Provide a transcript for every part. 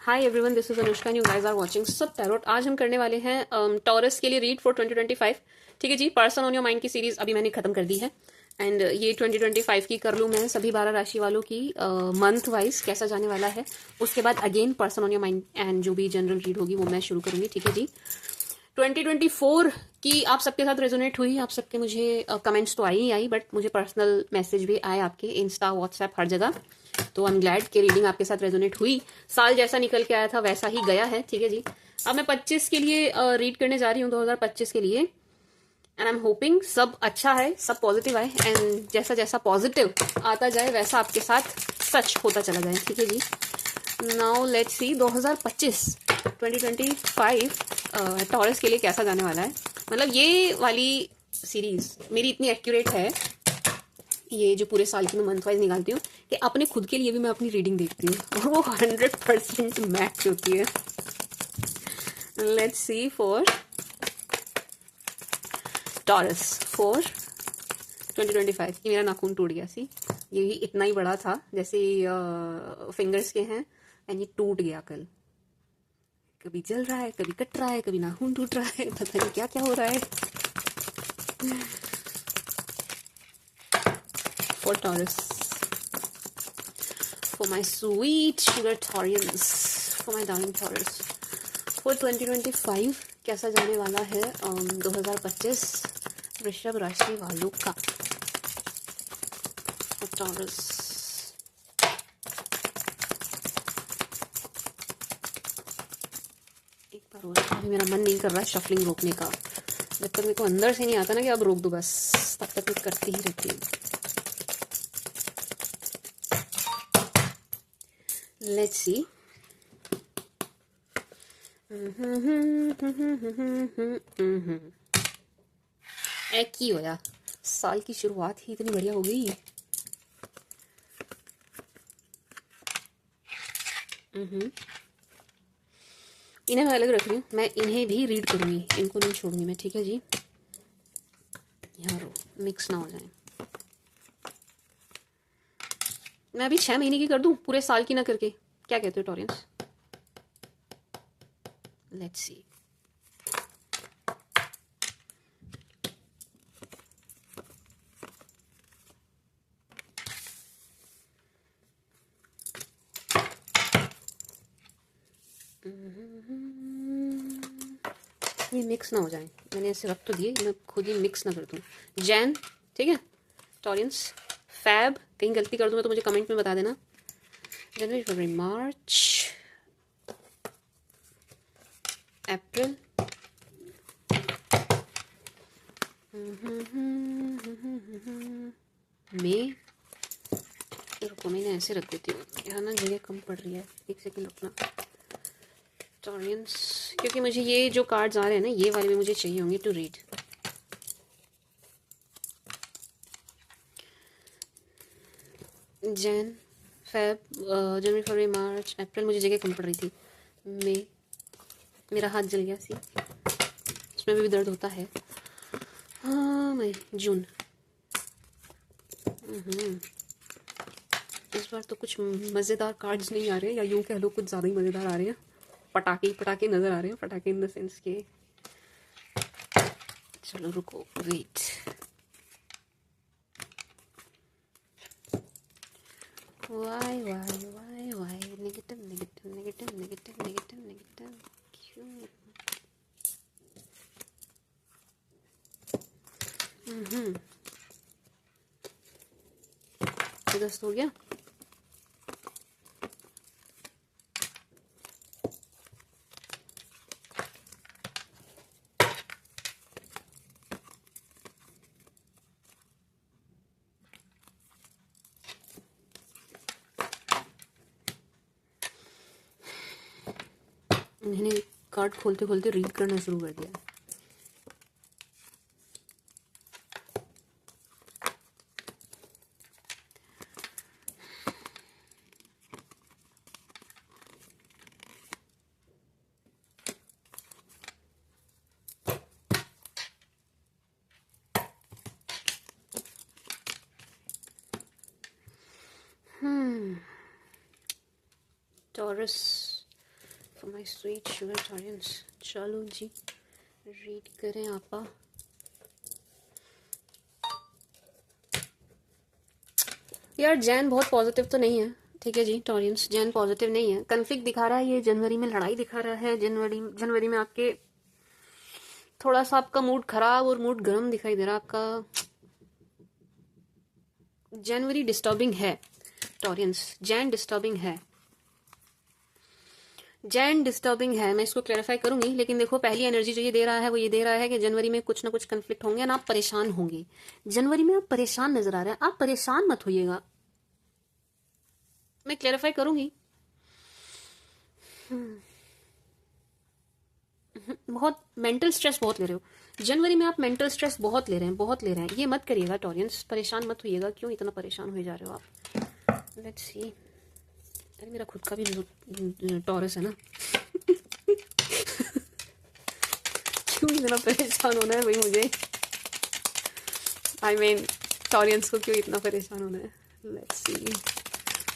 Hi everyone, this is Anushka and you guys are watching सब tarot. आज हम करने वाले हैं टॉरस के लिए रीड फॉर 2025। ठीक है जी, पर्सन ऑन योर माइंड की सीरीज अभी मैंने खत्म कर दी है एंड ये 2025 की कर लूँ मैं सभी 12 राशि वालों की मंथ वाइज कैसा जाने वाला है। उसके बाद again person on your mind and जो भी जनरल रीड होगी वो मैं शुरू करूंगी। ठीक है जी, 2024 की आप सबके साथ रेजोनेट हुई। आप सबके मुझे कमेंट्स तो आई बट मुझे पर्सनल मैसेज भी आए आपके इंस्टा व्हाट्सएप हर जगह। तो आई एम ग्लैड कि रीडिंग आपके साथ रेजोनेट हुई। साल जैसा निकल के आया था वैसा ही गया है। ठीक है जी, अब मैं 25 के लिए रीड करने जा रही हूँ, 2025 के लिए। एंड आई एम होपिंग सब अच्छा है, सब पॉजिटिव आए एंड जैसा जैसा पॉजिटिव आता जाए वैसा आपके साथ सच होता चला जाए। ठीक है जी, नाउ लेट्स सी 2025 टॉरस के लिए कैसा जाने वाला है। मतलब ये वाली सीरीज मेरी इतनी एक्यूरेट है, ये जो पूरे साल की मैं मंथ वाइज निकालती हूँ, कि अपने खुद के लिए भी मैं अपनी रीडिंग देखती हूँ और वो 100% मैच होती है। Let's see for taurus for 2025। ये मेरा नाखून टूट गया, सी ये भी इतना ही बड़ा था जैसे फिंगर्स के हैं एंड ये टूट गया कल। कभी जल रहा है, कभी कट रहा है, कभी नाखून टूट रहा है, पता नहीं क्या क्या हो रहा है। For taurus, for my sweet sugar Taurians, for my darling Taurus, for 2025 कैसा जाने वाला है 2025 वृषभ राशि वालों का। for Taurus, एक बार और, अभी मेरा मन नहीं कर रहा शफलिंग रोकने का। जब तक मेरे को अंदर से नहीं आता ना कि अब रोक दो बस, तब तक मैं करती ही रहती हूँ। Let's see. एक ही होया, साल की शुरुआत ही इतनी बढ़िया हो गई। इन्हें मैं अलग रख रही हूँ, मैं इन्हें भी रीड करूंगी, इनको नहीं छोड़ूंगी मैं। ठीक है जी, यहाँ रो मिक्स ना हो जाए। मैं अभी 6 महीने की कर दूं, पूरे साल की ना करके, क्या कहते हो टॉरियंस? Let's see. ये मिक्स ना हो जाए, मैंने ऐसे रख तो दिए, मैं खुद ही मिक्स ना कर दूं। जैन, ठीक है टॉरियंस। फैब, कहीं गलती कर दूं मैं तो मुझे कमेंट में बता देना। जनवरी, फरवरी, मार्च, अप्रैल, मई। रुको मैंने ऐसे रख देती हूँ, यहाँ ना जगह कम पड़ रही है, एक सेकंड रुकना टॉरियंस, क्योंकि मुझे ये जो कार्ड्स आ रहे हैं ना ये वाले भी मुझे चाहिए होंगे टू रीड। जैन, फेब, जनवरी, फरवरी, मार्च, अप्रैल मुझे जगह कम पड़ रही थी। मई, मेरा हाथ जल गया सी, उसमें भी दर्द होता है। हाँ मई, जून। इस बार तो कुछ मज़ेदार कार्ड्स नहीं आ रहे हैं, या यूँ कह लो कुछ ज़्यादा ही मज़ेदार आ रहे हैं। पटाखे पटाखे नज़र आ रहे हैं, पटाखे इन द सेंस के। चलो रुको, wait. Why, negative, negative, negative, negative, negative, negative, क्यों? तो 10 हो गया। मैंने कार्ड खोलते खोलते रीड करना शुरू कर दिया। Taurus, for my sweet sugar Taureans. चलो जी रीड करें आपा। यार जैन बहुत पॉजिटिव तो नहीं है, ठीक है जी टॉरियंस, जैन पॉजिटिव नहीं है। कन्फ्लिक्ट दिखा रहा है, ये जनवरी में लड़ाई दिखा रहा है, जनवरी में आपके थोड़ा सा आपका मूड खराब और मूड गर्म दिखाई दे रहा है आपका। जनवरी डिस्टर्बिंग है टॉरियंस, जैन डिस्टर्बिंग है, जैन डिस्टर्बिंग है। मैं इसको क्लैरिफाई करूंगी, लेकिन देखो पहली एनर्जी जो ये दे रहा है वो ये दे रहा है कि जनवरी में कुछ ना कुछ कन्फ्लिक्ट होंगे ना, आप परेशान होंगे। जनवरी में आप परेशान नजर आ रहे हैं, आप परेशान मत होइएगा, मैं क्लैरिफाई करूंगी। बहुत मेंटल स्ट्रेस बहुत ले रहे हो जनवरी में, आप मेंटल स्ट्रेस बहुत ले रहे हैं, बहुत ले रहे हैं। ये मत करिएगा टॉरियंस, परेशान मत होइएगा। क्यों इतना परेशान हो जा रहे हो आप? Let's see. अरे मेरा खुद का भी टॉरस है ना क्यों इतना परेशान होना है भाई मुझे? आई मीन टॉरियंस को क्यों इतना परेशान होना है? Let's see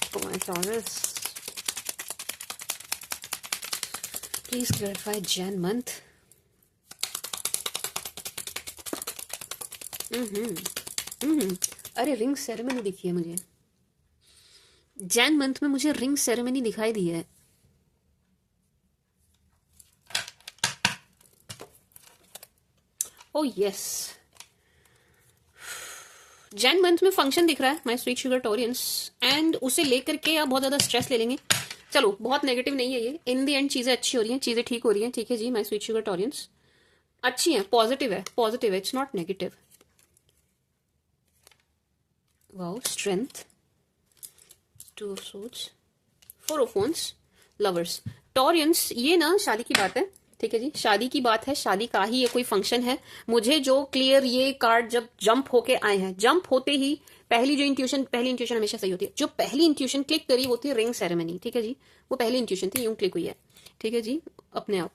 for my taurus, please clarify Jain month. अरे रिंग सेरेमनी दिखी है मुझे, जैन मंथ में मुझे रिंग सेरेमनी दिखाई दी है। ओह यस, जैन मंथ में फंक्शन दिख रहा है my sweet sugar Taureans, and उसे लेकर के आप बहुत ज्यादा स्ट्रेस ले लेंगे। चलो बहुत नेगेटिव नहीं है ये, इन द एंड चीजें अच्छी हो रही हैं, चीजें ठीक हो रही हैं, ठीक है जी माय स्वीट शुगर टॉरियंस, अच्छी है, पॉजिटिव है, पॉजिटिव है, it's not negative. Wow strength, two of swords, four of wands, lovers. Taureans ये ना शादी की बात है, ठीक है जी, शादी की बात है, शादी का ही ये कोई फंक्शन है। मुझे जो क्लियर ये कार्ड जब जंप होके आए हैं, जंप होते ही पहली इंट्यूशन हमेशा सही होती है। जो पहली इंट्यूशन क्लिक करी वो थी रिंग सेरेमनी, ठीक है जी, वो पहली इंट्यूशन थी, यूं क्लिक हुई है, ठीक है जी अपने आप।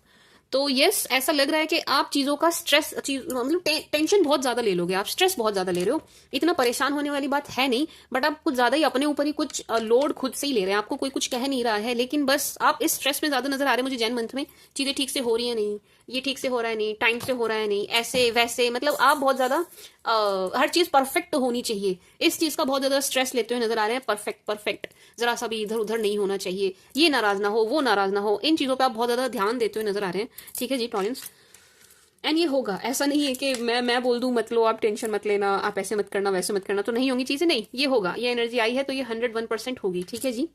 तो यस ऐसा लग रहा है कि आप चीजों का स्ट्रेस, मतलब टेंशन बहुत ज्यादा ले लोगे, आप स्ट्रेस बहुत ज्यादा ले रहे हो। इतना परेशान होने वाली बात है नहीं, बट आप कुछ ज्यादा ही अपने ऊपर ही कुछ लोड खुद से ही ले रहे हैं। आपको कोई कुछ कह नहीं रहा है, लेकिन बस आप इस स्ट्रेस में ज्यादा नजर आ रहे हैं मुझे जैन मंथ में। चीजें ठीक से हो रही है नहीं, ये ठीक से हो रहा है नहीं, टाइम से हो रहा है नहीं, ऐसे वैसे, मतलब आप बहुत ज्यादा हर चीज परफेक्ट होनी चाहिए, इस चीज का बहुत ज्यादा स्ट्रेस लेते हुए नजर आ रहे हैं। परफेक्ट परफेक्ट, जरा सा भी इधर उधर नहीं होना चाहिए, ये नाराज ना हो, वो नाराज ना हो, इन चीजों पे आप बहुत ज्यादा ध्यान देते हुए नजर आ रहे हैं, ठीक है जी टॉरियंस। एंड ये होगा, ऐसा नहीं है कि मैं बोल दूं मत लो, आप टेंशन मत लेना, आप ऐसे मत करना, वैसे मत करना, तो नहीं होंगी चीजें, नहीं, ये होगा, ये एनर्जी आई है तो ये 101% होगी, ठीक है जी।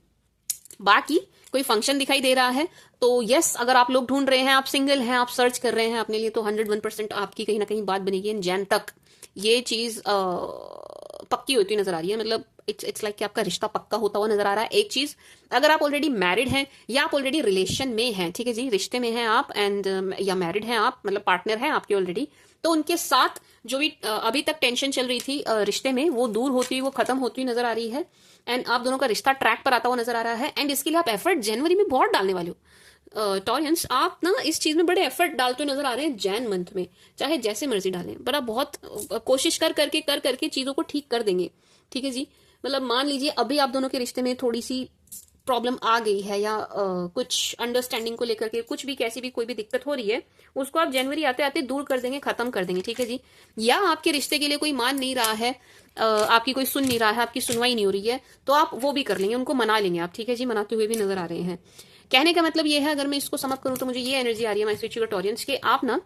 बाकी कोई फंक्शन दिखाई दे रहा है तो यस, अगर आप लोग ढूंढ रहे हैं, आप सिंगल हैं, आप सर्च कर रहे हैं अपने लिए, तो 101% आपकी कहीं ना कहीं बात बनेगी इन जैन तक। ये चीज पक्की होती नजर आ रही है, मतलब इट्स लाइक कि आपका रिश्ता पक्का होता हुआ नजर आ रहा है। एक चीज, अगर आप ऑलरेडी मैरिड हैं या आप ऑलरेडी रिलेशन में हैं, ठीक है जी, रिश्ते में हैं आप एंड या मैरिड हैं आप, मतलब पार्टनर हैं आपके ऑलरेडी, तो उनके साथ जो भी अभी तक टेंशन चल रही थी रिश्ते में, वो दूर होती हुई, वो खत्म होती हुई नजर आ रही है, एंड आप दोनों का रिश्ता ट्रैक पर आता हुआ नजर आ रहा है। एंड इसके लिए आप एफर्ट जनवरी में बहुत डालने वाले हो टॉरियंस, आप ना इस चीज में बड़े एफर्ट डालते हुए नजर आ रहे हैं जैन मंथ में, चाहे जैसे मर्जी डालें, पर आप बहुत कोशिश कर करके चीजों को ठीक कर देंगे, ठीक है जी। मतलब मान लीजिए अभी आप दोनों के रिश्ते में थोड़ी सी प्रॉब्लम आ गई है, या कुछ अंडरस्टैंडिंग को लेकर के कुछ भी, कैसी भी कोई भी दिक्कत हो रही है, उसको आप जनवरी आते आते दूर कर देंगे, खत्म कर देंगे, ठीक है जी। या आपके रिश्ते के लिए कोई मान नहीं रहा है, आपकी कोई सुन नहीं रहा है, आपकी सुनवाई नहीं हो रही है, तो आप वो भी कर लेंगे, उनको मना लेंगे आप, ठीक है जी, मनाते हुए भी नजर आ रहे हैं। कहने का मतलब ये है, अगर मैं इसको समअप करूं तो मुझे ये एनर्जी आ रही है माय स्वीट शुगर टॉरियंस के, आप ना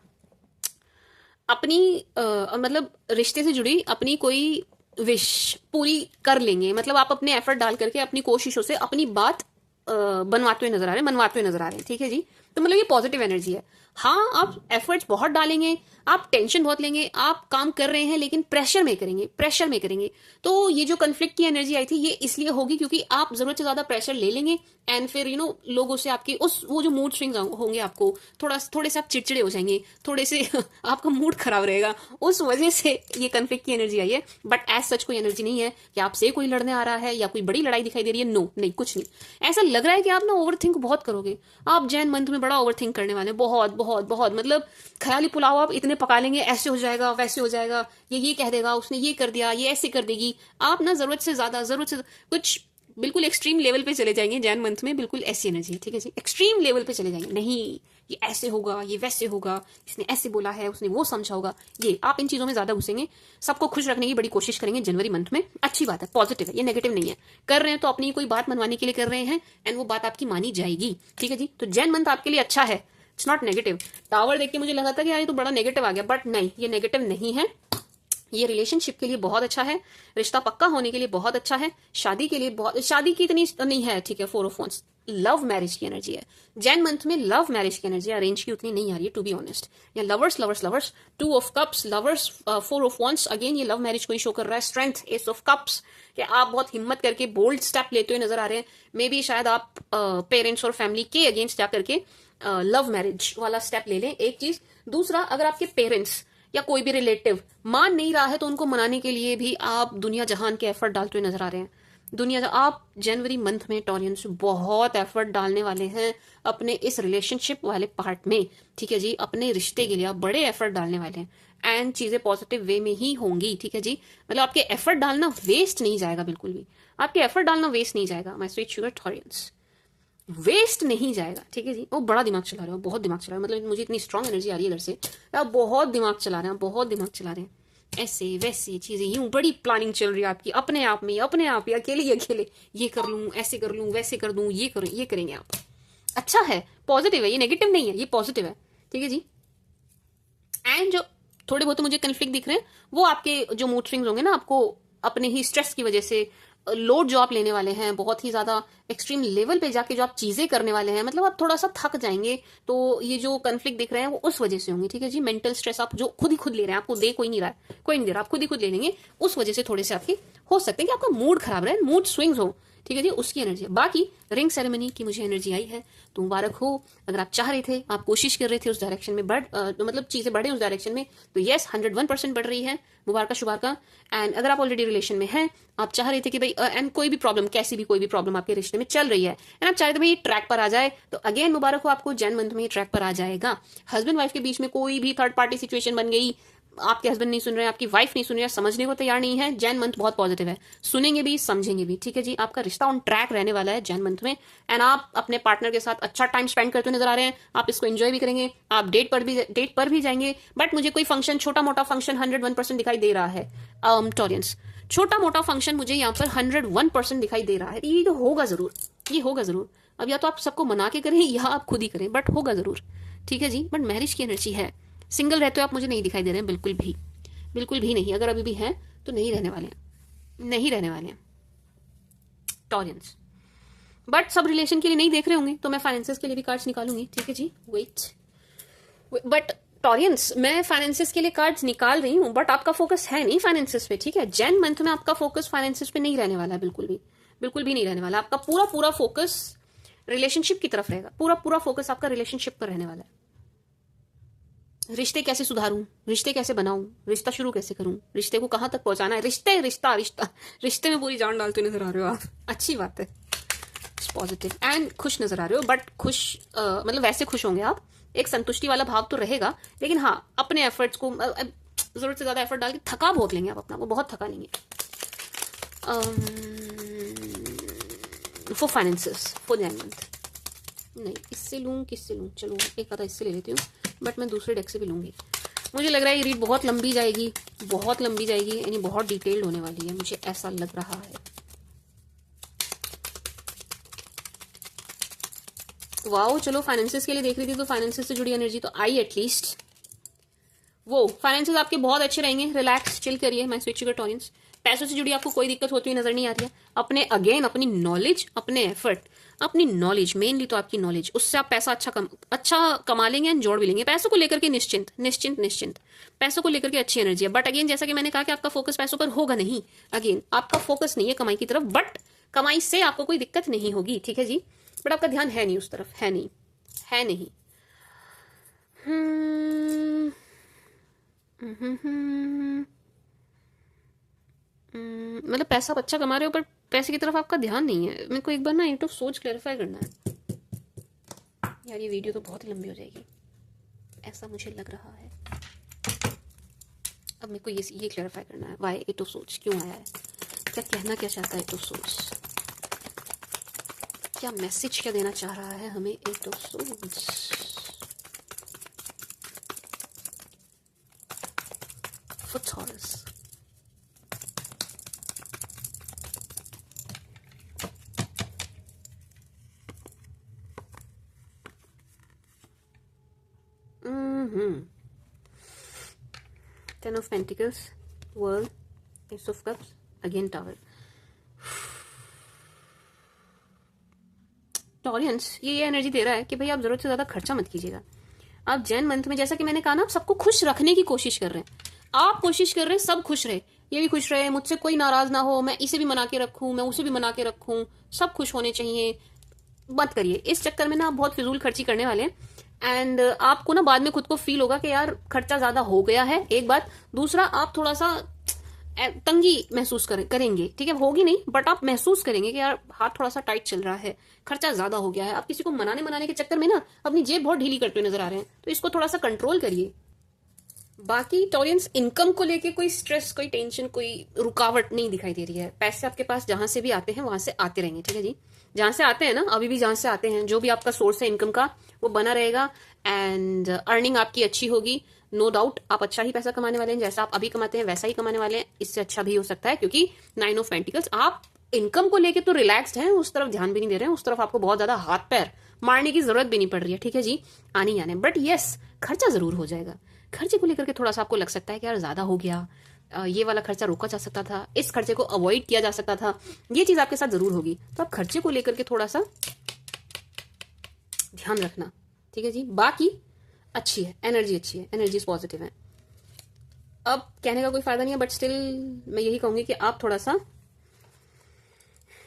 अपनी मतलब रिश्ते से जुड़ी अपनी कोई विश पूरी कर लेंगे, मतलब आप अपने एफर्ट डाल करके अपनी कोशिशों से अपनी बात बनवाते हुए नजर आ रहे हैं, मनवाते हुए नजर आ रहे हैं, ठीक है जी। तो मतलब ये पॉजिटिव एनर्जी है। हाँ आप एफर्ट्स बहुत डालेंगे, आप टेंशन बहुत लेंगे, आप काम कर रहे हैं लेकिन प्रेशर में करेंगे, प्रेशर में करेंगे। तो ये जो कन्फ्लिक्ट की एनर्जी आई थी ये इसलिए होगी क्योंकि आप जरूरत से ज्यादा प्रेशर ले लेंगे, एंड फिर लोगों से आपके उस वो जो मूड स्विंग्स होंगे, आपको थोड़े से आप चिड़चिड़े हो जाएंगे, थोड़े से आपका मूड खराब रहेगा, उस वजह से ये कन्फ्लिक्ट की एनर्जी आई है। बट एज सच कोई एनर्जी नहीं है कि आपसे कोई लड़ने आ रहा है या कोई बड़ी लड़ाई दिखाई दे रही है, नो नहीं, कुछ नहीं। ऐसा लग रहा है कि आप ना ओवर थिंक बहुत करोगे, आप जैन मंथ में बड़ा ओवर थिंक करने वाले, बहुत बहुत बहुत, मतलब ख्याली पुलाव आप इतने पका लेंगे, ऐसे हो जाएगा, वैसे हो जाएगा, ये कह देगा, उसने ये कर दिया, ये ऐसे कर देगी। आप ना जरूरत से ज्यादा कुछ बिल्कुल एक्सट्रीम लेवल पे चले जाएंगे जैन मंथ में, बिल्कुल ऐसी एनर्जी है, ठीक है जी, एक्सट्रीम लेवल पे चले जाएंगे, नहीं ये ऐसे होगा, ये वैसे होगा, इसने ऐसे बोला है, उसने वो समझा होगा, ये आप इन चीजों में ज्यादा घुसेंगे, सबको खुश रखने की बड़ी कोशिश करेंगे जनवरी मंथ में। अच्छी बात है, पॉजिटिव है, ये नेगेटिव नहीं है। कर रहे हैं तो अपनी कोई बात मनवाने के लिए कर रहे हैं, एंड वो बात आपकी मानी जाएगी, ठीक है जी। तो जैन मंथ आपके लिए अच्छा है, इट्स नॉट नेगेटिव। टावर देख के मुझे लगा था कि यार ये तो बड़ा नेगेटिव आ गया, बट नहीं, ये नेगेटिव नहीं है। ये रिलेशनशिप के लिए बहुत अच्छा है, रिश्ता पक्का होने के लिए बहुत अच्छा है, शादी के लिए बहुत, शादी की इतनी नहीं है, ठीक है, 4 ऑफ wands, लव मैरिज की एनर्जी है जैन मंथ में। लव मैरिज की एनर्जी अरेंज की उतनी नहीं आ रही है, टू बी ऑनेस्ट। या lovers lovers lovers, 2 of cups, lovers, 4 of wands, again ये लव मैरिज को ही शो कर रहा है। स्ट्रेंथ, एस ऑफ कप्स, कि आप बहुत हिम्मत करके बोल्ड स्टेप लेते हुए नजर आ रहे हैं। मे बी शायद आप पेरेंट्स और फैमिली के अगेंस्ट जा करके लव मैरिज वाला स्टेप ले लें, एक चीज। दूसरा, अगर आपके पेरेंट्स या कोई भी रिलेटिव मान नहीं रहा है तो उनको मनाने के लिए भी आप दुनिया जहान के एफर्ट डालते हुए नजर आ रहे हैं। आप जनवरी मंथ में टॉरियंस बहुत एफर्ट डालने वाले हैं अपने इस रिलेशनशिप वाले पार्ट में, ठीक है जी। अपने रिश्ते के लिए आप बड़े एफर्ट डालने वाले हैं, एंड चीजें पॉजिटिव वे में ही होंगी, ठीक है जी। मतलब आपके एफर्ट डालना वेस्ट नहीं जाएगा, बिल्कुल भी आपके एफर्ट डालना वेस्ट नहीं जाएगा, my sweet sugar Taurians, waste नहीं जाएगा, ठीक है जी। वो बड़ा दिमाग चला रहे हो, बहुत दिमाग चला रहे हो, मतलब मुझे इतनी स्ट्रांग एनर्जी आ रही है इधर से, आप बहुत दिमाग चला रहे हैं, बहुत दिमाग चला रहे हैं, ऐसे वैसे चीजें, यूं बड़ी प्लानिंग चल रही है आपकी अपने आप में, अकेले ही अकेले, ये कर लूं, ऐसे कर लूं, वैसे कर दूं, ये करें, ये करेंगे आप। अच्छा है, पॉजिटिव है, ये नेगेटिव नहीं है, ये पॉजिटिव है, ठीक है जी। एंड जो थोड़े बहुत मुझे कन्फ्लिक्ट दिख रहे हैं, वो आपके जो मूड स्विंग्स होंगे ना, आपको अपने ही स्ट्रेस की वजह से लोड जो आप लेने वाले हैं, बहुत ही ज्यादा एक्सट्रीम लेवल पे जाके जो आप चीजें करने वाले हैं, मतलब आप थोड़ा सा थक जाएंगे, तो ये जो कन्फ्लिक्ट दिख रहे हैं वो उस वजह से होंगे, ठीक है जी। मेंटल स्ट्रेस आप जो खुद ही खुद ले रहे हैं, आपको दे कोई नहीं रहा है, कोई नहीं दे रहा, आप खुद ही खुद ले लेंगे, उस वजह से थोड़े से आपके हो सकते हैं कि आपका मूड खराब रहे, मूड स्विंग्स हो, ठीक है जी, उसकी एनर्जी है। बाकी रिंग सेरेमनी की मुझे एनर्जी आई है, तो मुबारक हो। अगर आप चाह रहे थे, आप कोशिश कर रहे थे उस डायरेक्शन में तो मतलब चीजें बढ़े उस डायरेक्शन में, तो यस 101% बढ़ रही है, मुबारक शुबारका। एंड अगर आप ऑलरेडी रिलेशन में हैं, आप चाह रहे थे कि भाई एंड कोई भी प्रॉब्लम, कैसी भी कोई भी प्रॉब्लम आपके रिश्ते में चल रही है, एंड आप चाह रहे थे भाई ये ट्रैक पर आ जाए, तो अगेन मुबारक हो आपको, जैन मंथ में ये ट्रैक पर आ जाएगा। हस्बैंड वाइफ के बीच में कोई भी थर्ड पार्टी सिचुएशन बन गई, आपके हस्बैंड नहीं सुन रहे हैं, आपकी वाइफ नहीं सुन रही है, समझने को तैयार नहीं है, जैन मंथ बहुत पॉजिटिव है, सुनेंगे भी समझेंगे भी, ठीक है जी। आपका रिश्ता ऑन ट्रैक रहने वाला है जैन मंथ में, एंड आप अपने पार्टनर के साथ अच्छा टाइम स्पेंड करते हुए नजर आ रहे हैं, आप इसको एंजॉय भी करेंगे, आप डेट पर भी जाएंगे। बट मुझे कोई फंक्शन, छोटा मोटा फंक्शन 101% दिखाई दे रहा है टॉरियंस, छोटा मोटा फंक्शन मुझे यहाँ पर 101% दिखाई दे रहा है। ये तो होगा जरूर, ये होगा जरूर। अब या तो आप सबको मना के करें या आप खुद ही करें, बट होगा जरूर, ठीक है जी। बट मैरिज की एनर्जी है, सिंगल रहते हो आप मुझे नहीं दिखाई दे रहे हैं, बिल्कुल भी, बिल्कुल भी नहीं। अगर अभी भी हैं तो नहीं रहने वाले हैं, नहीं रहने वाले हैं टॉरियंस। बट सब रिलेशन के लिए नहीं देख रहे होंगे, तो मैं फाइनेंसेस के लिए भी कार्ड्स निकालूंगी, ठीक है जी। वेट, बट टॉरियंस, मैं फाइनेंसेस के लिए कार्ड्स निकाल रही हूं, बट आपका फोकस है नहीं फाइनेंसेस पे, ठीक है। जैन मंथ में आपका फोकस फाइनेंसेस पे नहीं रहने वाला है, बिल्कुल भी, बिल्कुल भी नहीं रहने वाला। आपका पूरा पूरा फोकस रिलेशनशिप की तरफ रहेगा, पूरा पूरा फोकस आपका रिलेशनशिप पर रहने वाला है। रिश्ते कैसे सुधारूं, रिश्ते कैसे बनाऊं, रिश्ता शुरू कैसे करूं, रिश्ते को कहां तक पहुंचाना है, रिश्ते में पूरी जान डालते नजर आ रहे हो आप, अच्छी बात है, पॉजिटिव एंड खुश नजर आ रहे हो। बट खुश मतलब वैसे खुश होंगे आप, एक संतुष्टि वाला भाव तो रहेगा, लेकिन हाँ अपने एफर्ट्स को जरूरत से ज्यादा एफर्ट डाल के थका बहुत लेंगे आप अपना, वो बहुत थका लेंगे। For finances for Jain month, नहीं इससे लूं, किससे लूं, चलो एक आधा इससे ले लेती हूँ, बट मैं दूसरे डेक से भी लूंगी। मुझे लग रहा है ये रीड बहुत लंबी जाएगी, बहुत लंबी जाएगी, यानी बहुत डिटेल्ड होने वाली है, मुझे ऐसा लग रहा है। वाओ, चलो फाइनेंसेस के लिए देख रही थी तो फाइनेंसेस से जुड़ी एनर्जी तो आई एटलीस्ट। वो फाइनेंसेस आपके बहुत अच्छे रहेंगे, रिलैक्स चिल करिए माय स्वीट शुगर टॉरियंस। पैसों से जुड़ी आपको कोई दिक्कत होती हुई नजर नहीं आ रही है। अपने अगेन अपनी नॉलेज, अपने एफर्ट, अपनी नॉलेज, मेनली तो आपकी नॉलेज, उससे आप पैसा अच्छा कमा लेंगे एंड जोड़ भी लेंगे। पैसों को लेकर के निश्चिंत निश्चिंत निश्चिंत, पैसों को लेकर के अच्छी एनर्जी है। बट अगेन जैसा कि मैंने कहा कि आपका फोकस पैसों पर होगा नहीं, अगेन आपका फोकस नहीं है कमाई की तरफ, बट कमाई से आपको कोई दिक्कत नहीं होगी, ठीक है जी। बट आपका ध्यान है नहीं उस तरफ, है नहीं, है नहीं। मतलब पैसा आप अच्छा कमा रहे हो, पर पैसे की तरफ आपका ध्यान नहीं है। मेरे को एक बार ना यूट्यूब सोच क्लैरिफाई करना है यार, ये वीडियो तो बहुत ही लंबी हो जाएगी, ऐसा मुझे लग रहा है। अब मेरे को ये क्लैरिफाई करना है, वाई इट ऑफ सोच क्यों आया है, क्या कहना क्या चाहता है इट ऑफ सोच। क्या मैसेज क्या देना चाह रहा है हमें eight of swords. For Taurus, ten of pentacles, world, ace of cups, again tower. Taurians ये एनर्जी दे रहा है कि भाई आप जरूरत से ज्यादा खर्चा मत कीजिएगा। आप जैन मंथ में, जैसा कि मैंने कहा ना, आप सबको खुश रखने की कोशिश कर रहे हैं। आप कोशिश कर रहे हैं सब खुश रहे, ये भी खुश रहे, मुझसे कोई नाराज ना हो, मैं इसे भी मना के रखूं, मैं उसे भी मना के रखूं, सब खुश होने चाहिए। मत करिए इस चक्कर में ना, आप बहुत फिजूल खर्ची करने वाले हैं। एंड आपको ना बाद में खुद को फील होगा कि यार खर्चा ज्यादा हो गया है, एक बात। दूसरा, आप थोड़ा सा तंगी महसूस करेंगे, ठीक है, होगी नहीं बट आप महसूस करेंगे कि यार हाथ थोड़ा सा टाइट चल रहा है, खर्चा ज्यादा हो गया है। आप किसी को मनाने के चक्कर में ना अपनी जेब बहुत ढीली करते हुए नजर आ रहे हैं, तो इसको थोड़ा सा कंट्रोल करिए। बाकी टॉरियंस, इनकम को लेके कोई स्ट्रेस, कोई टेंशन, कोई रुकावट नहीं दिखाई दे रही है। पैसे आपके पास जहां से भी आते हैं वहां से आते रहेंगे, ठीक है जी। जहां से आते हैं ना, अभी भी जहां से आते हैं, जो भी आपका सोर्स है इनकम का, वो बना रहेगा। एंड अर्निंग आपकी अच्छी होगी, नो डाउट। आप अच्छा ही पैसा कमाने वाले हैं, जैसा आप अभी कमाते हैं वैसा ही कमाने वाले हैं, इससे अच्छा भी हो सकता है, क्योंकि 9 ऑफ पेंटिकल्स। आप इनकम को लेके तो रिलैक्स्ड हैं, उस तरफ ध्यान भी नहीं दे रहे हैं, उस तरफ आपको बहुत ज्यादा हाथ पैर मारने की जरूरत भी नहीं पड़ रही है, ठीक है जी, आने आने। बट यस, खर्चा जरूर हो जाएगा। खर्चे को लेकर के थोड़ा सा आपको लग सकता है कि यार ज्यादा हो गया, ये वाला खर्चा रोका जा सकता था, इस खर्चे को अवॉइड किया जा सकता था, ये चीज आपके साथ जरूर होगी। तो आप खर्चे को लेकर के थोड़ा सा ध्यान रखना, ठीक है जी। बाकी अच्छी है एनर्जी, अच्छी है एनर्जी, पॉजिटिव है। अब कहने का कोई फायदा नहीं है, बट स्टिल मैं यही कहूंगी कि आप थोड़ा सा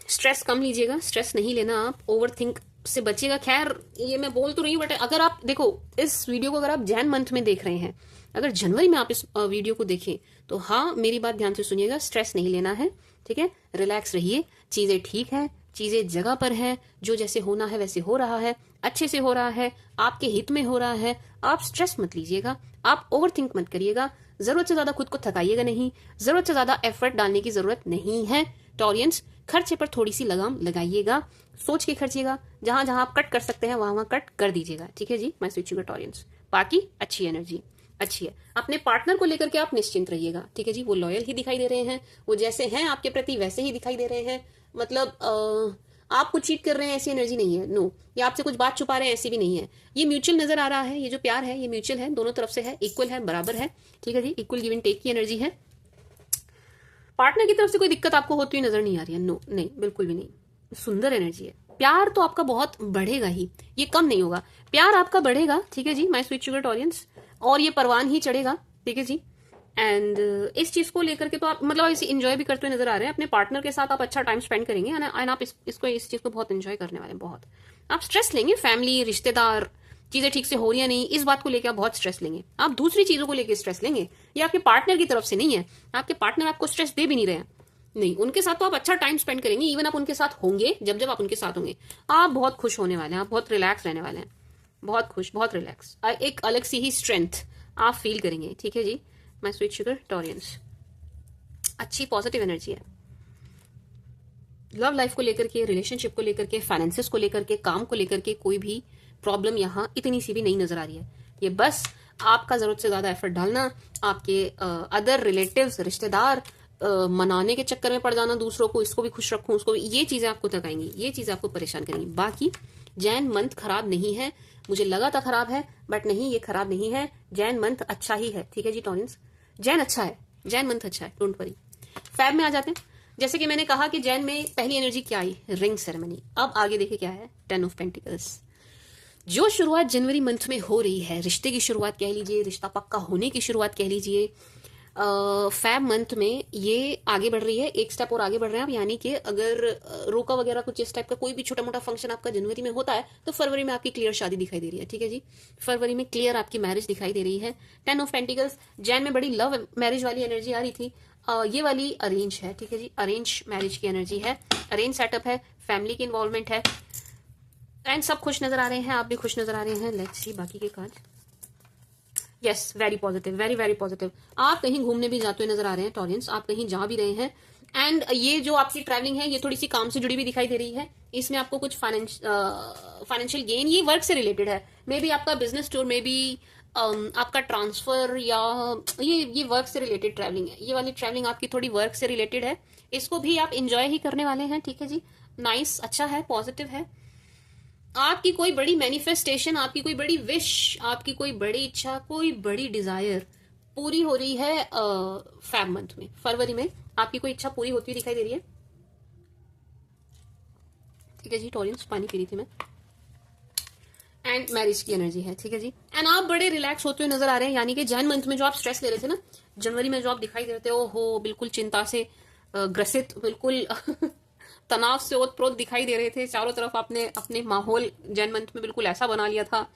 स्ट्रेस कम लीजिएगा, स्ट्रेस नहीं लेना, आप ओवर थिंक से बचिएगा। खैर ये मैं बोल तो रही हूँ, बट अगर आप देखो इस वीडियो को, अगर आप जैन मंथ में देख रहे हैं, अगर जनवरी में आप इस वीडियो को देखें, तो हाँ मेरी बात ध्यान से सुनिएगा, स्ट्रेस नहीं लेना है, ठीक है, रिलैक्स रहिए, चीजें ठीक है, चीजें जगह पर है, जो जैसे होना है वैसे हो रहा है, अच्छे से हो रहा है, आपके हित में हो रहा है। आप स्ट्रेस मत लीजिएगा, आप ओवर थिंक मत करिएगा, जरूरत से ज्यादा खुद को थकाइएगा नहीं, जरूरत से ज्यादा एफर्ट डालने की जरूरत नहीं है। टॉरियंस, खर्चे पर थोड़ी सी लगाम लगाइएगा, सोच के खर्चिएगा, जहां जहां आप कट कर सकते हैं वहां वहां कट कर दीजिएगा, ठीक है जी। मैं स्विच शुगर टॉरियंस, बाकी अच्छी एनर्जी अच्छी है। अपने पार्टनर को लेकर के आप निश्चिंत रहिएगा, ठीक है जी। वो लॉयल ही दिखाई दे रहे हैं, वो जैसे हैं आपके प्रति वैसे ही दिखाई दे रहे हैं। मतलब आपको चीट कर रहे हैं ऐसी एनर्जी नहीं है, नो। या आपसे कुछ बात छुपा रहे हैं ऐसी भी नहीं है। ये म्यूचुअल नजर आ रहा है, ये जो प्यार है ये म्यूचुअल है, दोनों तरफ से है, इक्वल है, बराबर है, ठीक है जी। इक्वल गिव एंड टेक की एनर्जी है। पार्टनर की तरफ से कोई दिक्कत आपको होती हुई नजर नहीं आ रही है, नो, नहीं, बिल्कुल भी नहीं। सुंदर एनर्जी है। प्यार तो आपका बहुत बढ़ेगा ही, ये कम नहीं होगा, प्यार आपका बढ़ेगा, ठीक है जी। माय स्वीट शुगर टॉरियंस, और ये परवान ही चढ़ेगा, ठीक है जी। एंड इस चीज को लेकर के तो आप मतलब इसे एंजॉय भी करते हुए नजर आ रहे हैं। अपने पार्टनर के साथ आप अच्छा टाइम स्पेंड करेंगे, एंड आप इस चीज को बहुत एंजॉय करने वाले हैं, बहुत। आप स्ट्रेस लेंगे, फैमिली, रिश्तेदार, चीजें ठीक से हो रही है नहीं, इस बात को लेकर आप बहुत स्ट्रेस लेंगे। आप दूसरी चीजों को लेकर स्ट्रेस लेंगे, ये आपके पार्टनर की तरफ से नहीं है। आपके पार्टनर आपको स्ट्रेस दे भी नहीं रहे हैं, नहीं, उनके साथ तो आप अच्छा टाइम स्पेंड करेंगे। इवन आप उनके साथ होंगे, जब जब आप उनके साथ होंगे आप बहुत खुश होने वाले हैं, आप बहुत रिलैक्स रहने वाले हैं, बहुत खुश, बहुत रिलैक्स। एक अलग सी ही स्ट्रेंथ आप फील करेंगे, ठीक है जी। माय स्वीट शुगर टॉरियंस, अच्छी पॉजिटिव एनर्जी है। लव लाइफ को लेकर के, रिलेशनशिप को लेकर के, फाइनेंसेस को लेकर के, काम को लेकर के कोई भी प्रॉब्लम यहाँ इतनी सी भी नहीं नजर आ रही है। ये बस आपका जरूरत से ज्यादा एफर्ट डालना, आपके अदर रिलेटिव्स, रिश्तेदार मनाने के चक्कर में पड़ जाना दूसरों को, इसको भी खुश रखूं, उसको भी, ये चीजें आपको थकाएंगी, ये चीजें आपको परेशान करेंगी। बाकी जैन मंथ खराब नहीं है, मुझे लगा था खराब है, बट नहीं, ये खराब नहीं है। जैन मंथ अच्छा ही है, ठीक है जी टॉरियंस, जैन अच्छा है, जैन मंथ अच्छा है, डोंट वरी। फैब में आ जाते हैं। जैसे कि मैंने कहा कि जैन में पहली एनर्जी क्या आई, रिंग सेरेमनी। अब आगे देखिए क्या है, 10 ऑफ पेंटिकल्स। जो शुरुआत जनवरी मंथ में हो रही है, रिश्ते की शुरुआत कह लीजिए, रिश्ता पक्का होने की शुरुआत कह लीजिए, फैब मंथ में ये आगे बढ़ रही है, एक स्टेप और आगे बढ़ रहे हैं आप। यानी कि अगर रोका वगैरह कुछ इस टाइप का कोई भी छोटा मोटा फंक्शन आपका जनवरी में होता है, तो फरवरी में आपकी क्लियर शादी दिखाई दे रही है, ठीक है जी। फरवरी में क्लियर आपकी मैरिज दिखाई दे रही है। 10 ऑफ पेंटिकल्स, जैन में बड़ी लव मैरिज वाली एनर्जी आ रही थी, ये वाली अरेंज है, ठीक है जी। अरेंज मैरिज की एनर्जी है, अरेंज सेटअप है, फैमिली की इन्वॉल्वमेंट है, एंड सब खुश नजर आ रहे हैं, आप भी खुश नजर आ रहे हैं। लेट्स सी बाकी के card. Yes, very positive, very very positive. आप कहीं घूमने भी जाते हुए नजर आ रहे हैं टॉरियंस, आप कहीं जा भी रहे हैं। एंड ये जो आपकी ट्रैवलिंग है, ये थोड़ी सी काम से जुड़ी भी दिखाई दे रही है, इसमें आपको कुछ फाइनेंशियल गेन, ये वर्क से रिलेटेड है, मे बी आपका बिजनेस टूर, मे बी आपका ट्रांसफर, या ये वर्क से रिलेटेड ट्रैवलिंग है। ये वाली ट्रैवलिंग आपकी थोड़ी वर्क से रिलेटेड है, इसको भी आप इंजॉय ही करने वाले हैं, ठीक है जी। नाइस, अच्छा है, पॉजिटिव है। आपकी कोई बड़ी मैनिफेस्टेशन, आपकी कोई बड़ी विश, आपकी कोई बड़ी इच्छा, कोई बड़ी डिजायर पूरी हो रही है फेब मंथ में, फरवरी में आपकी कोई इच्छा पूरी होती हुई दिखाई दे रही है, ठीक है जी। टॉरियंस, पानी पी रही थी मैं। एंड मैरिज की एनर्जी है, ठीक है जी। एंड आप बड़े रिलैक्स होते हुए नजर आ रहे हैं, यानी कि जैन मंथ में जो आप स्ट्रेस ले रहे थे ना, जनवरी में जो आप दिखाई दे रहे थे, ओहो बिल्कुल चिंता से ग्रसित, बिल्कुल तनाव से ओतप्रोत दिखाई दे रहे थे चारों तरफ। आपने अपने माहौल जैन मंथ में बिल्कुल ऐसा बना लिया था,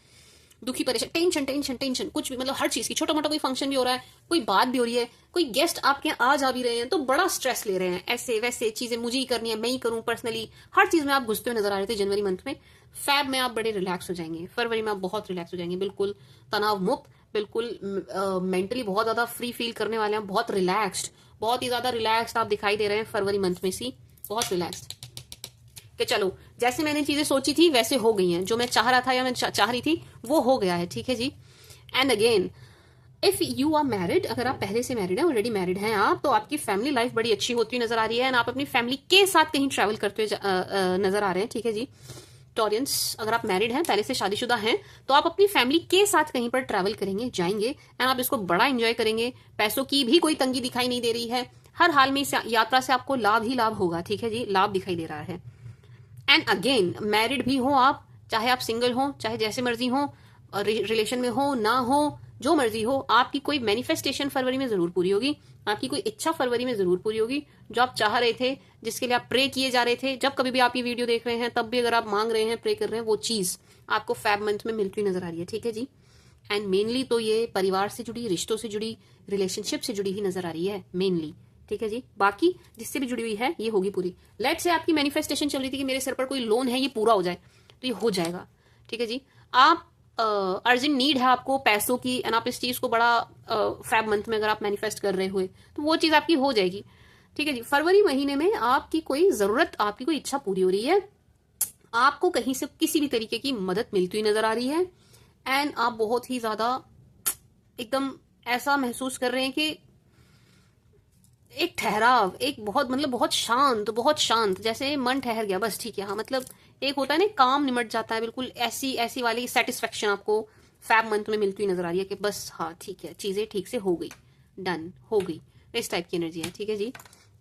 दुखी, परेशान, टेंशन टेंशन टेंशन, कुछ भी, मतलब हर चीज की, छोटा मोटा कोई फंक्शन भी हो रहा है, कोई बात भी हो रही है, कोई गेस्ट आपके यहाँ आ जा भी रहे हैं, तो बड़ा स्ट्रेस ले रहे हैं, ऐसे वैसे चीजें मुझे ही करनी है, मैं ही करूं पर्सनली, हर चीज में आप घुसते हुए नजर आ रहे थे जनवरी मंथ में। फैब में आप बड़े रिलैक्स हो जाएंगे, फरवरी में आप बहुत रिलैक्स हो जाएंगे, बिल्कुल तनाव मुक्त, बिल्कुल मेंटली बहुत ज्यादा फ्री फील करने वाले हैं, बहुत रिलैक्स्ड, बहुत ही ज्यादा रिलैक्स्ड आप दिखाई दे रहे हैं फरवरी मंथ में, सी बहुत रिलैक्स्ड कि चलो जैसे मैंने चीजें सोची थी वैसे हो गई हैं, जो मैं चाह रहा था या मैं चाह रही थी वो हो गया है, ठीक है जी। And again, if you are married, अगर आप पहले से मैरिड हैं, ऑलरेडी मैरिड हैं आप, तो आपकी फैमिली लाइफ बड़ी अच्छी होती हुई नजर आ रही है, एंड आप अपनी फैमिली के साथ कहीं ट्रैवल करते हुए नजर आ रहे हैं, ठीक है जी। टॉरियंस, अगर आप मैरिड हैं, पहले से शादीशुदा हैं, तो आप अपनी फैमिली के साथ कहीं पर ट्रैवल करेंगे, जाएंगे, एंड आप इसको बड़ा एंजॉय करेंगे। पैसों की भी कोई तंगी दिखाई नहीं दे रही है, हर हाल में इस यात्रा से आपको लाभ ही लाभ होगा, ठीक है जी, लाभ दिखाई दे रहा है। एंड अगेन, मैरिड भी हो आप, चाहे आप सिंगल हो, चाहे जैसे मर्जी हो, रिलेशन में हो ना हो, जो मर्जी हो, आपकी कोई मैनिफेस्टेशन फरवरी में जरूर पूरी होगी, आपकी कोई इच्छा फरवरी में जरूर पूरी होगी, जो आप चाह रहे थे, जिसके लिए आप प्रे किए जा रहे थे, जब कभी भी आप ये वीडियो देख रहे हैं तब भी अगर आप मांग रहे हैं, प्रे कर रहे हैं, वो चीज आपको फैब मंथ में मिलती हुई नजर आ रही है, ठीक है जी। एंड मेनली तो ये परिवार से जुड़ी, रिश्तों से जुड़ी, रिलेशनशिप से जुड़ी ही नजर आ रही है मेनली, ठीक है जी। बाकी जिससे भी जुड़ी हुई है ये होगी पूरी। लेट से आपकी मैनिफेस्टेशन चल रही थी कि मेरे सर पर कोई लोन है, ये पूरा हो जाए, तो ये हो जाएगा, ठीक है जी। आप अर्जेंट नीड है आपको पैसों की, एंड आप इस चीज को बड़ा फैब मंथ में अगर आप मैनिफेस्ट कर रहे हुए, तो वो चीज आपकी हो जाएगी, ठीक है जी। फरवरी महीने में आपकी कोई जरूरत, आपकी कोई इच्छा पूरी हो रही है, आपको कहीं से किसी भी तरीके की मदद मिलती हुई नजर आ रही है, एंड आप बहुत ही ज्यादा एकदम ऐसा महसूस कर रहे हैं कि एक ठहराव, एक बहुत, मतलब बहुत शांत, जैसे मन ठहर गया, बस ठीक है, हाँ, मतलब एक होता है ना, काम निमट जाता है, बिल्कुल ऐसी ऐसी वाली सेटिस्फेक्शन आपको फैब मंथ में मिलती हुई नजर आ रही है कि बस हाँ ठीक है, चीजें ठीक से हो गई, डन हो गई, इस टाइप की एनर्जी है, ठीक है जी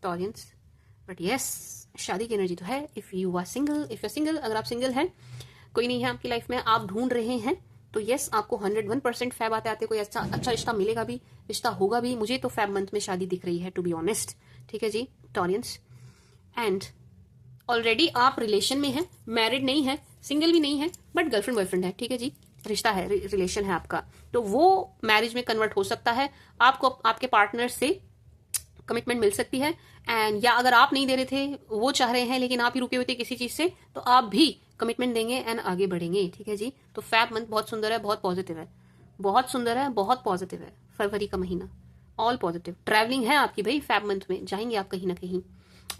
टॉरियंस। बट यस, शादी की एनर्जी तो है। इफ यू आर सिंगल, अगर आप सिंगल हैं, कोई नहीं है आपकी लाइफ में, आप ढूंढ रहे हैं, तो यस, आपको 101% फैब आते आते कोई अच्छा रिश्ता मिलेगा भी, रिश्ता होगा भी। मुझे तो फैब मंथ में शादी दिख रही है, टू बी ऑनेस्ट, ठीक है जी टॉरियंस। एंड ऑलरेडी आप रिलेशन में हैं, मैरिड नहीं है, सिंगल भी नहीं है, बट गर्लफ्रेंड बॉयफ्रेंड है, ठीक है जी, रिश्ता है, रिलेशन है आपका, तो वो मैरिज में कन्वर्ट हो सकता है, आपको आपके पार्टनर से कमिटमेंट मिल सकती है। एंड या अगर आप नहीं दे रहे थे, वो चाह रहे हैं लेकिन आप ही रुके हुए थे किसी चीज से, तो आप भी कमिटमेंट देंगे एंड आगे बढ़ेंगे, ठीक है जी। तो फैब मंथ बहुत सुंदर है, बहुत पॉजिटिव है, बहुत सुंदर है, बहुत पॉजिटिव है, फरवरी का महीना ऑल पॉजिटिव। ट्रैवलिंग है आपकी भाई, फैब मंथ में जाएंगे आप कहीं ना कहीं,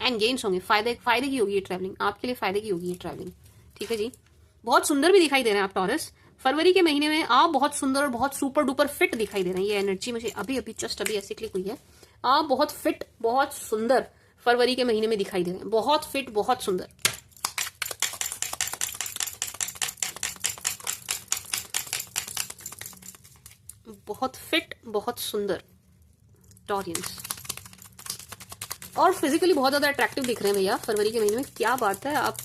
एंड गेन्स होंगे, फायदे की होगी ये ट्रैवलिंग, आपके लिए फायदे की होगी ये ट्रैवलिंग, ठीक है जी। बहुत सुंदर भी दिखाई दे रहे हैं आप टॉरस, फरवरी के महीने में आप बहुत सुंदर और बहुत सुपर डुपर फिट दिखाई दे रहे हैं। ये एनर्जी मुझे अभी जस्ट अभी ऐसे क्लिक हुई है, आप बहुत फिट, बहुत सुंदर फरवरी के महीने में दिखाई दे रहे हैं, बहुत फिट, बहुत सुंदर, बहुत फिट, बहुत सुंदर टॉरियंस, और फिजिकली बहुत ज्यादा अट्रैक्टिव दिख रहे हैं भैया फरवरी के महीने में। क्या बात है, आप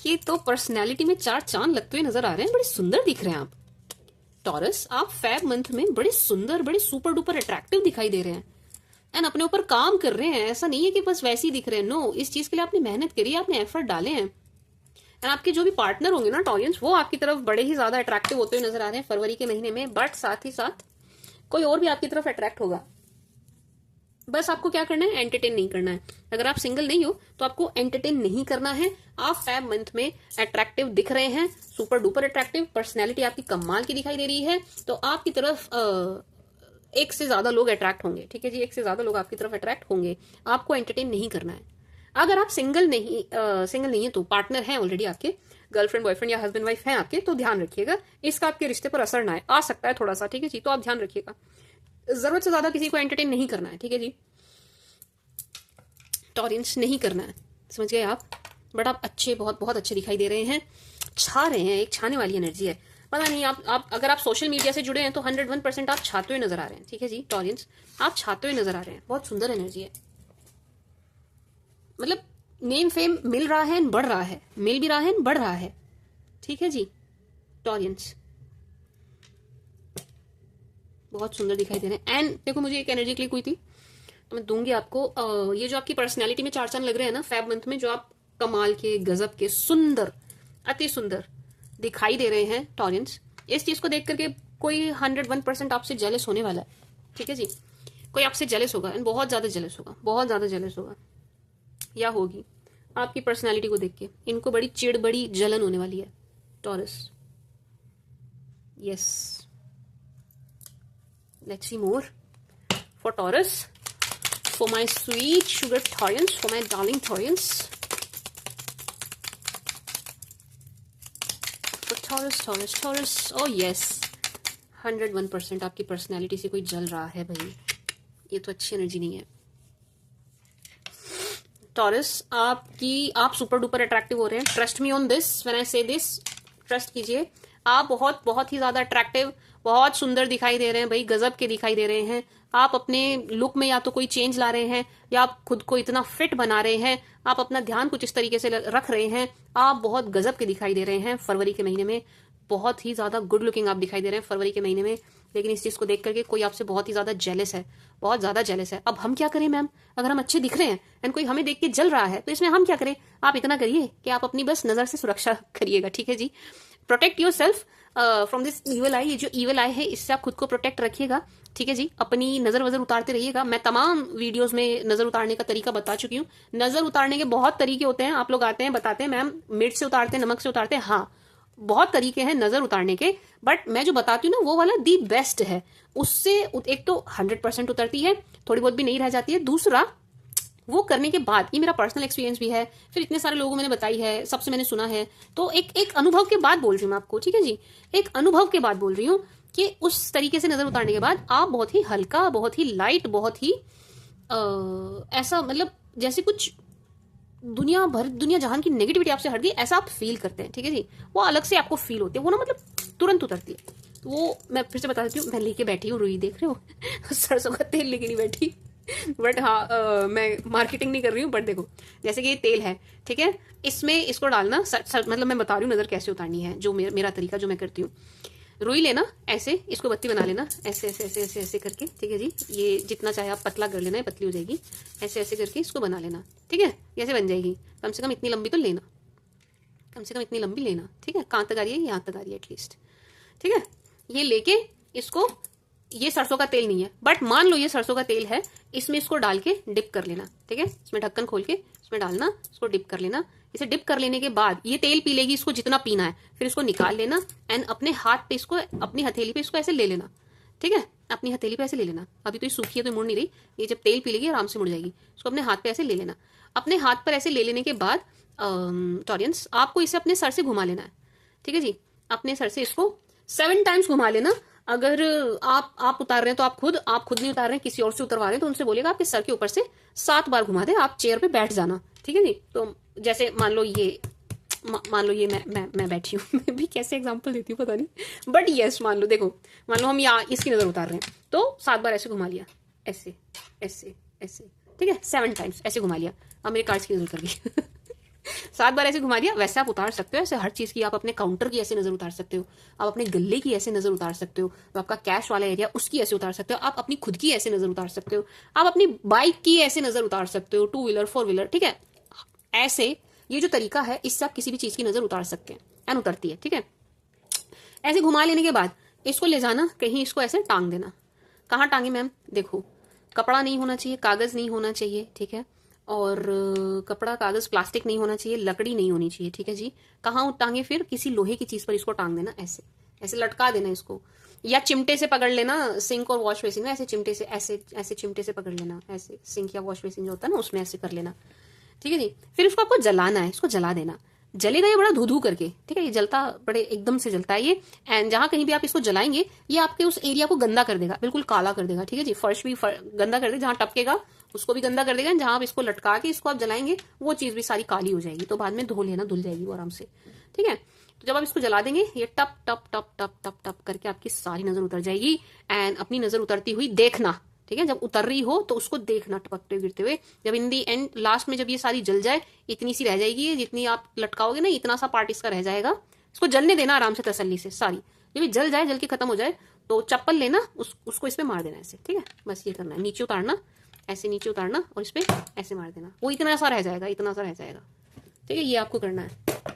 ये तो पर्सनैलिटी में 4 चांद लगते हुए नजर आ रहे हैं, बड़े सुंदर दिख रहे हैं आप टॉरस। आप फैब मंथ में बड़े सुंदर, बड़े सुपर डुपर अट्रैक्टिव दिखाई दे रहे हैं, एंड अपने ऊपर काम कर रहे हैं। ऐसा नहीं है कि बस वैसे ही दिख रहे हैं, नो, इस चीज के लिए आपने मेहनत करी है, आपने एफर्ट डाले हैं, एंड आपके जो भी पार्टनर होंगे ना टॉरियंस, वो आपकी तरफ बड़े ही ज्यादा अट्रैक्टिव होते हुए नजर आ रहे हैं फरवरी के महीने में। बट साथ ही साथ कोई और भी आपकी तरफ अट्रैक्ट होगा, बस आपको क्या करना है, एंटरटेन नहीं करना है। अगर आप सिंगल नहीं हो तो आपको एंटरटेन नहीं करना है। आप फैब मंथ में अट्रैक्टिव दिख रहे हैं, सुपर डुपर अट्रैक्टिव, पर्सनैलिटी आपकी कमाल की दिखाई दे रही है, तो आपकी तरफ एक से ज्यादा लोग अट्रैक्ट होंगे, ठीक है जी, एक से ज्यादा लोग आपकी तरफ अट्रैक्ट होंगे। आपको एंटरटेन नहीं करना है, अगर आप सिंगल नहीं है तो पार्टनर है ऑलरेडी आपके, गर्लफ्रेंड बॉयफ्रेंड या हस्बैंड वाइफ है आपके, तो ध्यान रखिएगा इसका आपके रिश्ते पर असर ना आए, आ सकता है थोड़ा सा, ठीक है जी, तो आप ध्यान रखिएगा। जरूरत से ज्यादा किसी को एंटरटेन नहीं करना है, ठीक है जी, टॉरियंस नहीं करना है, समझ गए आप। बट आप अच्छे, बहुत बहुत अच्छे दिखाई दे रहे हैं, छा रहे हैं, एक छाने वाली एनर्जी है। पता नहीं आप अगर आप सोशल मीडिया से जुड़े हैं तो 101% आप छाते हुए नजर आ रहे हैं, ठीक है जी टॉरियंस, आप छाते हुए नजर आ रहे हैं, बहुत सुंदर एनर्जी है। मतलब नेम फेम मिल रहा है, बढ़ रहा है, मिल भी रहा है, बढ़ रहा है, ठीक है जी टॉरियंस, बहुत सुंदर दिखाई दे रहे हैं। एंड देखो मुझे एक एनर्जी क्लिक हुई थी तो मैं दूंगी आपको। ये जो आपकी पर्सनैलिटी में 4 चांद लग रहे हैं ना फेब मंथ में, जो आप कमाल के, गजब के, सुंदर, अति सुंदर दिखाई दे रहे हैं टॉरियंस, इस चीज को देख करके कोई 101% आपसे जेलस होने वाला है, ठीक है जी, कोई आपसे जेलस होगा एंड बहुत ज्यादा जेलस होगा, बहुत ज्यादा जेलस होगा या होगी आपकी पर्सनैलिटी को देख के। इनको बड़ी चिड़, बड़ी जलन होने वाली है taurus. Yes, let's see more for taurus, for my sweet sugar Taurians, for my darling Taurians, for Taurus, oh yes, 101% आपकी पर्सनैलिटी से कोई जल रहा है भाई, ये तो अच्छी एनर्जी नहीं है टॉरस। आप सुपर डुपर अट्रैक्टिव हो रहे हैं, trust me on this when I से दिस, ट्रस्ट कीजिए, आप बहुत बहुत ही ज्यादा अट्रैक्टिव, बहुत सुंदर दिखाई दे रहे हैं भाई, गजब के दिखाई दे रहे हैं। आप अपने लुक में या तो कोई चेंज ला रहे हैं या आप खुद को इतना फिट बना रहे हैं, आप अपना ध्यान कुछ इस तरीके से रख रहे हैं, आप बहुत गजब के दिखाई दे रहे हैं फरवरी के महीने में, बहुत ही ज्यादा गुड लुकिंग आप दिखाई दे रहे हैं फरवरी के महीने में। लेकिन इस चीज को देख करके कोई आपसे बहुत ही ज्यादा जेलस है, बहुत ज्यादा जेलस है। अब हम क्या करें मैम, अगर हम अच्छे दिख रहे हैं एंड कोई हमें देख के जल रहा है तो इसमें हम क्या करें, आप इतना करिए कि आप अपनी बस नजर से सुरक्षा करिएगा, ठीक है जी, protect yourself from this evil eye. ये जो इवल आई है इससे आप खुद को प्रोटेक्ट रखिएगा, ठीक है जी, अपनी नजर वजर उतारते रहिएगा। मैं तमाम वीडियोस में नजर उतारने का तरीका बता चुकी हूँ। नजर उतारने के बहुत तरीके होते हैं, आप लोग आते हैं बताते हैं मैम मिर्च से उतारते हैं, नमक से उतारते हैं, हाँ बहुत तरीके हैं नजर उतारने के, बट मैं जो बताती हूँ ना वो वाला दी बेस्ट है। उससे एक तो 100% उतरती है, थोड़ी बहुत भी नहीं रह जाती है, दूसरा वो करने के बाद, ये मेरा पर्सनल एक्सपीरियंस भी है, फिर इतने सारे लोगों मैंने बताई है, सबसे मैंने सुना है, तो एक अनुभव के बाद बोल रही हूँ मैं आपको, ठीक है जी, एक अनुभव के बाद बोल रही हूँ कि उस तरीके से नजर उतारने के बाद आप बहुत ही हल्का, बहुत ही लाइट, बहुत ही ऐसा, मतलब जैसे कुछ दुनिया जहान की नेगेटिविटी आपसे हट गई ऐसा आप फील करते हैं, ठीक है जी, वो अलग से आपको फील होती है, वो ना मतलब तुरंत उतरती है। तो वो मैं फिर से बता देती हूँ, मैं लेके बैठी हूँ रुई, देख रहे हो सरसों का तेल लेके नहीं बैठी, बट हाँ मैं मार्केटिंग नहीं कर रही हूँ, बट देखो जैसे कि ये तेल है, ठीक है, इसमें इसको डालना मतलब मैं बता रही हूँ नजर कैसे उतारनी है, जो मेरा तरीका जो मैं करती हूँ। रुई लेना, ऐसे इसको बत्ती बना लेना, ऐसे ऐसे ऐसे ऐसे ऐसे करके, ठीक है जी, ये जितना चाहे आप पतला कर लेना है, पतली हो जाएगी, ऐसे ऐसे करके इसको बना लेना, ठीक है, ऐसे बन जाएगी। कम से कम इतनी लंबी तो लेना, कम से कम इतनी लंबी लेना, ठीक है, कहाँ तक आ रही है, यहाँ तक आ रही है एटलीस्ट, ठीक है। ये लेके इसको, ये सरसों का तेल नहीं है बट मान लो ये सरसों का तेल है, इसमें इसको डाल के डिप कर लेना, ठीक है, इसमें ढक्कन खोल के इसमें डालना, इसको डिप कर लेना। इसे डिप कर लेने के बाद ये तेल पी लेगी, इसको जितना पीना है, फिर इसको निकाल लेना एंड अपने हाथ पे इसको, अपनी हथेली पे इसको ऐसे ले लेना, ठीक है, अपनी हथेली पे ऐसे ले लेना। अभी तो ये सूखी है तो मुड़ नहीं रही, ये जब तेल पी लेगी आराम से मुड़ जाएगी। इसको अपने हाथ पे ऐसे ले लेना। अपने हाथ पर ऐसे ले लेने के बाद टॉरियंस आपको इसे अपने सर से घुमा लेना है, ठीक है जी, अपने सर से इसको 7 टाइम्स घुमा लेना। अगर आप उतार रहे हैं तो आप खुद नहीं उतार रहे हैं, किसी और से उतरवा रहे हैं तो उनसे बोलेगा आपके सर के ऊपर से 7 बार घुमा दे, आप चेयर पे बैठ जाना, ठीक है जी। तो जैसे मान लो ये मैं बैठी हूँ मैं भी कैसे एग्जांपल देती हूँ पता नहीं, बट यस मान लो, देखो मान लो हम यहाँ इसकी नजर उतार रहे हैं तो 7 बार ऐसे घुमा लिया, ऐसे ऐसे ऐसे, ठीक है, 7 टाइम्स ऐसे घुमा लिया। अब मेरे कार्ड्स की नजर उतर गई 7 बार ऐसे घुमा दिया। वैसे आप उतार सकते हो, ऐसे हर चीज की, आप अपने काउंटर की ऐसे नजर उतार सकते हो, आप अपने गले की ऐसे नजर उतार सकते हो, तो आपका कैश वाला एरिया उसकी ऐसे उतार सकते हो, आप अपनी खुद की ऐसे नजर उतार सकते हो, आप अपनी बाइक की ऐसे नजर उतार सकते हो, 2 व्हीलर 4 व्हीलर, ठीक है, ऐसे ये जो तरीका है इससे आप किसी भी चीज की नजर उतार सकते हैं एंड उतरती है, ठीक है। ऐसे घुमा लेने के बाद इसको ले जाना कहीं, इसको ऐसे टांग देना। कहाँ टांगे मैम, देखो कपड़ा नहीं होना चाहिए, कागज नहीं होना चाहिए, ठीक है, और कपड़ा कागज प्लास्टिक नहीं होना चाहिए, लकड़ी नहीं होनी चाहिए, ठीक है जी। कहाँ टांगे, फिर किसी लोहे की चीज पर इसको टांग देना, ऐसे ऐसे लटका देना इसको, या चिमटे से पकड़ लेना, सिंक और वॉश बेसिन में ऐसे चिमटे से, ऐसे ऐसे चिमटे से पकड़ लेना, ऐसे सिंक या वॉश बेसिन जो होता है ना उसमें ऐसे कर लेना, ठीक है जी। फिर उसको आपको जलाना है, इसको जला देना। जलेगा ये बड़ा धू धू करके, ठीक है, ये जलता बड़े एकदम से जलता है ये। एंड जहां कहीं भी आप इसको जलाएंगे ये आपके उस एरिया को गंदा कर देगा, बिल्कुल काला कर देगा, ठीक है जी। फर्श भी गंदा कर देगा, जहां टपकेगा उसको भी गंदा कर देगा। जहां आप इसको लटका के इसको आप जलाएंगे वो चीज भी सारी काली हो जाएगी, तो बाद में धो लेना, धुल जाएगी वो आराम से, ठीक है। तो जब आप इसको जला देंगे ये टप टप टप टप टप टप करके आपकी सारी नजर उतर जाएगी। एंड अपनी नजर उतरती हुई देखना, ठीक है, जब उतर रही हो तो उसको देखना टपकते गिरते हुए। जब इन दी एंड लास्ट में जब ये सारी जल जाए, इतनी सी रह जाएगी ये, जितनी आप लटकाओगे ना इतना सा पार्ट इसका रह जाएगा। इसको जलने देना आराम से तसल्ली से सारी। जब ये जल जाए, जल के खत्म हो जाए, तो चप्पल लेना, उसको इस पे मार देना ऐसे, ठीक है। बस ये करना है, नीचे उतारना, ऐसे नीचे उतारना और इस पे ऐसे मार देना, वो इतना सा रह जाएगा, इतना सा रह जाएगा, ठीक है। ये आपको करना है।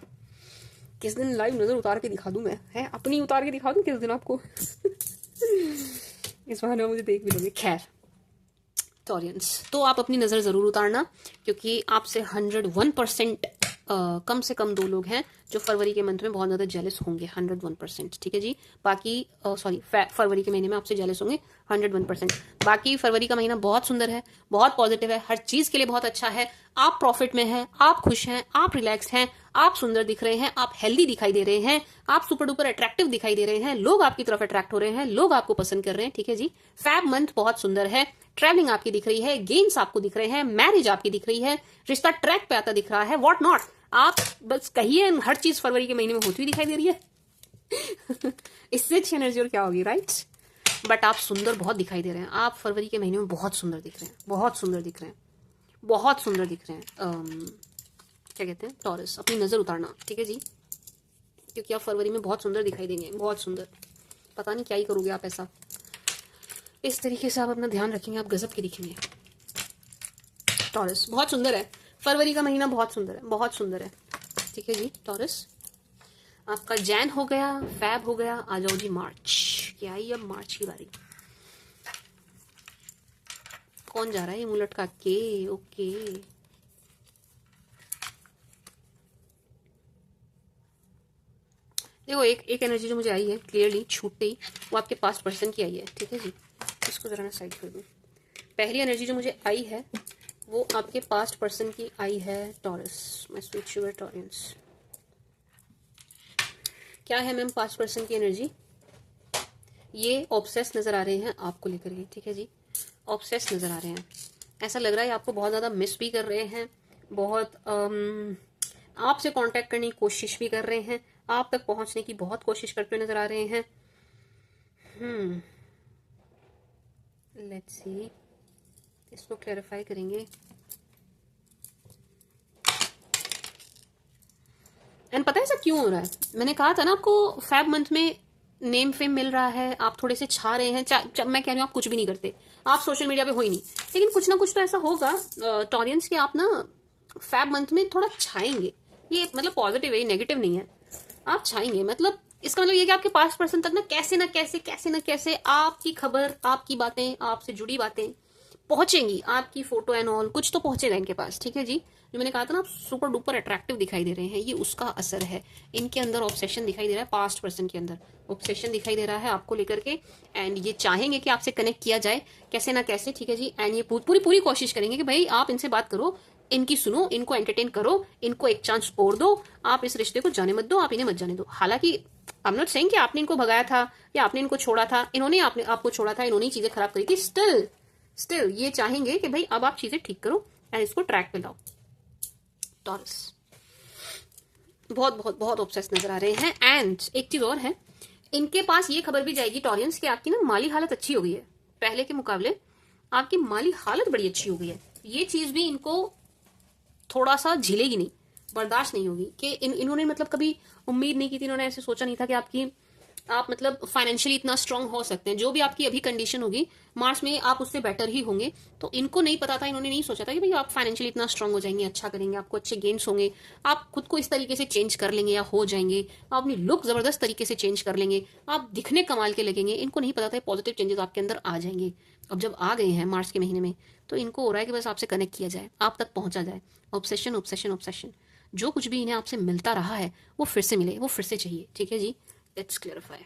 किस दिन लाइव नजर उतार के दिखा दूं मैं, है अपनी उतार के दिखा दूं किस दिन आपको। इस बहाने मुझे देख भी लोगे। खैर टॉरियंस, तो आप अपनी नज़र ज़रूर उतारना, क्योंकि आपसे 101% कम से कम 2 लोग हैं जो फरवरी के मंथ में बहुत ज़्यादा जेलस होंगे, 101%, ठीक है जी। बाकी सॉरी फरवरी के महीने में आपसे जेलस होंगे 101%। बाकी फरवरी का महीना बहुत सुंदर है, बहुत पॉजिटिव है, हर चीज़ के लिए बहुत अच्छा है। आप प्रॉफिट में हैं, आप खुश हैं, आप रिलैक्स हैं, आप सुंदर दिख रहे हैं, आप हेल्दी दिखाई दे रहे हैं, आप सुपर डुपर अट्रैक्टिव दिखाई दे रहे हैं, लोग आपकी तरफ अट्रैक्ट हो रहे हैं, लोग आपको पसंद कर रहे हैं, ठीक है जी। फैब मंथ बहुत सुंदर है, ट्रैवलिंग आपकी दिख रही है, गेम्स आपको दिख रहे हैं, मैरिज आपकी दिख रही है, रिश्ता ट्रैक पे आता दिख रहा है, व्हाट नॉट। आप बस कहिए, हर चीज फरवरी के महीने में होती हुई दिखाई दे रही है। इससे अच्छी एनर्जी और क्या होगी, राइट। बट आप सुंदर बहुत दिखाई दे रहे हैं, आप फरवरी के महीने में बहुत सुंदर दिख रहे हैं, बहुत सुंदर दिख रहे हैं, बहुत सुंदर दिख रहे हैं। क्या कहते हैं, टॉरस, अपनी नजर उतारना, ठीक है जी, क्योंकि आप फरवरी में बहुत सुंदर दिखाई देंगे, बहुत सुंदर। पता नहीं क्या ही करोगे आप ऐसा, इस तरीके से आप अपना ध्यान रखेंगे, आप गजब के दिखेंगे। टॉरस बहुत सुंदर है, फरवरी का महीना बहुत सुंदर है, बहुत सुंदर है, ठीक है जी। टॉरस आपका जैन हो गया, फैब हो गया, आ जाओ जी मार्च। क्या ही अब मार्च की बारी। कौन जा रहा है ये मुंह लटका के, ओके। देखो एक एनर्जी जो मुझे आई है क्लियरली छूटते ही, वो आपके पास्ट पर्सन की आई है, ठीक है जी। इसको जरा मैं साइड कर दूं। पहली एनर्जी जो मुझे आई है वो आपके पास्ट पर्सन की आई है, taurus, my sweet sugar Taureans. क्या है मैम पास्ट पर्सन की एनर्जी? ये ऑब्सेस नजर आ रहे हैं आपको लेकर के, ठीक है जी। ऑब्सेस नजर आ रहे हैं, ऐसा लग रहा है आपको बहुत ज्यादा मिस भी कर रहे हैं, बहुत आपसे कांटेक्ट करने की कोशिश भी कर रहे हैं, आप तक पहुंचने की बहुत कोशिश करते हुए नजर आ रहे हैं। लेट्स सी, इसको क्लैरिफाई करेंगे। एंड पता है ऐसा क्यों हो रहा है? मैंने कहा था ना आपको, फैब मंथ में नेम फेम मिल रहा है, आप थोड़े से छा रहे हैं। मैं कह रही हूँ आप कुछ भी नहीं करते, आप सोशल मीडिया पे हो ही नहीं, लेकिन कुछ ना कुछ तो ऐसा होगा टॉरियंस के, आप ना फैब मंथ में थोड़ा छाएंगे। ये मतलब पॉजिटिव है, ये नेगेटिव नहीं है। आप छाएंगे मतलब इसका मतलब ये कि आपके पास्ट पर्सन तक ना कैसे ना कैसे आपकी खबर, आपकी बातें, आपसे जुड़ी बातें पहुंचेंगी, आपकी फोटो एंड ऑल कुछ तो पहुंचेगा इनके पास, ठीक है जी। जो मैंने कहा था ना आप सुपर डुपर अट्रैक्टिव दिखाई दे रहे हैं, ये उसका असर है। इनके अंदर ऑब्सेशन दिखाई दे रहा है, पास्ट पर्सन के अंदर ऑब्सेशन दिखाई दे रहा है आपको लेकर के। एंड ये चाहेंगे कि आपसे कनेक्ट किया जाए कैसे ना कैसे, ठीक है जी। एंड ये पूरी कोशिश करेंगे कि भाई आप इनसे बात करो, इनकी सुनो, इनको एंटरटेन करो, इनको एक चांस और दो, आप इस रिश्ते को जाने मत दो, आप इन्हें मत जाने दो। हालांकि आई एम नॉट सेइंग कि आपने इनको भगाया था या आपने इनको छोड़ा था, इन्होंने आपको छोड़ा था, इन्होंने चीजें खराब करी थी। स्टिल ये चाहेंगे कि भाई अब आप चीजें ठीक करो एंड इसको ट्रैक पे लाओ। टॉरस बहुत बहुत बहुत ऑब्सेस नजर आ रहे हैं। एंड एक चीज और है, इनके पास ये खबर भी जाएगी टॉरियंस की आपकी ना माली हालत अच्छी हो गई है, पहले के मुकाबले आपकी माली हालत बड़ी अच्छी हो गई है। ये चीज भी इनको थोड़ा सा झेलेगी नहीं, बर्दाश्त नहीं होगी कि इन्होंने मतलब कभी उम्मीद नहीं की थी, इन्होंने ऐसे सोचा नहीं था कि आप मतलब फाइनेंशियली इतना स्ट्रांग हो सकते हैं। जो भी आपकी अभी कंडीशन होगी मार्च में आप उससे बेटर ही होंगे। तो इनको नहीं पता था, इन्होंने नहीं सोचा था कि भाई आप फाइनेंशियली इतना स्ट्रांग हो जाएंगे, अच्छा करेंगे, आपको अच्छे गेन्स होंगे, आप खुद को इस तरीके से चेंज कर लेंगे या हो जाएंगे, आप अपनी लुक जबरदस्त तरीके से चेंज कर लेंगे, आप दिखने कमाल के लगेंगे। इनको नहीं पता था पॉजिटिव चेंजेस आपके अंदर आ जाएंगे। अब जब आ गए हैं मार्च के महीने में, तो इनको हो रहा है कि बस आपसे कनेक्ट किया जाए, आप तक पहुंचा जाए। ऑब्सेशन ऑब्सेशन ऑब्सेशन, जो कुछ भी इन्हें आपसे मिलता रहा है वो फिर से मिले, वो फिर से चाहिए, ठीक है जी। Let's clarify.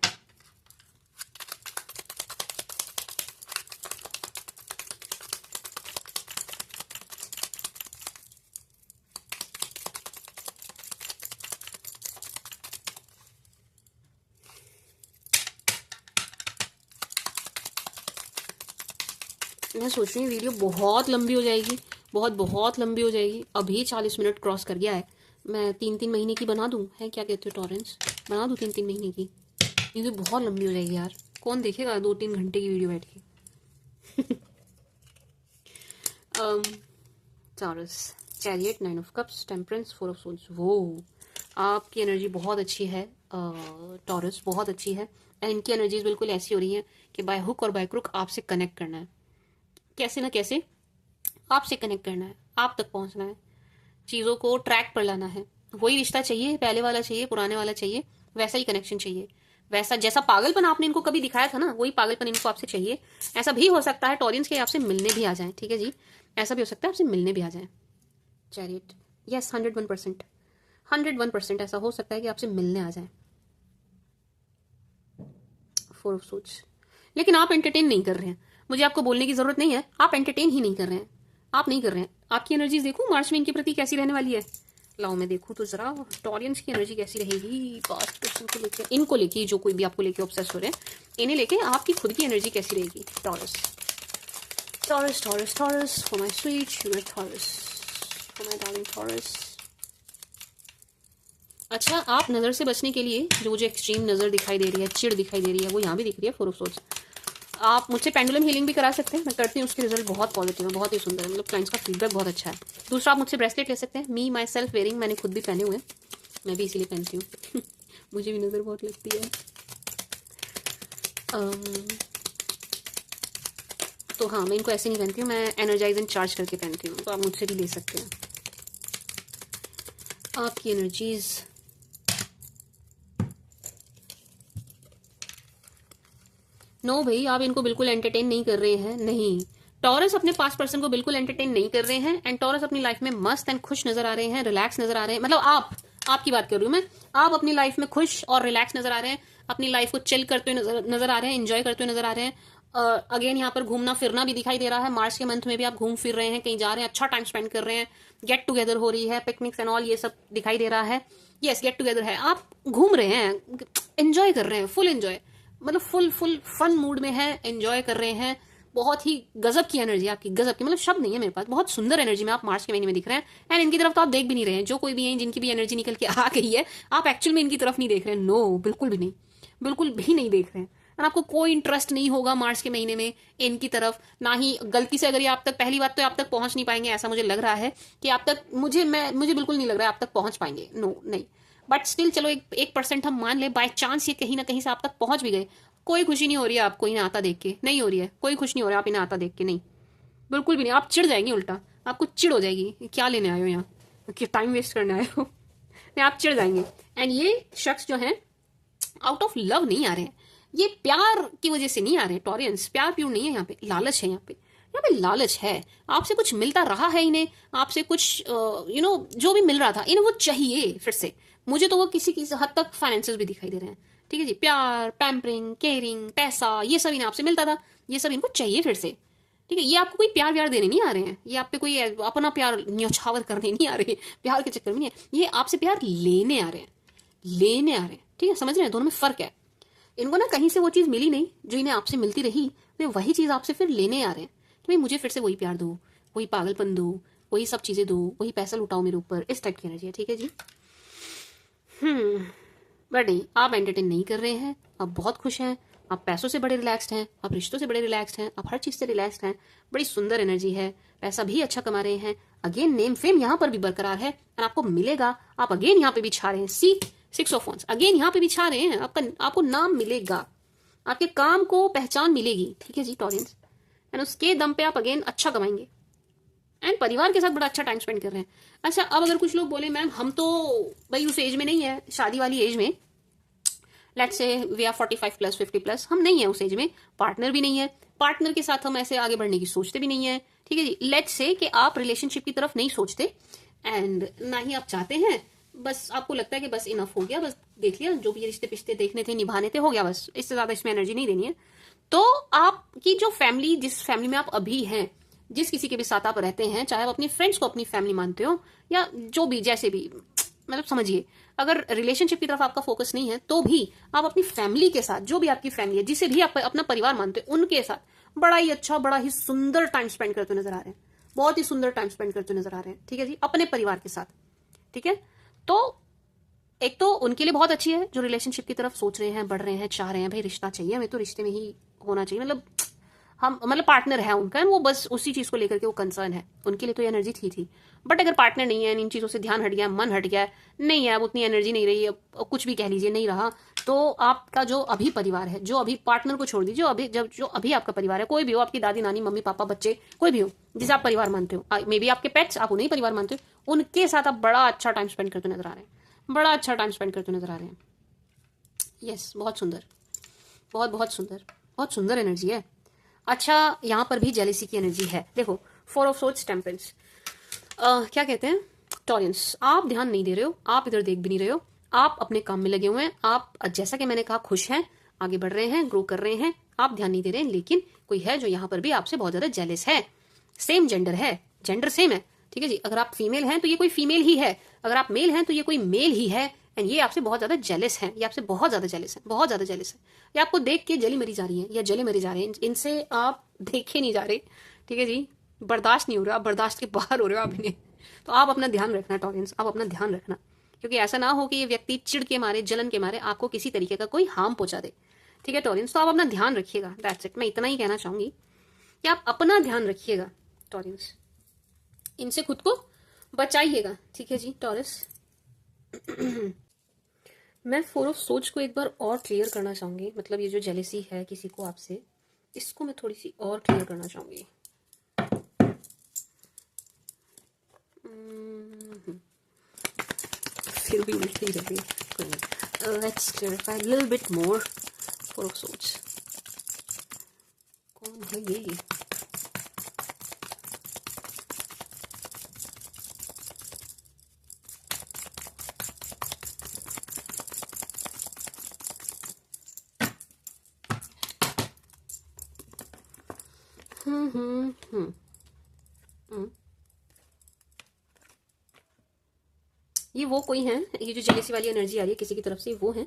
मैं सोच रही हूँ वीडियो बहुत लंबी हो जाएगी, बहुत बहुत लंबी हो जाएगी। अभी 40 मिनट क्रॉस कर गया है। मैं 3-3 महीने की बना दूँ, है क्या कहते हो टॉरेंस? बना दूँ 3-3 महीने की? ये तो बहुत लंबी हो जाएगी यार, कौन देखेगा 2-3 घंटे की वीडियो बैठ के। Taurus, chariot, 9 of cups, temperance, 4 of souls. वो आपकी एनर्जी बहुत अच्छी है टॉरस, बहुत अच्छी है। एंड इनकी एनर्जीज बिल्कुल ऐसी हो रही है कि बाय हुक और बाय क्रुक आपसे कनेक्ट करना है, कैसे ना कैसे आपसे कनेक्ट करना है, आप तक पहुंचना है, चीज़ों को ट्रैक पर लाना है। वही रिश्ता चाहिए, पहले वाला चाहिए, पुराने वाला चाहिए, वैसा ही कनेक्शन चाहिए, वैसा जैसा पागलपन आपने इनको कभी दिखाया था ना, वही पागलपन इनको आपसे चाहिए। ऐसा भी हो सकता है टॉरियंस के आपसे मिलने भी आ जाए, ठीक है जी, ऐसा भी हो सकता है आपसे मिलने भी आ जाए। चैरियट, यस 101%, 101% ऐसा हो सकता है कि आपसे मिलने आ जाए। 4 ऑफ सोर्ड्स, लेकिन आप एंटरटेन नहीं कर रहे हैं, मुझे आपको बोलने की जरूरत नहीं है, आप एंटरटेन ही नहीं कर रहे हैं, आप नहीं कर रहे हैं। आपकी एनर्जीज देखूं मार्च में इनके प्रति कैसी रहने वाली है। लाओ मैं देखूं तो जरा टॉरियंस की एनर्जी कैसी रहेगी पास्ट पर्सन को लेकर, इनको लेके, जो कोई भी आपको लेके ऑब्सेस हो रहे हैं, इन्हें लेके आपकी खुद की एनर्जी कैसी रहेगी। Taurus, Taurus, Taurus, taurus, for my sweet sugar taurus, for my darling taurus. अच्छा, आप नज़र से बचने के लिए जो मुझे एक्सट्रीम नज़र दिखाई दे रही है, चिड़ दिखाई दे रही है, वो यहाँ भी दिख रही है 4 ऑफ सोर्ड्स। आप मुझसे पेंडुलम हीलिंग भी करा सकते हैं, मैं करती हूँ, उसके रिजल्ट बहुत पॉजिटिव है, बहुत ही सुंदर है, मतलब क्लाइंट्स का फीडबैक बहुत अच्छा है। दूसरा, आप मुझसे ब्रेसलेट ले सकते हैं, मी माई सेल्फ वेयरिंग, मैंने खुद भी पहने हुए हैं, मैं भी इसीलिए पहनती हूँ। मुझे भी नज़र बहुत लगती है। तो हाँ, मैं इनको ऐसे नहीं पहनती हूँ, मैं एनर्जाइज एंड चार्ज करके पहनती हूँ, तो आप मुझसे भी ले सकते हैं। आपकी एनर्जीज नो भाई, आप इनको बिल्कुल एंटरटेन नहीं कर रहे हैं, नहीं। टॉरस अपने पास पर्सन को बिल्कुल एंटरटेन नहीं कर रहे हैं, एंड टॉरस अपनी लाइफ में मस्त एंड खुश नजर आ रहे हैं, रिलैक्स नजर आ रहे हैं। मतलब आपकी बात कर रही हूँ मैं, आप अपनी लाइफ में खुश और रिलैक्स नजर आ रहे हैं, अपनी लाइफ को चिल करते हुए नजर आ रहे हैं, एंजॉय करते हुए नजर आ रहे हैं। अगेन यहाँ पर घूमना फिरना भी दिखाई दे रहा है, मार्च के मंथ में भी आप घूम फिर रहे हैं, कहीं जा रहे हैं, अच्छा टाइम स्पेंड कर रहे हैं, गेट टुगेदर हो रही है, पिकनिक्स एंड ऑल ये सब दिखाई दे रहा है। यस, गेट टुगेदर है, आप घूम रहे हैं, एंजॉय कर रहे हैं, फुल एंजॉय, मतलब फुल फन मूड में है, एंजॉय कर रहे हैं। बहुत ही गजब की एनर्जी आपकी, गजब की, मतलब शब्द नहीं है मेरे पास, बहुत सुंदर एनर्जी में आप मार्च के महीने में दिख रहे हैं। एंड इनकी तरफ तो आप देख भी नहीं रहे हैं, जो कोई भी है जिनकी भी एनर्जी निकल के आ गई है, आप एक्चुअल में इनकी तरफ नहीं देख रहे हैं, नो, बिल्कुल भी नहीं, बिल्कुल भी नहीं देख रहे हैं। और आपको कोई इंटरेस्ट नहीं होगा मार्च के महीने में इनकी तरफ, ना ही गलती से अगर ये आप तक, पहली बात तो आप तक पहुंच नहीं पाएंगे, ऐसा मुझे लग रहा है कि आप तक, मुझे बिल्कुल नहीं लग रहा है आप तक पहुंच पाएंगे, नो, नहीं। बट स्टिल चलो 1% हम मान ले, बाय चांस ये कहीं ना कहीं से आप तक पहुंच भी गए, कोई खुशी नहीं हो रही है आपको इन्हें आता देख के, नहीं हो रही है, कोई खुश नहीं हो रहा है आप इन्हें आता देख के, नहीं, बिल्कुल भी नहीं। आप चिढ़ जाएंगे, उल्टा आपको चिढ़ हो जाएगी, क्या लेने आए हो यहाँ, कि टाइम वेस्ट करने आए हो। नहीं, आप चिढ़ जाएंगे। एंड ये शख्स जो है आउट ऑफ लव नहीं आ रहे हैं, ये प्यार की वजह से नहीं आ रहे हैं टॉरियंस, प्यार प्यूर नहीं है यहाँ पे, लालच है यहाँ पे लालच है। आपसे कुछ मिलता रहा है इन्हें, आपसे कुछ जो भी मिल रहा था इन्हें वो चाहिए फिर से। मुझे तो वो किसी हद तक फाइनेंसेस भी दिखाई दे रहे हैं, ठीक है जी, प्यार, पैम्परिंग, केयरिंग, पैसा, ये सब इन्हें आपसे मिलता था, ये सब इनको चाहिए फिर से, ठीक है। ये आपको कोई प्यार व्यार देने नहीं आ रहे हैं, ये आप पे कोई अपना प्यार न्यौछावर करने नहीं आ रहे हैं, प्यार के चक्कर में नहीं है, ये आपसे प्यार लेने आ रहे हैं, लेने आ रहे हैं, ठीक है, समझ रहे हैं, दोनों में फर्क है। इनको ना कहीं से वो चीज़ मिली नहीं जो इन्हें आपसे मिलती रही, वे वही चीज़ आपसे फिर लेने आ रहे हैं कि भाई मुझे फिर से वही प्यार दो, वही पागलपन दो, वही सब चीज़ें दो, वही पैसा लुटाओ मेरे ऊपर, इस टाइप की एनर्जी है, ठीक है जी। बट नहीं, आप एंटरटेन नहीं कर रहे हैं, आप बहुत खुश हैं, आप पैसों से बड़े रिलैक्स्ड हैं, आप रिश्तों से बड़े रिलैक्स्ड हैं, आप हर चीज़ से रिलैक्स्ड हैं, बड़ी सुंदर एनर्जी है, पैसा भी अच्छा कमा रहे हैं, अगेन नेम फेम यहाँ पर भी बरकरार है, और आपको मिलेगा, आप अगेन यहाँ पे भी छा रहे हैं, सी 6 ऑफ वांड्स, अगेन यहाँ पे भी छा रहे हैं, आपको नाम मिलेगा, आपके काम को पहचान मिलेगी, ठीक है जी टॉरियंस, एंड उसके दम पे आप अगेन अच्छा कमाएंगे, एंड परिवार के साथ बड़ा अच्छा टाइम स्पेंड कर रहे हैं। अच्छा, अब अगर कुछ लोग बोले मैम हम तो भाई उस एज में नहीं है, शादी वाली एज में, let's say we are 45 plus 50 plus, हम नहीं है उस एज में, पार्टनर भी नहीं है, पार्टनर के साथ हम ऐसे आगे बढ़ने की सोचते भी नहीं है, ठीक है जी। लेट्स से कि आप रिलेशनशिप की तरफ नहीं सोचते, एंड ना ही आप चाहते हैं, बस आपको लगता है कि बस इनफ हो गया, बस देख लिया, जो भी रिश्ते पिश्ते देखने थे निभाने थे, हो गया, बस इससे ज्यादा इसमें एनर्जी नहीं देनी है। तो आपकी जो फैमिली, जिस फैमिली में आप अभी हैं, जिस किसी के भी साथ आप रहते हैं, चाहे आप अपनी फ्रेंड्स को अपनी फैमिली मानते हो या जो भी, जैसे भी, मतलब समझिए, अगर रिलेशनशिप की तरफ आपका फोकस नहीं है तो भी आप अपनी फैमिली के साथ, जो भी आपकी फैमिली है, जिसे भी आप अपना परिवार मानते हो, उनके साथ बड़ा ही अच्छा, बड़ा ही सुंदर टाइम स्पेंड करते नजर आ रहे हैं, बहुत ही सुंदर टाइम स्पेंड करते नजर आ रहे हैं, ठीक है जी, अपने परिवार के साथ। ठीक है, तो एक तो उनके लिए बहुत अच्छी है जो रिलेशनशिप की तरफ सोच रहे हैं, बढ़ रहे हैं, चाह रहे हैं भाई रिश्ता चाहिए हमें, तो रिश्ते में ही होना चाहिए, मतलब हम मतलब पार्टनर है उनका, वो बस उसी चीज को लेकर के वो कंसर्न है, उनके लिए तो ये एनर्जी थी। बट अगर पार्टनर नहीं है, इन चीजों से ध्यान हट गया, मन हट गया, नहीं है अब उतनी एनर्जी नहीं रही, अब कुछ भी कह लीजिए नहीं रहा, तो आपका जो अभी परिवार है, जो अभी पार्टनर को छोड़ दीजिए, अभी जब जो अभी आपका परिवार है, कोई भी हो, आपकी दादी नानी मम्मी पापा बच्चे कोई भी हो जिसे आप परिवार मानते हो, मे बी आपके पेट्स, आप उन्हें परिवार मानते हो, उनके साथ आप बड़ा अच्छा टाइम स्पेंड करते नजर आ रहे हैं, बड़ा अच्छा टाइम स्पेंड करते नजर आ रहे हैं। यस, बहुत सुंदर, बहुत बहुत सुंदर, बहुत सुंदर एनर्जी है। अच्छा, यहाँ पर भी जेलेसी की एनर्जी है, देखो 4 ऑफ सोर्ड्स, टेम्परेंस, क्या कहते हैं, टॉलरेंस, आप ध्यान नहीं दे रहे हो, आप इधर देख भी नहीं रहे हो, आप अपने काम में लगे हुए हैं, आप जैसा कि मैंने कहा खुश हैं, आगे बढ़ रहे हैं, ग्रो कर रहे हैं, आप ध्यान नहीं दे रहे हैं, लेकिन कोई है जो यहाँ पर भी आपसे बहुत ज्यादा जेलस है। सेम जेंडर है, जेंडर सेम है, ठीक है जी, अगर आप फीमेल हैं तो ये कोई फीमेल ही है, अगर आप मेल हैं तो ये कोई मेल ही है, एंड ये आपसे बहुत ज्यादा जेलस है, ये आपसे बहुत ज्यादा जेलस है, बहुत ज्यादा जेलस है, ये आपको देख के जली मरी जा रही है या जले मरे जा रहे हैं, इनसे आप देखे नहीं जा रहे, ठीक है जी, बर्दाश्त नहीं हो रहा, आप बर्दाश्त के बाहर हो रहे हो आप इन्हें, तो आप अपना ध्यान रखना टॉलरेंस, आप अपना ध्यान रखना, क्योंकि ऐसा ना हो कि ये व्यक्ति चिढ़ के मारे, जलन के मारे आपको किसी तरीके का कोई हार्म पहुंचा दे, ठीक है टॉलरेंस, तो आप अपना ध्यान रखिएगा, दैट्स इट, मैं इतना ही कहना चाहूंगी कि आप अपना ध्यान रखिएगा टॉलरेंस, इनसे खुद को बचाइएगा, ठीक है जी टॉरस। मैं 4 ऑफ सोच को एक बार और क्लियर करना चाहूंगी, मतलब ये जो जेलेसी है किसी को आपसे, इसको मैं थोड़ी सी और क्लियर करना चाहूंगी। फिर भी उल्टी ही रही, let's clarify little bit more. 4 of सोच कौन है ये? ये वो कोई हैं, ये जो जेलेसी वाली एनर्जी आ रही है किसी की तरफ से, वो हैं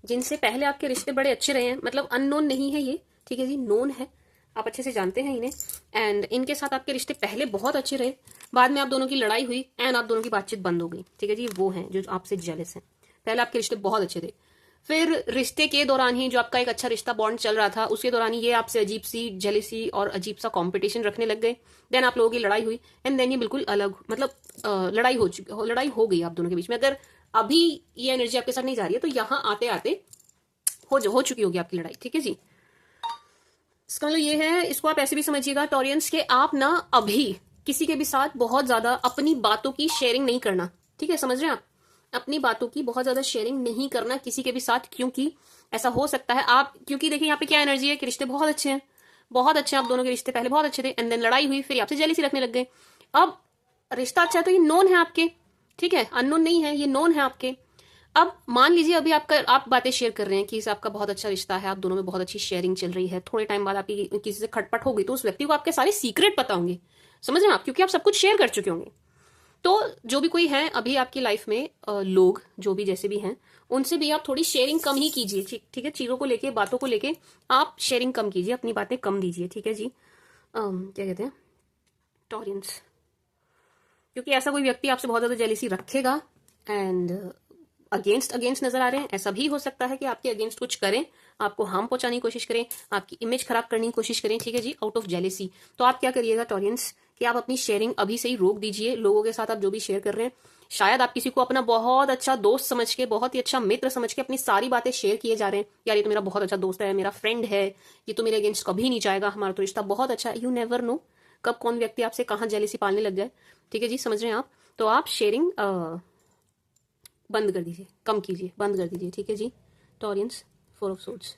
जिनसे पहले आपके रिश्ते बड़े अच्छे रहे हैं, मतलब अननोन नहीं है ये, ठीक है जी, नोन है, आप अच्छे से जानते हैं इन्हें, एंड इनके साथ आपके रिश्ते पहले बहुत अच्छे रहे, बाद में आप दोनों की लड़ाई हुई एंड आप दोनों की बातचीत बंद हो गई, ठीक है जी, वो हैं जो आपसे जेलस हैं, पहले आपके रिश्ते बहुत अच्छे थे, फिर रिश्ते के दौरान ही जो आपका एक अच्छा रिश्ता बॉन्ड चल रहा था, उसके दौरान ही ये आपसे अजीब सी जेलेसी और अजीब सा कंपटीशन रखने लग गए, देन आप लोगों की लड़ाई हुई, एंड देन ये बिल्कुल अलग, मतलब लड़ाई हो गई आप दोनों के बीच में। अगर अभी ये एनर्जी आपके साथ नहीं जा रही है तो यहाँ आते आते हो चुकी होगी आपकी लड़ाई, ठीक है जी। इसका मतलब ये है, इसको आप ऐसे भी समझिएगा टॉरियंस के, आप ना अभी किसी के भी साथ बहुत ज्यादा अपनी बातों की शेयरिंग नहीं करना, ठीक है, समझ रहे हैं आप, अपनी बातों की बहुत ज्यादा शेयरिंग नहीं करना किसी के भी साथ, क्योंकि ऐसा हो सकता है आप, क्योंकि देखिए यहाँ पे क्या एनर्जी है कि रिश्ते बहुत अच्छे हैं, बहुत अच्छे हैं, आप दोनों के रिश्ते पहले बहुत अच्छे थे, एंड देन लड़ाई हुई, फिर आपसे जेलसी रखने लग गए, अब रिश्ता अच्छा है तो ये नोन है आपके, ठीक है, अननोन नहीं है, ये नोन है आपके। अब मान लीजिए अभी आप बातें शेयर कर रहे हैं कि आपका बहुत अच्छा रिश्ता है, आप दोनों में बहुत अच्छी शेयरिंग चल रही है, थोड़े टाइम बाद आपकी किसी से खटपट हो गई तो उस व्यक्ति को आपके सारे सीक्रेट पता होंगे, समझ रहे हैं आप, क्योंकि आप सब कुछ शेयर कर चुके होंगे। तो जो भी कोई है अभी आपकी लाइफ में, लोग जो भी जैसे भी हैं, उनसे भी आप थोड़ी शेयरिंग कम ही कीजिए, ठीक है, चीजों को लेके, बातों को लेके आप शेयरिंग कम कीजिए, अपनी बातें कम दीजिए, ठीक है जी, क्या कहते हैं टॉरियंस, क्योंकि ऐसा कोई व्यक्ति आपसे बहुत ज्यादा जेलिसी रखेगा एंड अगेंस्ट नजर आ रहे हैं, ऐसा भी हो सकता है कि आपके अगेंस्ट कुछ करें, आपको हार्म पहुंचाने की कोशिश करें, आपकी इमेज खराब करने की कोशिश करें, ठीक है जी, आउट ऑफ जेलेसी। तो आप क्या करिएगा टॉरियंस कि आप अपनी शेयरिंग अभी से ही रोक दीजिए, लोगों के साथ आप जो भी शेयर कर रहे हैं, शायद आप किसी को अपना बहुत अच्छा दोस्त समझ के, बहुत ही अच्छा मित्र समझ के अपनी सारी बातें शेयर किए जा रहे हैं, यार ये तो मेरा बहुत अच्छा दोस्त है, मेरा फ्रेंड है, ये तो मेरे अगेंस्ट कभी नहीं जाएगा, हमारा तो रिश्ता बहुत अच्छा है, यू नेवर नो कब कौन व्यक्ति आपसे कहाँ जेलेसी पालने लग जाए, ठीक है जी, समझ रहे हैं आप। तो आप शेयरिंग बंद कर दीजिए, कम कीजिए, बंद कर दीजिए, ठीक है जी टॉरियंस, 4 ऑफ सोर्ड्स,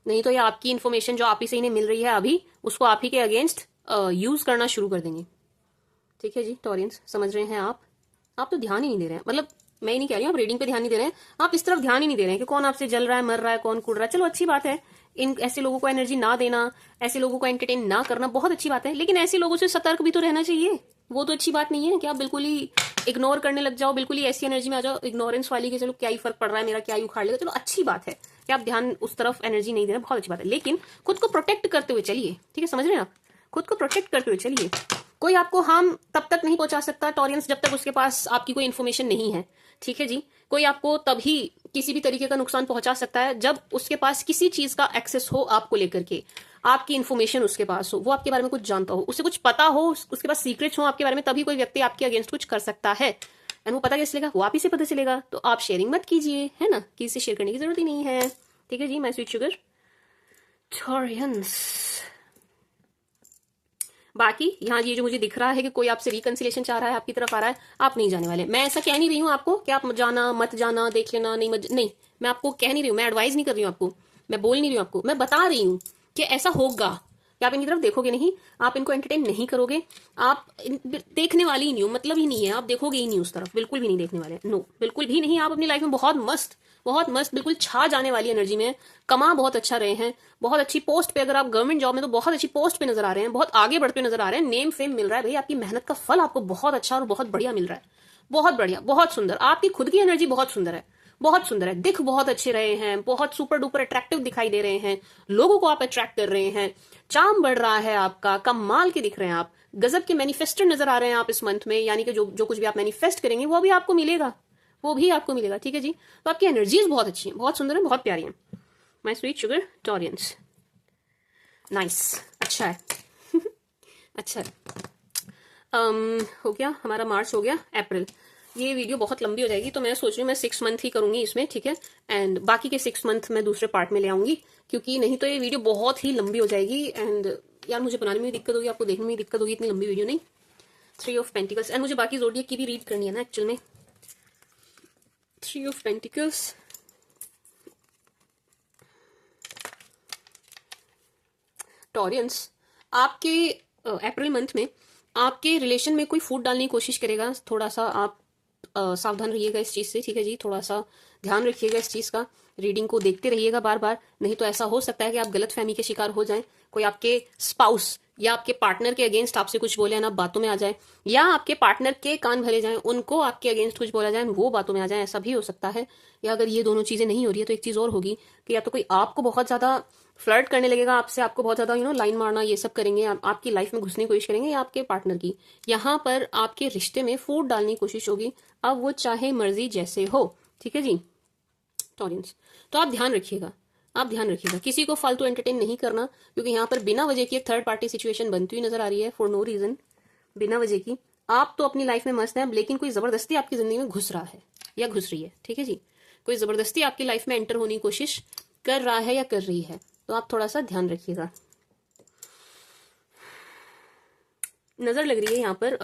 नहीं तो ये आपकी इन्फॉर्मेशन जो आप ही से इन्हें मिल रही है अभी, उसको आप ही के अगेंस्ट यूज करना शुरू कर देंगे, ठीक है जी टॉरियंस, समझ रहे हैं आप तो ध्यान ही नहीं दे रहे हैं, मतलब मैं ही नहीं कह रही हूँ आप रीडिंग पे ध्यान नहीं दे रहे हैं, आप इस तरफ ध्यान ही नहीं दे रहे हैं कि कौन आपसे जल रहा है, मर रहा है, कौन कुड़ रहा है, चलो अच्छी बात है, इन ऐसे लोगों को एनर्जी ना देना, ऐसे लोगों को एंटरटेन ना करना बहुत अच्छी बात है, लेकिन ऐसे लोगों से सतर्क भी तो रहना चाहिए, वो तो अच्छी बात नहीं है कि आप बिल्कुल ही इग्नोर करने लग जाओ, बिल्कुल ही ऐसी एनर्जी में आ जाओ इग्नोरेंस वाली कि चलो क्या ही फर्क पड़ रहा है, मेरा क्या ही उखाड़ लेगा। चलो अच्छी बात है कि आप ध्यान उस तरफ एनर्जी नहीं दे रहे, बहुत अच्छी बात है, लेकिन खुद को प्रोटेक्ट करते हुए चलिए, ठीक है, समझ रहे हैं आप, खुद को प्रोटेक्ट करते हुए चलिए। कोई आपको हार्म तब तक नहीं पहुंचा सकता टॉरियंस जब तक उसके पास आपकी कोई इन्फॉर्मेशन नहीं है, ठीक है जी। कोई आपको तभी किसी भी तरीके का नुकसान पहुंचा सकता है जब उसके पास किसी चीज का एक्सेस हो आपको लेकर के, आपकी इन्फॉर्मेशन उसके पास हो, वो आपके बारे में कुछ जानता हो, उसे कुछ पता हो, उसके पास सीक्रेट्स हो आपके बारे में, तभी कोई व्यक्ति आपके अगेंस्ट कुछ कर सकता है। एंड वो पता कैसे चलेगा? वो आप ही से पता चलेगा। तो आप शेयरिंग मत कीजिए, है ना, किसी से शेयर करने की जरूरत ही नहीं है, ठीक है जी। My sweet sugar Taureans. बाकी यहाँ ये जो मुझे दिख रहा है कि कोई आपसे रिकंसिलेशन चाह रहा है, आपकी तरफ आ रहा है, आप नहीं जाने वाले। मैं ऐसा कह नहीं रही हूँ आपको कि आप जाना मत जाना, देख लेना, नहीं, मैं आपको कह नहीं रही हूँ, मैं एडवाइस नहीं कर रही हूँ आपको, मैं बोल नहीं रही हूँ आपको, मैं बता रही हूँ कि ऐसा होगा कि आप इनकी तरफ देखोगे नहीं, आप इनको एंटरटेन नहीं करोगे, आप देखने वाली ही नहीं हो, मतलब ही नहीं है, आप देखोगे ही नहीं उस तरफ, बिल्कुल भी नहीं देखने वाले, नो, बिल्कुल भी नहीं। आप अपनी लाइफ में बहुत मस्त बिल्कुल छा जाने वाली एनर्जी में, कमा बहुत अच्छा रहे हैं, बहुत अच्छी पोस्ट पे, अगर आप गवर्नमेंट जॉब में तो बहुत अच्छी पोस्ट पे नजर आ रहे हैं, बहुत आगे बढ़ते नजर आ रहे हैं, नेम फेम मिल रहा है भाई, आपकी मेहनत का फल आपको बहुत अच्छा और बहुत बढ़िया मिल रहा है, बहुत बढ़िया, बहुत सुंदर। आपकी खुद की एनर्जी बहुत सुंदर है, बहुत सुंदर है, दिख बहुत अच्छे रहे हैं, बहुत सुपर डुपर अट्रैक्टिव दिखाई दे रहे हैं, लोगों को आप अट्रैक्ट कर रहे हैं, चार्म बढ़ रहा है आपका, कमाल के दिख रहे हैं आप, गजब के मैनिफेस्टर नजर आ रहे हैं आप इस मंथ में, यानी कि जो जो कुछ भी आप मैनिफेस्ट करेंगे वो भी आपको मिलेगा, वो भी आपको मिलेगा, ठीक है जी। तो आपकी एनर्जीज बहुत अच्छी हैं, बहुत सुंदर है, बहुत प्यारी हैं। My sweet sugar Taureans, nice, अच्छा है अच्छा है। हो गया हमारा मार्च, हो गया अप्रैल। ये वीडियो बहुत लंबी हो जाएगी, तो मैं सोच रही हूँ मैं 6 मंथ ही करूंगी इसमें, ठीक है, एंड बाकी के 6 मंथ मैं दूसरे पार्ट में ले आऊंगी, क्योंकि नहीं तो ये वीडियो बहुत ही लंबी हो जाएगी, एंड यार मुझे बनाने में भी दिक्कत होगी, आपको देखने में भी दिक्कत होगी, इतनी लंबी वीडियो नहीं। 3 ऑफ पेंटिकल्स, एंड मुझे बाकी ज़ोडिएक की भी रीड करनी है ना एक्चुअल में। 3 ऑफ पेंटिकल्स, टॉरियंस, आपके अप्रैल मंथ में आपके रिलेशन में कोई फूट डालने की कोशिश करेगा, थोड़ा सा आप सावधान रहिएगा इस चीज से, ठीक है जी, थोड़ा सा ध्यान रखिएगा इस चीज का, रीडिंग को देखते रहिएगा बार बार, नहीं तो ऐसा हो सकता है कि आप गलत फहमी के शिकार हो जाएं, कोई आपके स्पाउस या आपके पार्टनर के अगेंस्ट आपसे कुछ बोले ना, बातों में आ जाए, या आपके पार्टनर के कान भरे जाएं, उनको आपके अगेंस्ट कुछ बोला जाए, वो बातों में आ जाए, ऐसा भी हो सकता है। या अगर ये दोनों चीजें नहीं हो रही है तो एक चीज और होगी कि या तो कोई आपको बहुत ज्यादा फ्लर्ट करने लगेगा आपसे, आपको बहुत ज्यादा लाइन मारना ये सब करेंगे, आपकी लाइफ में घुसने की कोशिश करेंगे, या आपके पार्टनर की, यहाँ पर आपके रिश्ते में फूट डालने की कोशिश होगी, अब वो चाहे मर्जी जैसे हो, ठीक है जी टॉरियंस। तो आप ध्यान रखिएगा, आप ध्यान रखिएगा, किसी को फालतू एंटरटेन नहीं करना, क्योंकि यहाँ पर बिना वजह की एक थर्ड पार्टी सिचुएशन बनती हुई नजर आ रही है, फॉर नो रीजन, बिना वजह की। आप तो अपनी लाइफ में मस्त हैं, लेकिन कोई जबरदस्ती आपकी जिंदगी में घुस रहा है या घुस रही है, ठीक है जी, कोई जबरदस्ती आपकी लाइफ में एंटर होने की कोशिश कर रहा है या कर रही है, तो आप थोड़ा सा ध्यान रखिएगा। नजर लग रही है यहाँ पर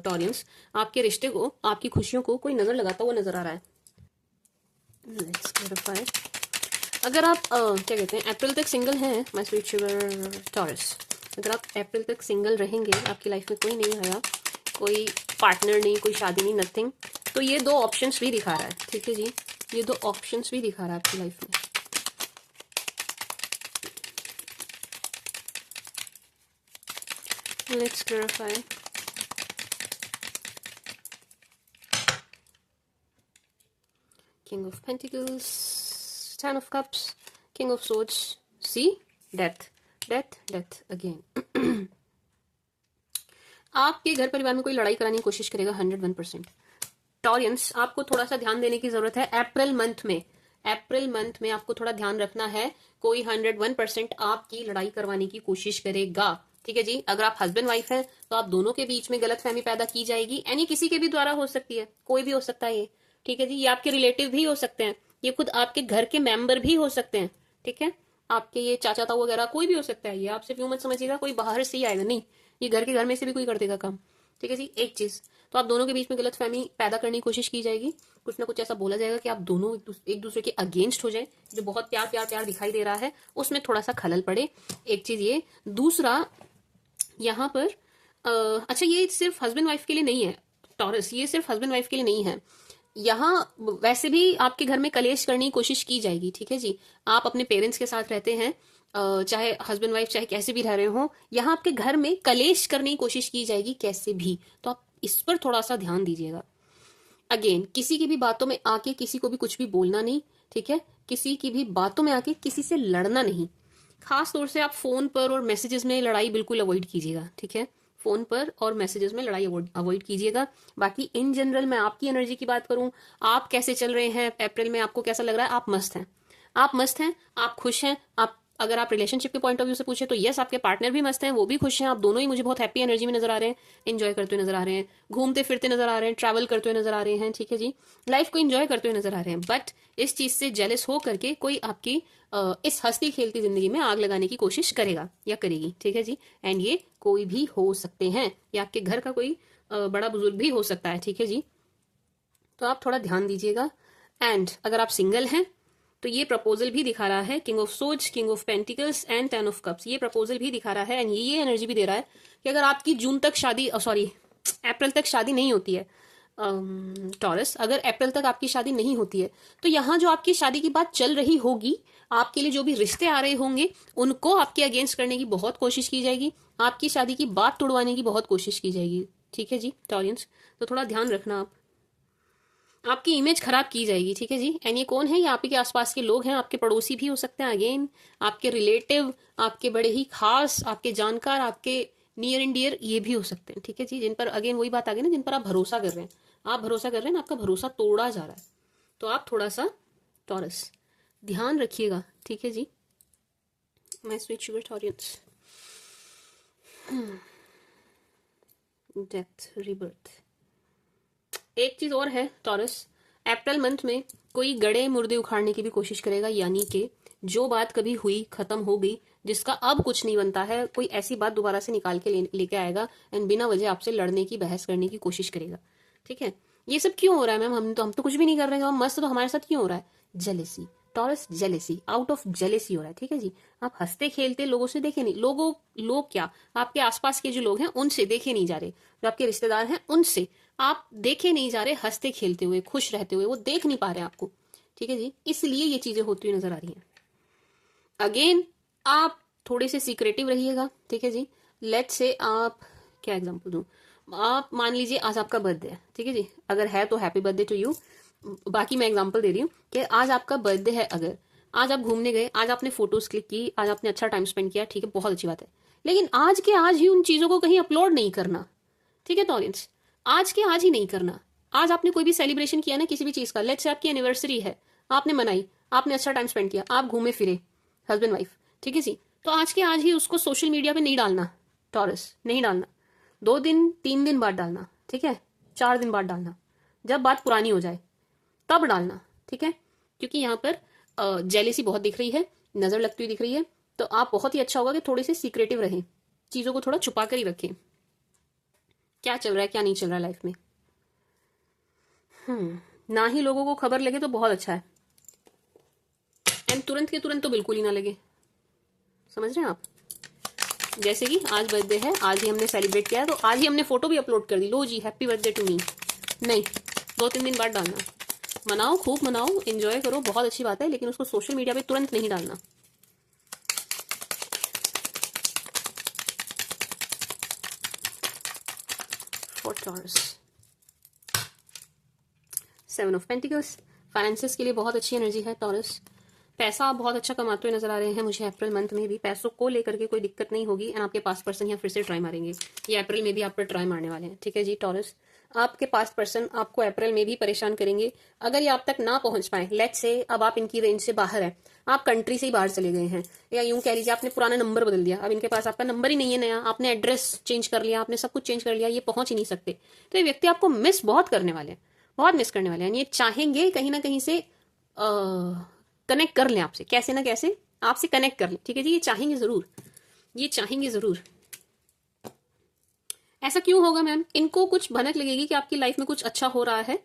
टॉरियंस, आपके रिश्ते को, आपकी खुशियों को कोई नजर लगाता हुआ नजर आ रहा है। Let's clarify. अगर आप क्या कहते हैं अप्रैल तक सिंगल हैं माय स्वीट शुगर टॉरस, अगर आप अप्रैल तक सिंगल रहेंगे, आपकी लाइफ में कोई नहीं आया, कोई पार्टनर नहीं, कोई शादी नहीं, नथिंग, तो ये 2 ऑप्शंस भी दिखा रहा है, ठीक है जी, ये 2 ऑप्शंस भी दिखा रहा है आपकी लाइफ में। Let's clarify. King of Pentacles, 10 of Cups, King of Swords. See? Death. Death, death again. आपके घर परिवार में कोई लड़ाई कराने की कोशिश करेगा 101%। टॉरियंस, आपको थोड़ा सा ध्यान देने की जरूरत है अप्रैल मंथ में, अप्रैल मंथ में आपको थोड़ा ध्यान रखना है, कोई 101% आपकी लड़ाई करवाने की कोशिश करेगा, ठीक है जी। अगर आप हस्बैंड वाइफ हैं तो आप दोनों के बीच में गलतफहमी पैदा की जाएगी, यानी किसी के भी द्वारा हो सकती है, कोई भी हो सकता है ये, ठीक है जी, ये आपके रिलेटिव भी हो सकते हैं, ये खुद आपके घर के मेंबर भी हो सकते हैं, ठीक है, आपके ये चाचा ताऊ वगैरह कोई भी हो सकता है, ये आप सिर्फ यूं मत समझिएगा कोई बाहर से ही आएगा, नहीं, ये घर के घर में से भी कोई कर देगा काम, ठीक है जी। एक चीज तो आप दोनों के बीच में गलतफहमी पैदा करने की कोशिश की जाएगी, कुछ ना कुछ ऐसा बोला जाएगा कि आप दोनों एक दूसरे के अगेंस्ट हो जाए, जो बहुत प्यार प्यार प्यार दिखाई दे रहा है उसमें थोड़ा सा खलल पड़े, एक चीज ये। दूसरा यहाँ पर अच्छा, ये सिर्फ हस्बैंड वाइफ के लिए नहीं है टॉरस, ये सिर्फ हस्बैंड वाइफ के लिए नहीं है, यहाँ वैसे भी आपके घर में कलेश करने की कोशिश की जाएगी, ठीक है जी। आप अपने पेरेंट्स के साथ रहते हैं, चाहे हस्बैंड वाइफ चाहे कैसे भी रह रहे हो, यहाँ आपके घर में कलेश करने की कोशिश की जाएगी कैसे भी, तो आप इस पर थोड़ा सा ध्यान दीजिएगा। अगेन, किसी की भी बातों में आके किसी को भी कुछ भी बोलना नहीं, ठीक है। किसी की भी बातों में आके किसी से लड़ना नहीं। खास तौर से आप फोन पर और मैसेजेस में लड़ाई बिल्कुल अवॉइड कीजिएगा, ठीक है। फोन पर और मैसेजेस में लड़ाई अवॉइड कीजिएगा। बाकी इन जनरल मैं आपकी एनर्जी की बात करूं, आप कैसे चल रहे हैं अप्रैल में, आपको कैसा लग रहा है? आप मस्त हैं, आप मस्त हैं, आप खुश हैं। आप अगर आप रिलेशनशिप के पॉइंट ऑफ व्यू से पूछे तो यस, आपके पार्टनर भी मस्त हैं, वो भी खुश हैं, आप दोनों ही मुझे बहुत हैप्पी एनर्जी में नजर आ रहे हैं, एंजॉय करते हुए नजर आ रहे हैं, घूमते फिरते नजर आ रहे हैं, ट्रैवल करते हुए नजर आ रहे हैं, ठीक है जी। लाइफ को एंजॉय करते हुए नजर आ रहे हैं। बट इस चीज से जेलस हो करके कोई आपकी इस हंसती खेलती जिंदगी में आग लगाने की कोशिश करेगा या करेगी, ठीक है जी। एंड ये कोई भी हो सकते हैं, या आपके घर का कोई बड़ा बुजुर्ग भी हो सकता है, ठीक है जी। तो आप थोड़ा ध्यान दीजिएगा। एंड अगर आप सिंगल हैं तो ये प्रपोजल भी दिखा रहा है king of swords, king of pentacles and 10 of cups. ये प्रपोजल भी दिखा रहा है एंड ये एनर्जी भी दे रहा है कि अगर आपकी जून तक शादी, सॉरी अप्रैल तक शादी नहीं होती है टॉरस, अगर अप्रैल तक आपकी शादी नहीं होती है तो यहाँ जो आपकी शादी की बात चल रही होगी, आपके लिए जो भी रिश्ते आ रहे होंगे उनको आपके अगेंस्ट करने की बहुत कोशिश की जाएगी, आपकी शादी की बात तोड़वाने की बहुत कोशिश की जाएगी, ठीक है जी टॉरियंस। तो थोड़ा ध्यान रखना, आप आपकी इमेज खराब की जाएगी, ठीक है जी। एंड ये कौन है? ये आप ही के आसपास के लोग हैं, आपके पड़ोसी भी हो सकते हैं, अगेन आपके रिलेटिव, आपके बड़े ही खास, आपके जानकार, आपके नियर एंड डियर, ये भी हो सकते हैं, ठीक है जी। जिन पर अगेन वही बात आ गई ना, जिन पर आप भरोसा कर रहे हैं, आप भरोसा कर रहे हैं ना, आपका भरोसा तोड़ा जा रहा है, तो आप थोड़ा सा टॉरस ध्यान रखिएगा, ठीक है जी। मैं switch your Taurians, death, rebirth. एक चीज और है टॉरस, अप्रैल मंथ में कोई गड़े मुर्दे उखाड़ने की भी कोशिश करेगा, यानी कि जो बात कभी हुई खत्म हो गई, जिसका अब कुछ नहीं बनता है, कोई ऐसी बात दोबारा से निकाल के लेके आएगा एंड बिना वजह आपसे लड़ने की, बहस करने की कोशिश करेगा, ठीक है। ये सब क्यों हो रहा है मैम? हम तो कुछ भी नहीं कर रहे हैं, हम मस्त, तो हमारे साथ क्यों हो रहा है? Jealousy taurus, jealousy, out of jealousy हो रहा है, ठीक है जी। आप हंसते खेलते लोगों से देखे नहीं, लोग क्या, आपके आसपास के जो लोग हैं उनसे देखे नहीं जा रहे, जो आपके रिश्तेदार हैं उनसे आप देखे नहीं जा रहे हंसते खेलते हुए, खुश रहते हुए, वो देख नहीं पा रहे आपको, ठीक है जी। इसलिए ये चीजें होती हुई नजर आ रही हैं। अगेन आप थोड़े से सीक्रेटिव रहिएगा, ठीक है जी। लेट से आप, क्या एग्जांपल दूं, आप मान लीजिए आज आपका बर्थडे है, ठीक है जी, अगर है तो हैप्पी बर्थडे टू यू। बाकी मैं एग्जांपल दे रही हूँ कि आज आपका बर्थडे है, अगर आज आप घूमने गए, आज आपने फोटोज क्लिक की, आज आपने अच्छा टाइम स्पेंड किया, ठीक है, बहुत अच्छी बात है, लेकिन आज के आज ही उन चीजों को कहीं अपलोड नहीं करना, ठीक है टॉरेंस। आज के आज ही नहीं करना। आज आपने कोई भी सेलिब्रेशन किया ना किसी भी चीज का, लेट्स से आपकी एनिवर्सरी है, आपने मनाई, आपने अच्छा टाइम स्पेंड किया, आप घूमे फिरे हस्बैंड वाइफ, ठीक है जी, तो आज के आज ही उसको सोशल मीडिया पे नहीं डालना टॉरस, नहीं डालना। 2 दिन 3 दिन बाद डालना, ठीक है, 4 दिन बाद डालना, जब बात पुरानी हो जाए तब डालना, ठीक है। क्योंकि यहाँ पर जेलेसी बहुत दिख रही है, नजर लगती हुई दिख रही है, तो आप बहुत ही अच्छा होगा कि थोड़े से सीक्रेटिव रहें, चीजों को थोड़ा छुपा कर ही रखें, क्या चल रहा है क्या नहीं चल रहा है लाइफ में। ना ही लोगों को खबर लगे तो बहुत अच्छा है, एंड तुरंत के तुरंत तो बिल्कुल ही ना लगे, समझ रहे हैं आप। जैसे कि आज बर्थडे है, आज ही हमने सेलिब्रेट किया, तो आज ही हमने फोटो भी अपलोड कर दी, लो जी हैप्पी बर्थडे टू मी, नहीं, 2-3 दिन बाद डालना। मनाओ, खूब मनाओ, एंजॉय करो, बहुत अच्छी बात है, लेकिन उसको सोशल मीडिया पे तुरंत नहीं डालना। For taurus, 7 of pentacles, finances के लिए बहुत अच्छी एनर्जी है टॉरस। पैसा आप बहुत अच्छा कमाते हुए नजर आ रहे हैं मुझे अप्रैल मंथ में भी, पैसों को लेकर के कोई दिक्कत नहीं होगी, एंड आपके पास्ट पर्सन यहाँ फिर से ट्राई मारेंगे, ये अप्रैल में भी आप पर ट्राई मारने वाले हैं, ठीक है जी टॉरस। आपके पास्ट पर्सन आपको अप्रैल में भी परेशान करेंगे, अगर ये आप तक ना पहुंच पाए, लेट्स से अब आप इनकी रेंज से बाहर है, आप कंट्री से ही बाहर चले गए हैं, या यूं कह लीजिए आपने पुराना नंबर बदल दिया, अब इनके पास आपका नंबर ही नहीं है नया, आपने एड्रेस चेंज कर लिया, आपने सब कुछ चेंज कर लिया, ये पहुंच ही नहीं सकते, तो ये व्यक्ति आपको मिस बहुत करने वाले हैं, बहुत मिस करने वाले हैं। ये चाहेंगे कहीं ना कहीं से कनेक्ट कर लें आपसे, कैसे ना कैसे आपसे कनेक्ट कर लें, ठीक है जी, ये चाहेंगे जरूर, ये चाहेंगे जरूर। ऐसा क्यों होगा मैम? इनको कुछ भनक लगेगी कि आपकी लाइफ में कुछ अच्छा हो रहा है,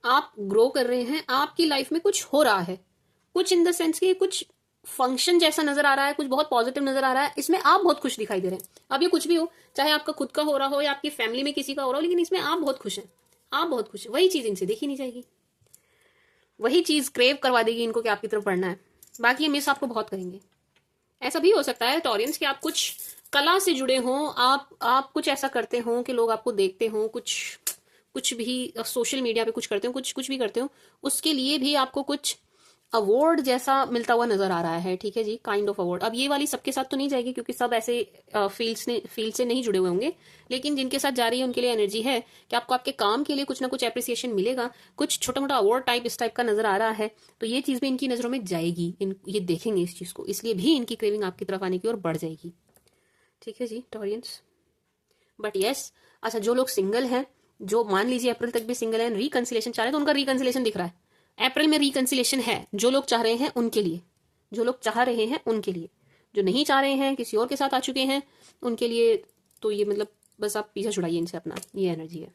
आप ग्रो कर रहे हैं, आपकी लाइफ में कुछ हो रहा है, कुछ इन द सेंस कि कुछ फंक्शन जैसा नजर आ रहा है, कुछ बहुत पॉजिटिव नजर आ रहा है, इसमें आप बहुत खुश दिखाई दे रहे हैं। अब ये कुछ भी हो, चाहे आपका खुद का हो रहा हो या आपकी फैमिली में किसी का हो रहा हो, लेकिन इसमें आप बहुत खुश हैं, आप बहुत खुश हैं, वही चीज इनसे देखी नहीं जाएगी, वही चीज़ क्रेव करवा देगी इनको कि आपकी तरफ बढ़ना है। बाकी ये मिस आपको बहुत करेंगे। ऐसा भी हो सकता है टॉरियंस कि आप कुछ कला से जुड़े हों, आप कुछ ऐसा करते हो कि लोग आपको देखते हो, कुछ कुछ भी सोशल मीडिया पे कुछ करते हो, कुछ कुछ भी करते हो, उसके लिए भी आपको कुछ अवार्ड जैसा मिलता हुआ नजर आ रहा है। ठीक है जी, काइंड ऑफ अवार्ड। अब ये वाली सबके साथ तो नहीं जाएगी क्योंकि सब ऐसे फील्ड से नहीं जुड़े हुए होंगे, लेकिन जिनके साथ जा रही है उनके लिए एनर्जी है कि आपको आपके काम के लिए कुछ ना कुछ एप्रिसिएशन मिलेगा, कुछ छोटा मोटा अवार्ड टाइप इस टाइप का नजर आ रहा है। तो ये चीज भी इनकी नजरों में जाएगी, ये देखेंगे इस चीज को, इसलिए भी इनकी क्रेविंग आपकी तरफ आने की ओर बढ़ जाएगी। ठीक है जी टॉरियंस। बट यस, अच्छा जो लोग सिंगल हैं, जो मान लीजिए अप्रैल तक भी सिंगल है, रिकंसिलेशन चाह रहे हैं, तो उनका रिकंसिलेशन दिख रहा है। अप्रैल में रिकंसिलेशन है, जो लोग चाह रहे हैं उनके लिए, जो लोग चाह रहे हैं उनके लिए, जो नहीं चाह रहे हैं किसी और के साथ आ चुके हैं उनके लिए तो ये मतलब बस आप पीछा छुड़ाइए इनसे अपना, ये एनर्जी है।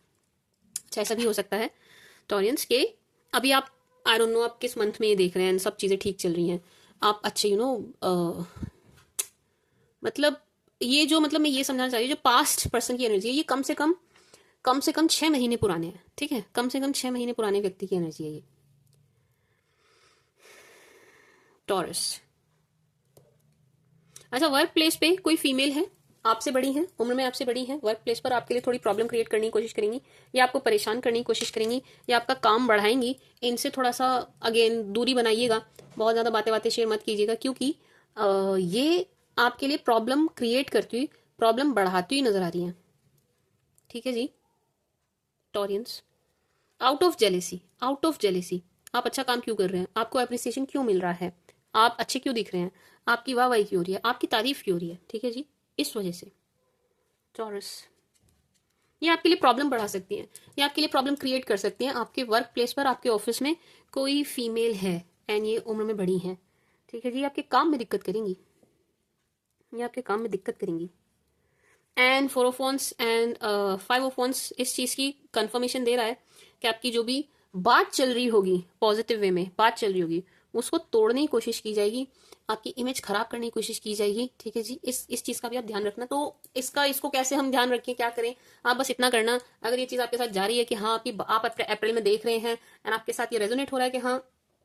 अच्छा ऐसा भी हो सकता है टॉरियंस के अभी आप आई डोंट नो आप किस मंथ में ये देख रहे हैं, सब चीज़ें ठीक चल रही हैं, आप अच्छे मतलब ये जो मतलब मैं ये समझाना चाह रही हूँ, जो पास्ट पर्सन की एनर्जी है ये कम से कम 6 महीने पुराने हैं। ठीक है, कम से कम 6 महीने पुराने व्यक्ति की एनर्जी है ये टॉरस। अच्छा वर्क प्लेस पे कोई फीमेल है, आपसे बड़ी है, उम्र में आपसे बड़ी है, वर्क प्लेस पर आपके लिए थोड़ी प्रॉब्लम क्रिएट करने की कोशिश करेंगी, या आपको परेशान करने की कोशिश करेंगी, या आपका काम बढ़ाएंगी। इनसे थोड़ा सा अगेन दूरी बनाइएगा, बहुत ज़्यादा बातें बातें शेयर मत कीजिएगा, क्योंकि ये आपके लिए प्रॉब्लम क्रिएट करती हुई, प्रॉब्लम बढ़ाती हुई नजर आ रही है। ठीक है जी टॉरियंस। आउट ऑफ जेलेसी आप अच्छा काम क्यों कर रहे हैं, आपको अप्रिसिएशन क्यों मिल रहा है, आप अच्छे क्यों दिख रहे हैं, आपकी वाहवाही क्यों हो रही है, आपकी तारीफ क्यों हो रही है। ठीक है जी, इस वजह से टॉरस ये आपके लिए प्रॉब्लम बढ़ा सकती है, ये आपके लिए प्रॉब्लम क्रिएट कर सकती हैं। आपके वर्क प्लेस पर, आपके ऑफिस में कोई फीमेल है एंड ये उम्र में बड़ी है। ठीक है जी, आपके काम में दिक्कत करेंगी, ये आपके काम में दिक्कत करेंगी। And 4 of wands and 5 of wands इस चीज़ की कंफर्मेशन दे रहा है कि आपकी जो भी बात चल रही होगी, पॉजिटिव वे में बात चल रही होगी, उसको तोड़ने की कोशिश की जाएगी, आपकी इमेज खराब करने की कोशिश की जाएगी। ठीक है जी, इस चीज़ का भी आप ध्यान रखना। तो इसको कैसे हम ध्यान रखें, क्या करें, आप बस इतना करना, अगर ये चीज़ आपके साथ जा रही है कि हाँ आप अप्रैल में देख रहे हैं एंड आपके साथ ये रेजोनेट हो रहा है कि हाँ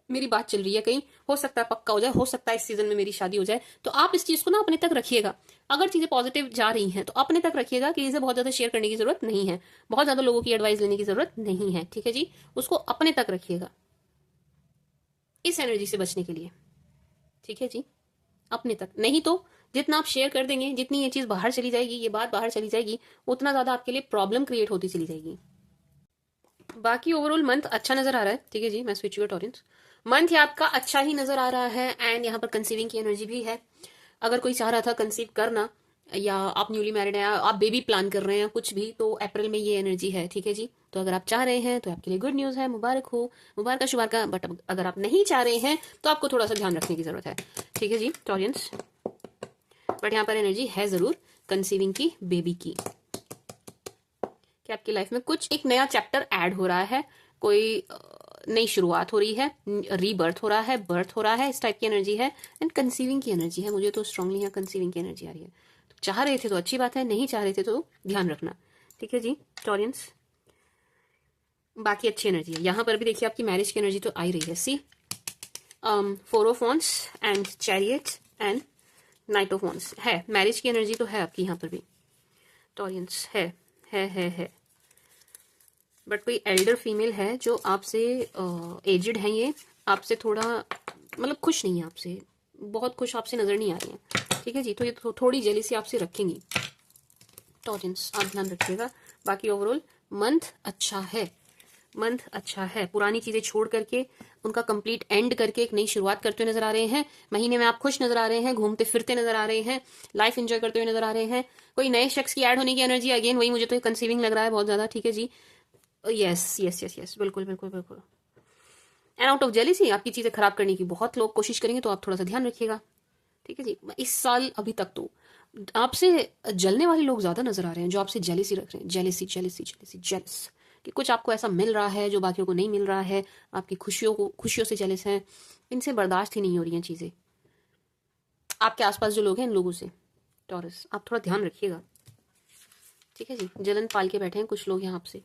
मेरी बात चल रही है, कहीं हो सकता है पक्का हो जाए, हो सकता है इस सीजन में मेरी शादी हो जाए, तो आप इस चीज को ना अपने तक रखिएगा। अगर चीजें पॉजिटिव जा रही हैं तो अपने तक रखिएगा कि इसे बहुत ज्यादा शेयर करने की जरूरत नहीं है, बहुत ज्यादा लोगों की एडवाइस लेने की जरूरत नहीं है। ठीक है जी, उसको अपने तक रखिएगा इस एनर्जी से बचने के लिए। ठीक है जी, अपने तक, नहीं तो जितना आप शेयर कर देंगे, जितनी ये चीज बाहर चली जाएगी, ये बात बाहर चली जाएगी, उतना ज्यादा आपके लिए प्रॉब्लम क्रिएट होती चली जाएगी। बाकी ओवरऑल मंथ अच्छा नजर आ रहा है। ठीक है जी, मैं स्विच योर टॉरेंस, मंथ आपका अच्छा ही नजर आ रहा है एंड यहाँ पर कंसीविंग की एनर्जी भी है। अगर कोई चाह रहा था कंसीव करना, या आप न्यूली मैरिड हैं, आप बेबी प्लान कर रहे हैं कुछ भी, तो अप्रैल में ये एनर्जी है। ठीक है जी, तो अगर आप चाह रहे हैं तो आपके लिए गुड न्यूज़ है, मुबारक हो, मुबारक शुबारक। बट अगर आप नहीं चाह रहे हैं तो आपको थोड़ा सा ध्यान रखने की जरूरत है। ठीक है जी टॉरियंस, बट यहाँ पर एनर्जी है जरूर कंसीविंग की, बेबी की, कि आपकी लाइफ में कुछ एक नया चैप्टर ऐड हो रहा है, कोई नई शुरुआत हो रही है, रीबर्थ हो रहा है, बर्थ हो रहा है, इस टाइप की एनर्जी है। एंड कंसीविंग की एनर्जी है, मुझे तो स्ट्रांगली यहाँ कंसीविंग की एनर्जी आ रही है। तो चाह रहे थे तो अच्छी बात है, नहीं चाह रहे थे तो ध्यान रखना। ठीक है जी टॉरियंस, बाकी अच्छी एनर्जी है। यहाँ पर भी देखिए आपकी मैरिज की एनर्जी तो आ ही रही है। सी 4 of wands and chariot and night of wands है, मैरिज की एनर्जी तो है आपकी यहाँ पर भी टॉरियंस, है। बट कोई एल्डर फीमेल है जो आपसे एजिड है, ये आपसे थोड़ा मतलब खुश नहीं है, आपसे बहुत खुश आपसे नजर नहीं आ रही है। ठीक है जी, तो ये थोड़ी जेलिसी आपसे रखेंगी टॉरेंस, आप ध्यान रखिएगा। बाकी ओवरऑल मंथ अच्छा है, मंथ अच्छा है। पुरानी चीजें छोड़ करके उनका कंप्लीट एंड करके एक नई शुरुआत करते हुए नजर आ रहे हैं। महीने में आप खुश नजर आ रहे हैं, घूमते फिरते नजर आ रहे हैं, लाइफ एंजॉय करते हुए नजर आ रहे हैं। कोई नए शख्स की ऐड होने की एनर्जी, अगेन वही मुझे तो कंसीविंग लग रहा है बहुत ज्यादा। ठीक है जी, यस बिल्कुल बिल्कुल बिल्कुल। एंड आउट ऑफ जेलिसी आपकी चीजें खराब करने की बहुत लोग कोशिश करेंगे, तो आप थोड़ा सा ध्यान रखिएगा। ठीक है जी, इस साल अभी तक तो आपसे जलने वाले लोग ज्यादा नजर आ रहे हैं, जो आपसे जेलिसी रख रहे हैं, जेलस कि कुछ आपको ऐसा मिल रहा है जो बाकियों को नहीं मिल रहा है, आपकी खुशियों से जेलस हैं, इनसे बर्दाश्त ही नहीं हो रही हैं चीजें। आपके आसपास जो लोग हैं इन लोगों से टॉरस, आप थोड़ा ध्यान रखिएगा। ठीक है जी, जलन पाल के बैठे हैं कुछ लोग यहाँ आपसे।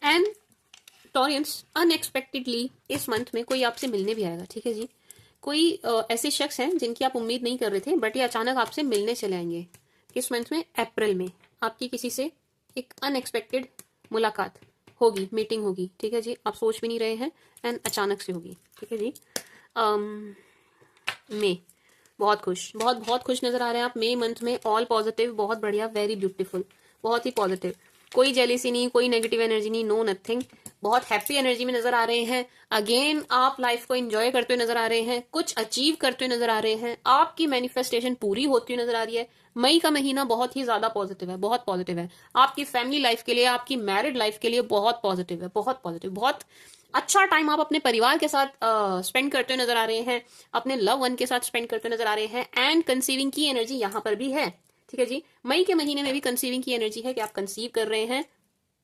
एंड टॉरियंस, अनएक्सपेक्टेडली इस मंथ में कोई आपसे मिलने भी आएगा, ठीक है जी। कोई ऐसे शख्स हैं जिनकी आप उम्मीद नहीं कर रहे थे, बट ये अचानक आपसे मिलने चले आएंगे। किस मंथ में? अप्रैल में आपकी किसी से एक अनएक्सपेक्टेड मुलाकात होगी, मीटिंग होगी, ठीक है जी। आप सोच भी नहीं रहे हैं एंड अचानक से होगी, ठीक है जी। मई, बहुत खुश, बहुत बहुत खुश नजर आ रहे हैं आप मई मंथ में। ऑल पॉजिटिव, बहुत बढ़िया, वेरी ब्यूटीफुल, बहुत ही पॉजिटिव। कोई जेलिसी नहीं, कोई नेगेटिव एनर्जी नहीं, नो नथिंग। बहुत हैप्पी एनर्जी में नजर आ रहे हैं। अगेन आप लाइफ को एंजॉय करते हुए नजर आ रहे हैं, कुछ अचीव करते हुए नजर आ रहे हैं, आपकी मैनिफेस्टेशन पूरी होती हुई नजर आ रही है। मई का महीना बहुत ही ज्यादा पॉजिटिव है, बहुत पॉजिटिव है। आपकी फैमिली लाइफ के लिए, आपकी मैरिड लाइफ के लिए बहुत पॉजिटिव है, बहुत पॉजिटिव। बहुत अच्छा टाइम आप अपने परिवार के साथ स्पेंड करते हुए नजर आ रहे हैं, अपने लव वन के साथ स्पेंड करते हुए नजर आ रहे हैं। एंड कंसीविंग की एनर्जी यहां पर भी है, ठीक है जी। मई के महीने में भी कंसीविंग की एनर्जी है कि आप कंसीव कर रहे हैं।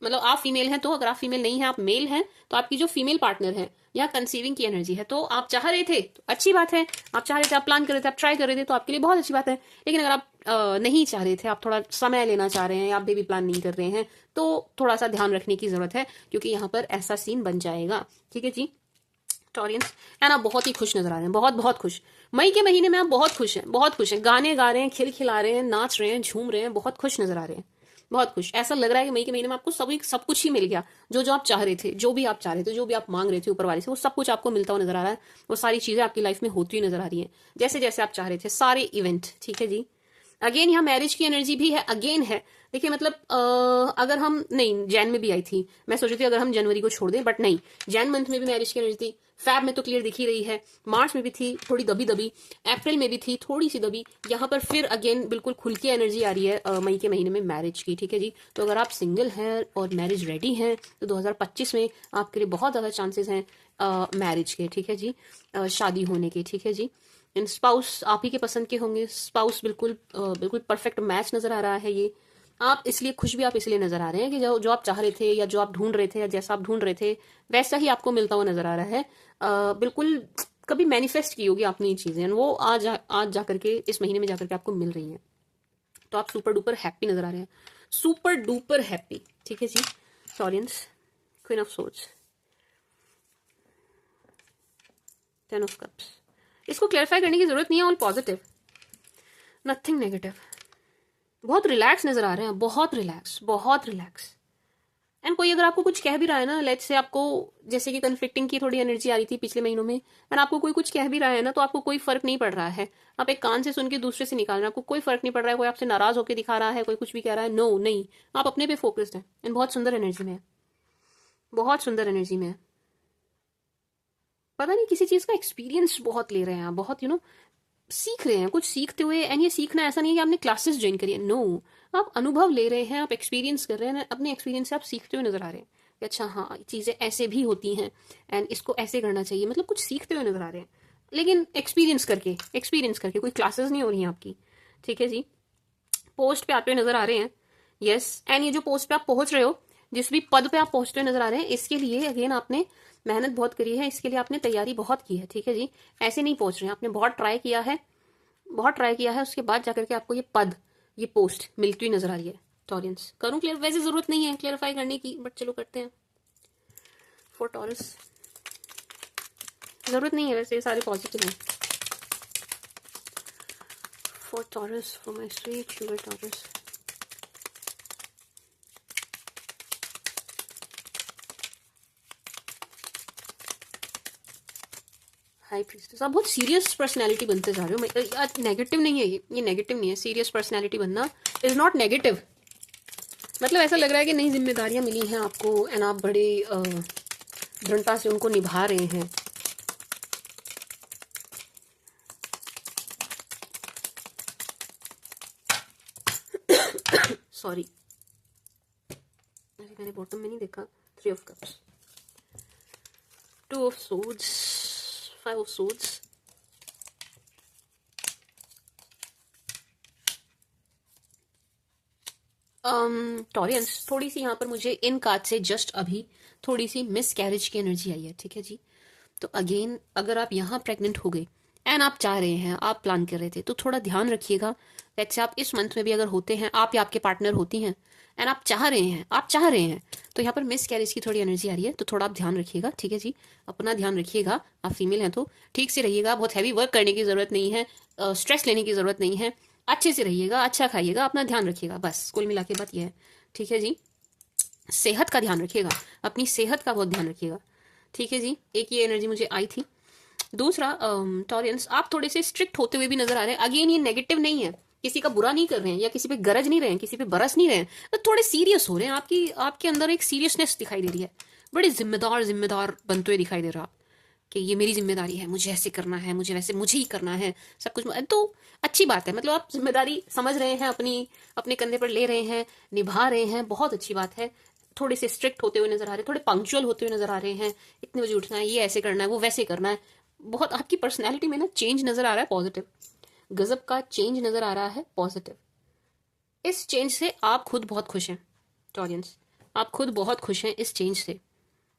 मतलब आप फीमेल हैं तो, अगर आप फीमेल नहीं है, आप मेल हैं, तो आपकी जो फीमेल पार्टनर है, यहाँ कंसीविंग की एनर्जी है। तो आप चाह रहे थे तो अच्छी बात है, आप चाह रहे थे, आप प्लान कर रहे थे, आप ट्राई कर रहे थे, तो आपके लिए बहुत अच्छी बात है। लेकिन अगर आप नहीं चाह रहे थे, आप थोड़ा समय लेना चाह रहे हैं, आप बेबी प्लान नहीं कर रहे हैं, तो थोड़ा सा ध्यान रखने की जरूरत है, क्योंकि यहाँ पर ऐसा सीन बन जाएगा, ठीक है जी। टॉरियंस एंड आप बहुत ही खुश नजर आ रहे हैं, बहुत बहुत खुश। मई के महीने में आप बहुत खुश हैं, बहुत खुश हैं, गाने गा रहे हैं, खिलखिला रहे हैं, नाच रहे हैं, झूम रहे हैं, बहुत खुश नजर आ रहे हैं, बहुत खुश। ऐसा लग रहा है कि मई के महीने में आपको सब कुछ ही मिल गया, जो जो आप चाह रहे थे, जो भी आप चाह रहे थे, जो भी आप मांग रहे थे ऊपर वाले से, वो सब कुछ आपको मिलता हुआ नजर आ रहा है। वो सारी चीजें आपकी लाइफ में होती हुई नजर आ रही हैं, जैसे जैसे आप चाह रहे थे, सारे इवेंट, ठीक है जी। अगेन यहाँ मैरिज की एनर्जी भी है, अगेन है। देखिए मतलब अगर हम, नहीं जैन में भी आई थी, मैं सोच रही थी अगर हम जनवरी को छोड़ दें, बट नहीं, जैन मंथ में भी मैरिज की एनर्जी थी, फैब में तो क्लियर दिख ही रही है, मार्च में भी थी थोड़ी दबी दबी, अप्रैल में भी थी थोड़ी सी दबी, यहाँ पर फिर अगेन बिल्कुल खुल के एनर्जी आ रही है मई के महीने में मैरिज की, ठीक है जी। तो अगर आप सिंगल हैं और मैरिज रेडी हैं, तो 2025 में आपके लिए बहुत ज़्यादा चांसेस हैं मैरिज के, ठीक है जी, शादी होने के, ठीक है जी। इन स्पाउस आप ही के पसंद के होंगे, स्पाउस बिल्कुल बिल्कुल परफेक्ट मैच नजर आ रहा है ये। आप इसलिए खुश भी आप इसलिए नजर आ रहे हैं कि जो जो आप चाह रहे थे, या जो आप ढूंढ रहे थे, या जैसा आप ढूंढ रहे थे, वैसा ही आपको मिलता हुआ नजर आ रहा है। बिल्कुल कभी मैनिफेस्ट की होगी आपने ये चीजें, वो आज जा करके, इस महीने में जाकर के आपको मिल रही हैं। तो आप सुपर डुपर हैप्पी नजर आ रहे हैं, सुपर डुपर हैप्पी, ठीक है जी। Taureans, queen of swords, 10 of cups. इसको क्लैरिफाई करने की जरूरत नहीं है, ऑल पॉजिटिव, नथिंग नेगेटिव। बहुत रिलैक्स नजर आ रहे हैं, बहुत रिलैक्स, बहुत रिलैक्स। एंड कोई अगर आपको कुछ कह भी रहा है ना, लेट्स से आपको, जैसे कि कन्फ्लिक्टिंग की थोड़ी एनर्जी आ रही थी पिछले महीनों में, एंड आपको कोई कुछ कह भी रहा है ना, तो आपको कोई फर्क नहीं पड़ रहा है। आप एक कान से सुन के दूसरे से निकाल रहे हैं, आपको कोई फर्क नहीं पड़ रहा है। कोई आपसे नाराज होकर दिखा रहा है, कोई कुछ भी कह रहा है, नो नहीं, आप अपने पे फोकस्ड हैं एंड बहुत सुंदर एनर्जी में है, बहुत सुंदर एनर्जी में है। पता नहीं किसी चीज का एक्सपीरियंस बहुत ले रहे हैं आप, बहुत सीख रहे हैं, कुछ सीखते हुए। एंड ये सीखना ऐसा नहीं है कि आपने क्लासेस ज्वाइन करी है, नो, आप अनुभव ले रहे हैं, आप एक्सपीरियंस कर रहे हैं, अपने एक्सपीरियंस से आप सीखते हुए नजर आ रहे हैं कि अच्छा हाँ, चीजें ऐसे भी होती हैं एंड इसको ऐसे करना चाहिए, मतलब कुछ सीखते हुए नजर आ रहे हैं, लेकिन एक्सपीरियंस करके, कोई क्लासेस नहीं हो रही हैं आपकी, ठीक है जी। पोस्ट पे आते हुए नजर आ रहे हैं, यस। एंड ये जो पोस्ट पे आप पहुंच रहे हो, जिस भी पद पे आप पहुंचते हुए नजर आ रहे हैं, इसके लिए अगेन आपने मेहनत बहुत करी है, इसके लिए आपने तैयारी बहुत की है, ठीक है जी। ऐसे नहीं पहुंच रहे हैं, आपने बहुत ट्राई किया है, बहुत ट्राई किया है, उसके बाद जाकर के आपको ये पद, ये पोस्ट मिलती हुई नजर आ रही है। टॉरियंस, करूं क्लियर? वैसे जरूरत नहीं है क्लियरिफाई करने की, बट चलो करते हैं। फॉर टॉरस जरूरत नहीं है, वैसे ये सारे पॉजिटिव हैं। For taurus, for my sweet sugar taurus, high priestess. आप बहुत सीरियस पर्सनैलिटी बनते जा रहे हो। नेगेटिव नहीं है ये नेगेटिव नहीं है। सीरियस पर्सनैलिटी बनना इज नॉट नेगेटिव। मतलब ऐसा लग रहा है कि नई जिम्मेदारियां मिली हैं आपको एंड आप बड़े दृढ़ता से उनको निभा रहे हैं। सॉरी, मैंने बॉटम में नहीं देखा। 3 of cups, 2 of swords, 5 of swords, Taureans, थोड़ी सी यहाँ पर मुझे इन कार्ड से जस्ट अभी थोड़ी सी मिस कैरेज की एनर्जी आई है, ठीक है जी। तो अगेन अगर आप यहाँ प्रेग्नेंट हो गए एंड आप चाह रहे हैं, आप प्लान कर रहे थे, तो थोड़ा ध्यान रखिएगा। लेट्स से आप इस मंथ में भी अगर होते हैं, आप या आपके पार्टनर होती हैं एंड आप चाह रहे हैं तो यहाँ पर मिस कैरेज की थोड़ी एनर्जी आ रही है, तो थोड़ा आप ध्यान रखिएगा, ठीक है जी। अपना ध्यान रखिएगा, आप फीमेल हैं तो ठीक से रहिएगा, बहुत हैवी वर्क करने की ज़रूरत नहीं है, स्ट्रेस लेने की ज़रूरत नहीं है, अच्छे से रहिएगा, अच्छा खाइएगा, अपना ध्यान रखिएगा, बस कुल मिला के बात यह है, ठीक है जी। सेहत का ध्यान रखिएगा, अपनी सेहत का बहुत ध्यान रखिएगा, ठीक है जी। एक ये एनर्जी मुझे आई थी। दूसरा टॉरियंस, आप थोड़े से स्ट्रिक्ट होते हुए भी नजर आ रहे हैं। अगेन ये नेगेटिव नहीं है, किसी का बुरा नहीं कर रहे हैं या किसी पे गरज नहीं रहे हैं, किसी पे बरस नहीं रहे हैं, तो थोड़े सीरियस हो रहे हैं। आपके अंदर एक सीरियसनेस दिखाई दे रही है, बड़े जिम्मेदार जिम्मेदार बनते हुए दिखाई दे रहा है आप, कि ये मेरी जिम्मेदारी है, मुझे ऐसे करना है, मुझे वैसे, मुझे ही करना है सब कुछ। तो अच्छी बात है, मतलब आप जिम्मेदारी समझ रहे हैं, अपने कंधे पर ले रहे हैं, निभा रहे हैं, बहुत अच्छी बात है। थोड़े से स्ट्रिक्ट होते हुए नजर आ रहे हैं, थोड़े पंक्चुअल होते हुए नजर आ रहे हैं, इतने बजे उठना है, ये ऐसे करना है, वो वैसे करना है। बहुत आपकी पर्सनैलिटी में ना चेंज नजर आ रहा है, पॉजिटिव, गजब का चेंज नजर आ रहा है, पॉजिटिव। इस चेंज से आप खुद बहुत खुश हैं टॉरियंस, आप खुद बहुत खुश हैं इस चेंज से,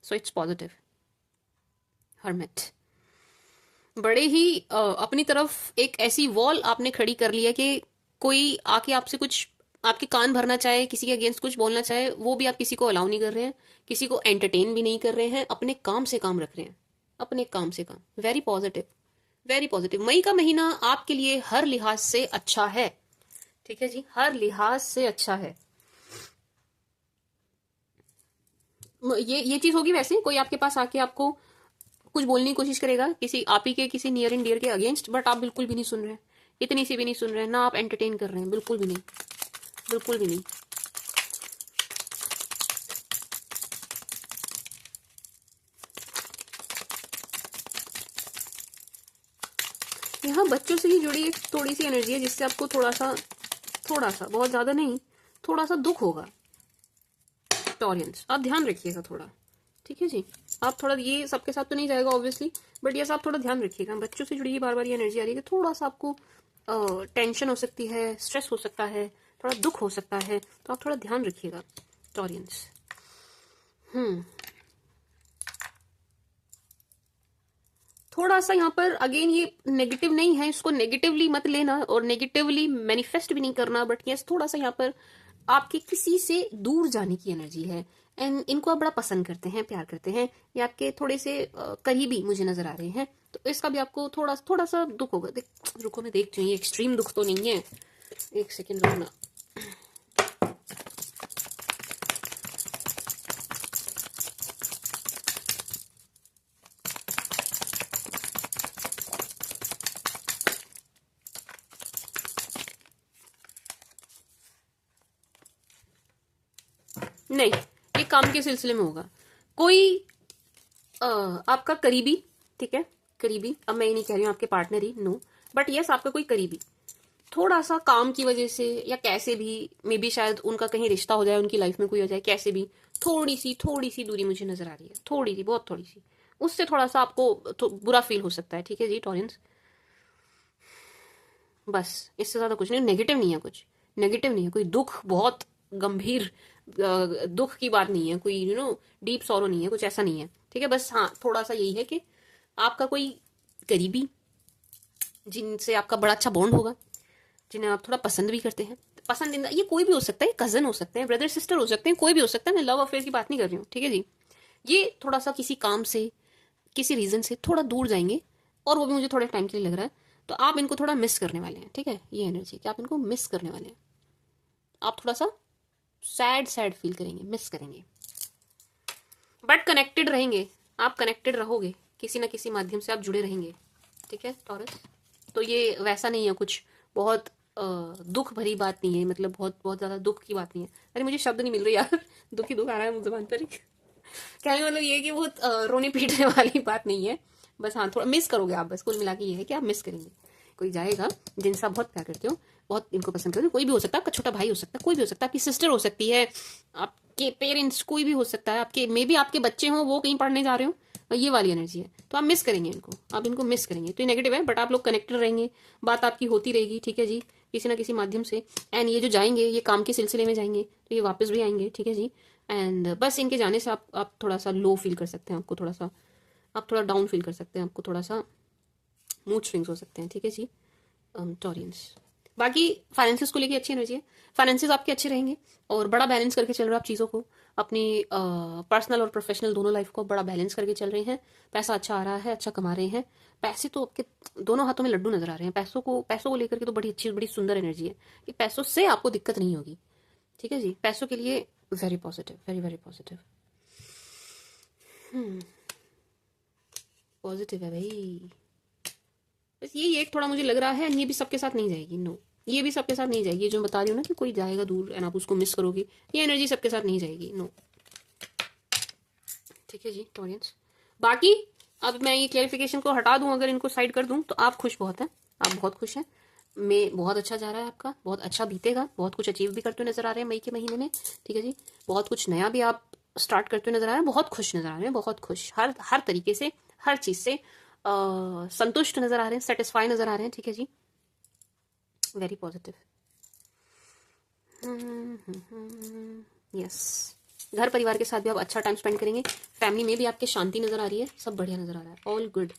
सो इट्स पॉजिटिव। हर्मिट, बड़े ही अपनी तरफ एक ऐसी वॉल आपने खड़ी कर ली है कि कोई आके आपसे कुछ, आपके कान भरना चाहे, किसी के अगेंस्ट कुछ बोलना चाहे, वो भी आप किसी को अलाउ नहीं कर रहे हैं, किसी को एंटरटेन भी नहीं कर रहे हैं, अपने काम से काम रख रहे हैं, अपने काम से काम। Very positive, very positive. मई का महीना आपके लिए हर लिहाज से अच्छा है, ठीक है जी, हर लिहाज से अच्छा है। ये चीज होगी वैसे, कोई आपके पास आके आपको कुछ बोलने की कोशिश करेगा किसी आप ही के किसी नियर एंड डियर के अगेंस्ट, बट आप बिल्कुल भी नहीं सुन रहे हैं, इतनी सी भी नहीं सुन रहे हैं ना, आप एंटरटेन कर रहे हैं, बिल्कुल भी नहीं, बिल्कुल भी नहीं। यहाँ बच्चों से ही जुड़ी एक थोड़ी सी एनर्जी है, जिससे आपको थोड़ा सा, बहुत ज्यादा नहीं, थोड़ा सा दुख होगा टॉरियंस, आप ध्यान रखिएगा थोड़ा, ठीक है जी। आप थोड़ा, ये सबके साथ तो नहीं जाएगा ऑब्वियसली, बट ये आप थोड़ा ध्यान रखिएगा। बच्चों से जुड़ी बार बार ये एनर्जी आ रही है कि थोड़ा सा आपको टेंशन हो सकती है, स्ट्रेस हो सकता है, थोड़ा दुख हो सकता है, तो आप थोड़ा ध्यान रखिएगा टॉरियंस। थोड़ा सा यहाँ पर अगेन ये नेगेटिव नहीं है, इसको नेगेटिवली मत लेना और नेगेटिवली मैनिफेस्ट भी नहीं करना, बट यस थोड़ा सा यहाँ पर आपके किसी से दूर जाने की एनर्जी है, एंड इनको आप बड़ा पसंद करते हैं, प्यार करते हैं, ये आपके थोड़े से करीबी मुझे नजर आ रहे हैं, तो इसका भी आपको थोड़ा सा दुख होगा। रुको मैं देखती हूँ, ये एक्सट्रीम दुख तो नहीं है, एक सेकेंड रुकना। नहीं, ये काम के सिलसिले में होगा, कोई आपका करीबी, ठीक है, करीबी, अब मैं ये नहीं कह रही हूँ आपके पार्टनर ही, नो, बट यस आपका कोई करीबी थोड़ा सा काम की वजह से या कैसे भी, मे बी शायद उनका कहीं रिश्ता हो जाए, उनकी लाइफ में कोई हो जाए, कैसे भी थोड़ी सी दूरी मुझे नजर आ रही है, थोड़ी सी, बहुत थोड़ी सी, उससे थोड़ा सा आपको तो बुरा फील हो सकता है, ठीक है जी टॉरेंस। बस इससे ज्यादा कुछ नहीं, नेगेटिव नहीं है, कुछ नेगेटिव नहीं है, कोई दुख, बहुत गंभीर दुख की बात नहीं है, कोई डीप सॉरो नहीं है, कुछ ऐसा नहीं है, ठीक है। बस हाँ थोड़ा सा यही है कि आपका कोई करीबी, जिनसे आपका बड़ा अच्छा बॉन्ड होगा, जिन्हें आप थोड़ा पसंद भी करते हैं, पसंदीदा, ये कोई भी हो सकता है, कजन हो सकते हैं, ब्रदर सिस्टर हो सकते हैं, कोई भी हो सकता है, मैं लव अफेयर की बात नहीं कर रही हूँ, ठीक है जी। ये थोड़ा सा किसी काम से, किसी रीजन से थोड़ा दूर जाएंगे, और वो भी मुझे थोड़े टाइम के लिए लग रहा है, तो आप इनको थोड़ा मिस करने वाले हैं, ठीक है, ये एनर्जी कि आप इनको मिस करने वाले हैं, आप थोड़ा सा सैड सैड फील करेंगे, मिस करेंगे, बट कनेक्टेड रहेंगे, आप कनेक्टेड रहोगे, किसी ना किसी माध्यम से आप जुड़े रहेंगे, ठीक है टॉरस। तो ये वैसा नहीं है कुछ बहुत दुख भरी बात नहीं है, मतलब बहुत बहुत ज्यादा दुख की बात नहीं है। अरे मुझे शब्द नहीं मिल रहे यार, दुख ही दुख आ रहा है मुझे जुबान पर। कहने मतलब ये कि बहुत रोने पीटने वाली बात नहीं है, बस हाँ थोड़ा मिस करोगे आप, बस कुल मिला के ये है कि आप मिस करेंगे। कोई जाएगा जिनसे आप बहुत प्यार करते हो, बहुत इनको पसंद करते हो, कोई भी हो सकता है, आपका छोटा भाई हो सकता है, कोई भी हो सकता है, आपकी सिस्टर हो सकती है, आपके पेरेंट्स, कोई भी हो सकता है, आपके मे बी आपके बच्चे हों, वो कहीं पढ़ने जा रहे हो, ये वाली एनर्जी है, तो आप मिस करेंगे इनको, आप इनको मिस करेंगे, तो ये नेगेटिव है, बट आप लोग कनेक्टेड रहेंगे, बात आपकी होती रहेगी, ठीक है जी, किसी ना किसी माध्यम से। एंड ये जो जाएंगे, ये काम के सिलसिले में जाएंगे, तो ये वापस भी आएंगे, ठीक है जी। एंड बस इनके जाने से आप थोड़ा सा लो फील कर सकते हैं, आपको थोड़ा सा, आप थोड़ा डाउन फील कर सकते हैं, आपको थोड़ा सा मूड स्विंग्स हो सकते हैं, ठीक है जी टॉरियंस। बाकी फाइनेंसिस को लेके अच्छी एनर्जी है, फाइनेंसिस आपके अच्छे रहेंगे और बड़ा बैलेंस करके चल रहे हो आप चीज़ों को, अपनी पर्सनल और प्रोफेशनल दोनों लाइफ को बड़ा बैलेंस करके चल रहे हैं। पैसा अच्छा आ रहा है, अच्छा कमा रहे हैं। पैसे तो आपके दोनों हाथों में लड्डू नजर आ रहे हैं। पैसों को लेकर के तो बड़ी अच्छी, बड़ी सुंदर एनर्जी है कि पैसों से आपको दिक्कत नहीं होगी। ठीक है जी, पैसों के लिए very positive, very very positive. Positive है भाई। बस ये एक थोड़ा मुझे लग रहा है, ये भी सबके साथ नहीं जाएगी। नो, ये भी सबके साथ नहीं जाएगी। ये जो बता रही हूँ ना कि कोई जाएगा दूर एंड आप उसको मिस करोगे, ये एनर्जी सबके साथ नहीं जाएगी। नो, ठीक है जी ऑडियंस। बाकी अब मैं ये क्लेरिफिकेशन को हटा दूं, अगर इनको साइड कर दूं, तो आप खुश बहुत हैं, आप बहुत खुश हैं। मैं बहुत अच्छा जा रहा है आपका, बहुत अच्छा बीतेगा, बहुत कुछ अचीव भी करते हुए नजर आ रहे हैं मई के महीने में। ठीक है जी, बहुत कुछ नया भी आप स्टार्ट करते हुए नजर आ रहे हैं। बहुत खुश नजर आ रहे हैं, बहुत खुश, हर तरीके से, हर चीज से संतुष्ट नजर आ रहे हैं, सेटिस्फाई नजर आ रहे हैं। ठीक है जी, वेरी पॉजिटिव। यस, घर परिवार के साथ भी आप अच्छा टाइम स्पेंड करेंगे। फैमिली में भी आपके शांति नजर आ रही है, सब बढ़िया नजर आ रहा है, ऑल गुड।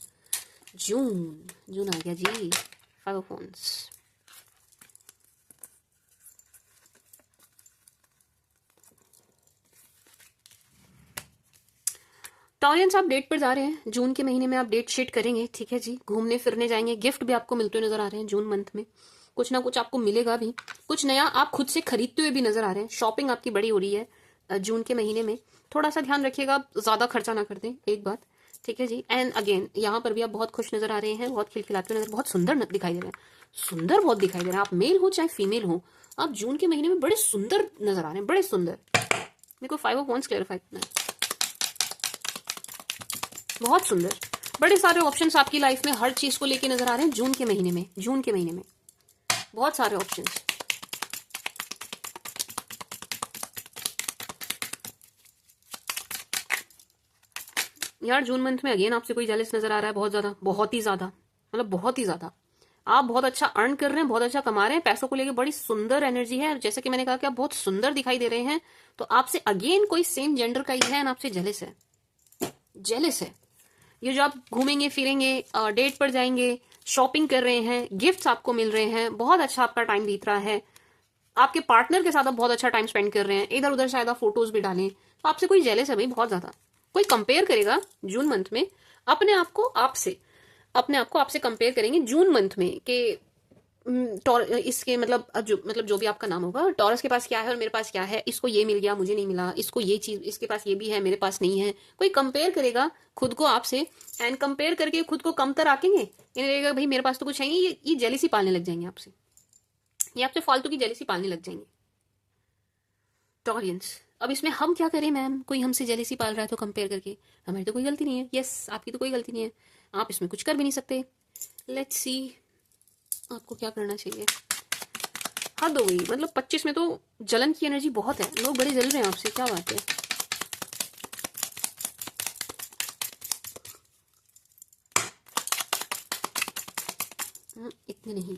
जून, जून आ गया जी, 5 ऑफ wands। टॉरियंस, आप डेट पर जा रहे हैं जून के महीने में, आप डेट शीट करेंगे। ठीक है जी, घूमने फिरने जाएंगे, गिफ्ट भी आपको मिलते हुए नजर आ रहे हैं जून मंथ में। कुछ ना कुछ आपको मिलेगा भी, कुछ नया आप खुद से खरीदते हुए भी नजर आ रहे हैं। शॉपिंग आपकी बड़ी हो रही है जून के महीने में। थोड़ा सा ध्यान रखिएगा, आप ज्यादा खर्चा ना कर दें, एक बात। ठीक है जी, एंड अगेन यहाँ पर भी आप बहुत खुश नजर आ रहे हैं, बहुत खिलखिलाते हुए नजर, बहुत सुंदर दिखाई दे रहे हैं, सुंदर बहुत दिखाई दे रहे हैं। आप मेल हो चाहे फीमेल हो, आप जून के महीने में बड़े सुंदर नजर आ रहे हैं, बड़े सुंदर। मेरे को 5 ऑफ wands क्लैरिफाई करना है, बहुत सुंदर। बड़े सारे ऑप्शंस आपकी लाइफ में हर चीज को लेके नजर आ रहे हैं जून के महीने में, जून के महीने में बहुत सारे ऑप्शंस। यार जून मंथ में अगेन आपसे कोई जेलस नजर आ रहा है, बहुत ज्यादा, बहुत ही ज्यादा, मतलब बहुत ही ज्यादा। आप बहुत अच्छा अर्न कर रहे हैं, बहुत अच्छा कमा रहे हैं, पैसों को लेके बड़ी सुंदर एनर्जी है। और जैसे कि मैंने कहा कि आप बहुत सुंदर दिखाई दे रहे हैं, तो आपसे अगेन कोई सेम जेंडर का ही है और आपसे जेलस है, जेलस है। ये जो आप घूमेंगे फिरेंगे, डेट पर जाएंगे, शॉपिंग कर रहे हैं, गिफ्ट्स आपको मिल रहे हैं, बहुत अच्छा आपका टाइम बीत रहा है, आपके पार्टनर के साथ आप बहुत अच्छा टाइम स्पेंड कर रहे हैं, इधर उधर शायद आप फोटोज भी डालें, तो आपसे कोई जेलस है भाई, बहुत ज्यादा। कोई कंपेयर करेगा जून मंथ में अपने आप को आपसे, अपने आप को आपसे कंपेयर करेंगे जून मंथ में कि इसके मतलब जो भी आपका नाम होगा, टॉरस के पास क्या है और मेरे पास क्या है, इसको ये मिल गया मुझे नहीं मिला, इसको ये चीज, इसके पास ये भी है मेरे पास नहीं है। कोई कंपेयर करेगा खुद को आपसे, एंड कंपेयर करके खुद को कमतर आकेंगे, इन्हें लगेगा भाई मेरे पास तो कुछ है नहीं, ये जेलिसी पालने लग जाएंगे आपसे, ये आपसे फालतू की जेलिसी पालने लग जाएंगे टॉरियंस। अब इसमें हम क्या करें मैम, कोई हमसे जेलिसी पाल रहा है तो कंपेयर करके, हमारी तो कोई गलती नहीं है। यस, आपकी तो कोई गलती नहीं है, आप इसमें कुछ कर भी नहीं सकते। लेट्स सी आपको क्या करना चाहिए। हद हो गई, मतलब 25 में तो जलन की एनर्जी बहुत है, लोग बड़े जल रहे हैं आपसे, क्या बात है। इतने नहीं,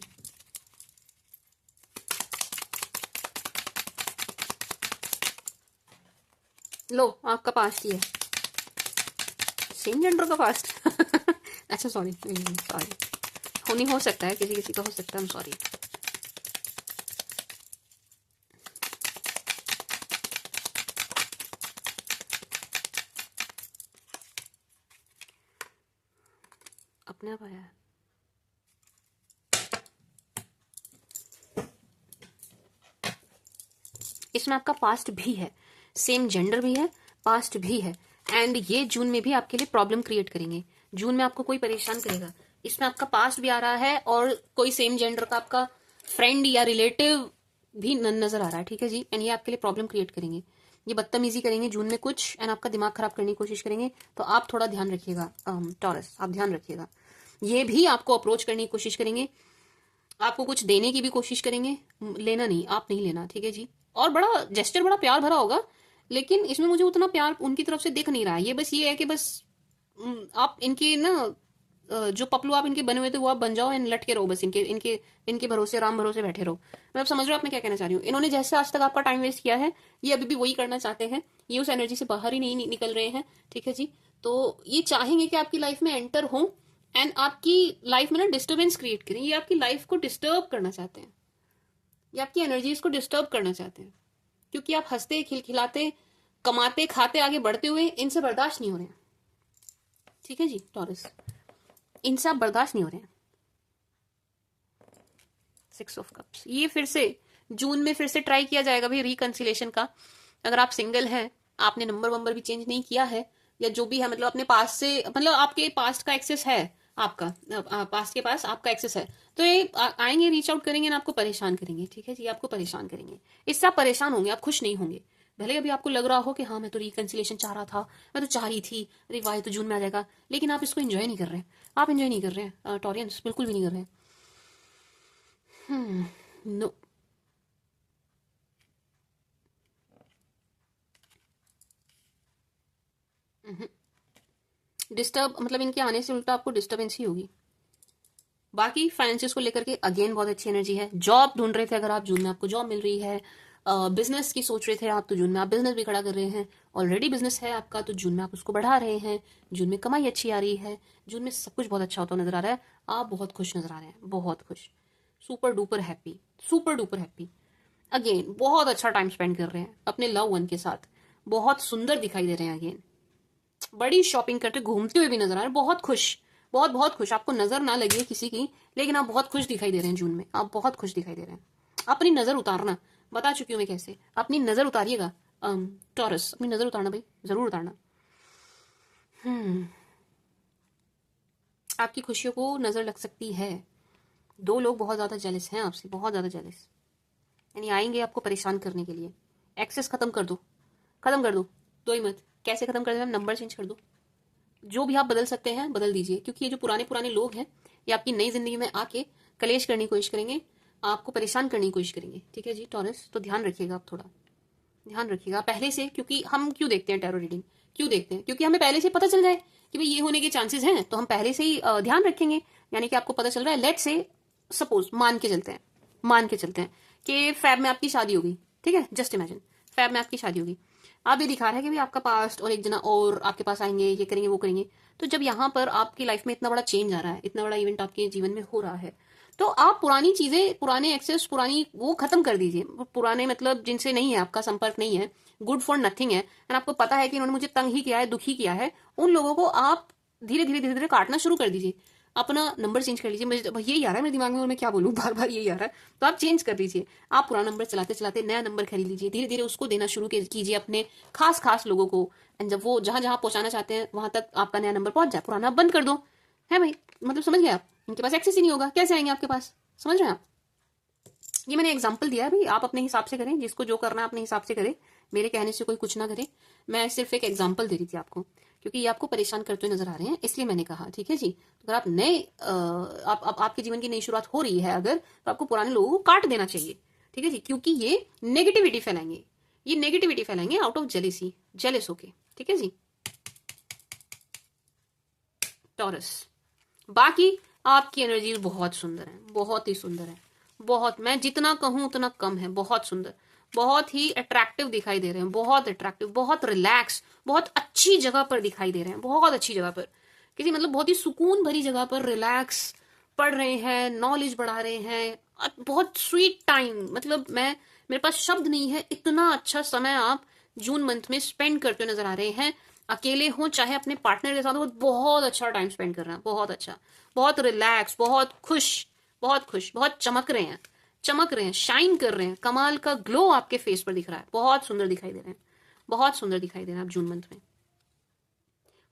लो आपका पास्ट ही है, सेम जेंडर का पास्ट। अच्छा सॉरी, होनी हो सकता है, किसी किसी का हो सकता है, सॉरी। अपने आप आया है। इसमें आपका पास्ट भी है, सेम जेंडर भी है, पास्ट भी है, एंड ये जून में भी आपके लिए प्रॉब्लम क्रिएट करेंगे। जून में आपको कोई परेशान करेगा, इसमें आपका पास्ट भी आ रहा है और कोई सेम जेंडर का आपका फ्रेंड या रिलेटिव भी नजर आ रहा है। ठीक है जी, एंड ये आपके लिए प्रॉब्लम क्रिएट करेंगे, ये बदतमीजी करेंगे जून में कुछ, एंड आपका दिमाग खराब करने की कोशिश करेंगे। तो आप थोड़ा ध्यान रखिएगा टॉरस, आप ध्यान रखिएगा। ये भी आपको अप्रोच करने की कोशिश करेंगे, आपको कुछ देने की भी कोशिश करेंगे, लेना नहीं, आप नहीं लेना। ठीक है जी, और बड़ा जेस्चर बड़ा प्यार भरा होगा, लेकिन इसमें मुझे उतना प्यार उनकी तरफ से दिख नहीं रहा है। ये बस ये है कि बस आप इनके ना जो पपलू आप इनके बने हुए थे वो आप बन जाओ, एंड लटके रहो बस इनके इनके इनके भरोसे, राम भरोसे बैठे रहो। मैं अब समझ रहा हूँ आप मैं क्या कहना चाह रही हूँ। इन्होंने जैसे आज तक आपका टाइम वेस्ट किया है, ये अभी भी वही करना चाहते हैं, ये उस एनर्जी से बाहर ही नहीं निकल रहे हैं। ठीक है जी, तो ये चाहेंगे कि आपकी लाइफ में एंटर हो एंड आपकी लाइफ में ना डिस्टर्बेंस क्रिएट करें, ये आपकी लाइफ को डिस्टर्ब करना चाहते हैं। ये आपकी एनर्जीज को डिस्टर्ब करना चाहते हैं, क्योंकि आप हंसते खिलखिलाते कमाते खाते आगे बढ़ते हुए इनसे बर्दाश्त नहीं हो रहे हैं। ठीक है जी टॉरस, इनसे आप बर्दाश्त नहीं हो रहे हैं। 6 ऑफ कप्स, ये फिर से जून में फिर से ट्राई किया जाएगा भाई रिकंसिलेशन का। अगर आप सिंगल हैं, आपने नंबर वंबर भी चेंज नहीं किया है, या जो भी है मतलब अपने पास से, मतलब आपके पास्ट का एक्सेस है, आपका पास्ट के पास आपका एक्सेस है, तो ये आएंगे, रीच आउट करेंगे ना, आपको परेशान करेंगे। ठीक है जी, आपको परेशान करेंगे, इससे आप परेशान होंगे, आप खुश नहीं होंगे। भले अभी आपको लग रहा हो कि हाँ मैं तो रिकंसिलेशन चाह रहा था, मैं तो चाह रही थी, अरे वाह तो जून में आ जाएगा, लेकिन आप इसको एंजॉय नहीं कर रहे हैं, आप एंजॉय नहीं कर रहे हैं टॉरियंस, बिल्कुल भी नहीं कर रहे हैं। नो, डिस्टर्ब मतलब इनके आने से उल्टा आपको डिस्टर्बेंस ही होगी। बाकी फाइनेंसिस को लेकर के अगेन बहुत अच्छी एनर्जी है। जॉब ढूंढ रहे थे अगर आप, जून में आपको जॉब मिल रही है। बिजनेस की सोच रहे थे आप, तो जून में आप बिजनेस भी खड़ा कर रहे हैं। ऑलरेडी बिजनेस है आपका, तो जून में आप उसको बढ़ा रहे हैं। जून में कमाई अच्छी आ रही है, जून में सब कुछ बहुत अच्छा होता नजर आ रहा है। आप बहुत खुश नजर आ रहे हैं, बहुत खुश, super duper happy, super duper happy. Again बहुत अच्छा टाइम स्पेंड कर रहे हैं अपने लव वन के साथ, बहुत सुंदर दिखाई दे रहे हैं। अगेन बड़ी शॉपिंग करते घूमते हुए भी नजर आ रहे हैं, बहुत खुश, बहुत बहुत खुश। आपको नजर ना लगे किसी की, लेकिन आप बहुत खुश दिखाई दे रहे हैं जून में, आप बहुत खुश दिखाई दे रहे हैं। अपनी नजर उतारना, बता चुकी हूं मैं कैसे, अपनी नजर उतारिएगा टॉरस, अपनी नजर उतारना भाई, जरूर उतारना। आपकी खुशियों को नजर लग सकती है। 2 लोग बहुत ज्यादा जेलस हैं आपसे, बहुत ज्यादा जेलस, यानी आएंगे आपको परेशान करने के लिए। एक्सेस खत्म कर दो, खत्म कर दो, दो ही मत। कैसे खत्म कर देना, नंबर चेंज कर दो, जो भी आप बदल सकते हैं बदल दीजिए, क्योंकि ये जो पुराने पुराने लोग हैं, ये आपकी नई जिंदगी में आके कलेश करने की कोशिश करेंगे, आपको परेशान करने की कोशिश करेंगे। ठीक है जी टॉरस, तो ध्यान रखिएगा, आप थोड़ा ध्यान रखिएगा पहले से। क्योंकि हम क्यों देखते हैं टैरो रीडिंग, क्यों देखते हैं, क्योंकि हमें पहले से पता चल जाए कि भाई ये होने के चांसेस हैं, तो हम पहले से ही ध्यान रखेंगे। यानी कि आपको पता चल रहा है, लेट से सपोज मान के चलते हैं, मान के चलते हैं कि फैब में आपकी शादी होगी। ठीक है, जस्ट इमेजिन फैब में आपकी शादी होगी। आप ये दिखा रहा है कि भाई आपका पास्ट और एक जना और आपके पास आएंगे, ये करेंगे वो करेंगे। तो जब यहाँ पर आपकी लाइफ में इतना बड़ा चेंज आ रहा है, इतना बड़ा इवेंट आपके जीवन में हो रहा है, तो आप पुरानी चीजें, पुराने एक्सेस, पुरानी वो खत्म कर दीजिए। पुराने मतलब जिनसे नहीं है आपका संपर्क, नहीं है, गुड फॉर नथिंग है, एंड आपको पता है कि इन्होंने मुझे तंग ही किया है, दुखी किया है, उन लोगों को आप धीरे धीरे धीरे धीरे काटना शुरू कर दीजिए। अपना नंबर चेंज कर लीजिए। मुझे यही आ रहा है मेरे दिमाग में, और मैं क्या बोलूँ, बार बार यही आ रहा है, तो आप चेंज कर लीजिए। आप पुराना नंबर चलाते चलाते नया नंबर खरीद लीजिए, धीरे धीरे उसको देना शुरू कीजिए अपने खास खास लोगों को, एंड जब वो जहां जहां पहुंचाना चाहते हैं वहां तक आपका नया नंबर पहुंच जाए, पुराना बंद कर दो। है भाई, मतलब समझ गए आप, इनके पास एक्सेस ही नहीं होगा, कैसे आएंगे आपके पास, समझ रहे हैं आप। ये मैंने एग्जाम्पल दिया है भाई, आप अपने हिसाब से करें, जिसको जो करना है अपने हिसाब से करें, मेरे कहने से कोई कुछ ना करे। मैं सिर्फ एक एग्जाम्पल दे रही थी आपको, क्योंकि ये आपको परेशान करते हुए नजर आ रहे हैं, इसलिए मैंने कहा। ठीक है जी, तो अगर आप नए आपके जीवन की नई शुरुआत हो रही है अगर, तो आपको पुराने लोगों को काट देना चाहिए। ठीक है जी, क्योंकि ये नेगेटिविटी फैलाएंगे, ये नेगेटिविटी फैलाएंगे आउट ऑफ जेलेसी, जेलेस होके। ठीक है जी टॉरस, बाकी आपकी एनर्जी बहुत सुंदर है, बहुत ही सुंदर है, बहुत, मैं जितना कहूं उतना कम है, बहुत सुंदर, बहुत ही अट्रैक्टिव दिखाई दे रहे हैं, बहुत अट्रैक्टिव, बहुत रिलैक्स, बहुत अच्छी जगह पर दिखाई दे रहे हैं, बहुत अच्छी जगह पर, किसी मतलब बहुत ही सुकून भरी जगह पर रिलैक्स पढ़ रहे हैं, नॉलेज बढ़ा रहे हैं, बहुत स्वीट टाइम, मतलब मैं, मेरे पास शब्द नहीं है, इतना अच्छा समय आप जून मंथ में स्पेंड करते हुए नजर आ रहे हैं। अकेले हो चाहे अपने पार्टनर के साथ हो, बहुत अच्छा टाइम स्पेंड कर रहे हैं, बहुत अच्छा, बहुत रिलैक्स, बहुत खुश, बहुत खुश, बहुत चमक रहे हैं, चमक रहे हैं, शाइन कर रहे हैं, कमाल का ग्लो आपके फेस पर दिख रहा है, बहुत सुंदर दिखाई दे रहे हैं, बहुत सुंदर दिखाई दे रहे हैं आप जून मंथ में,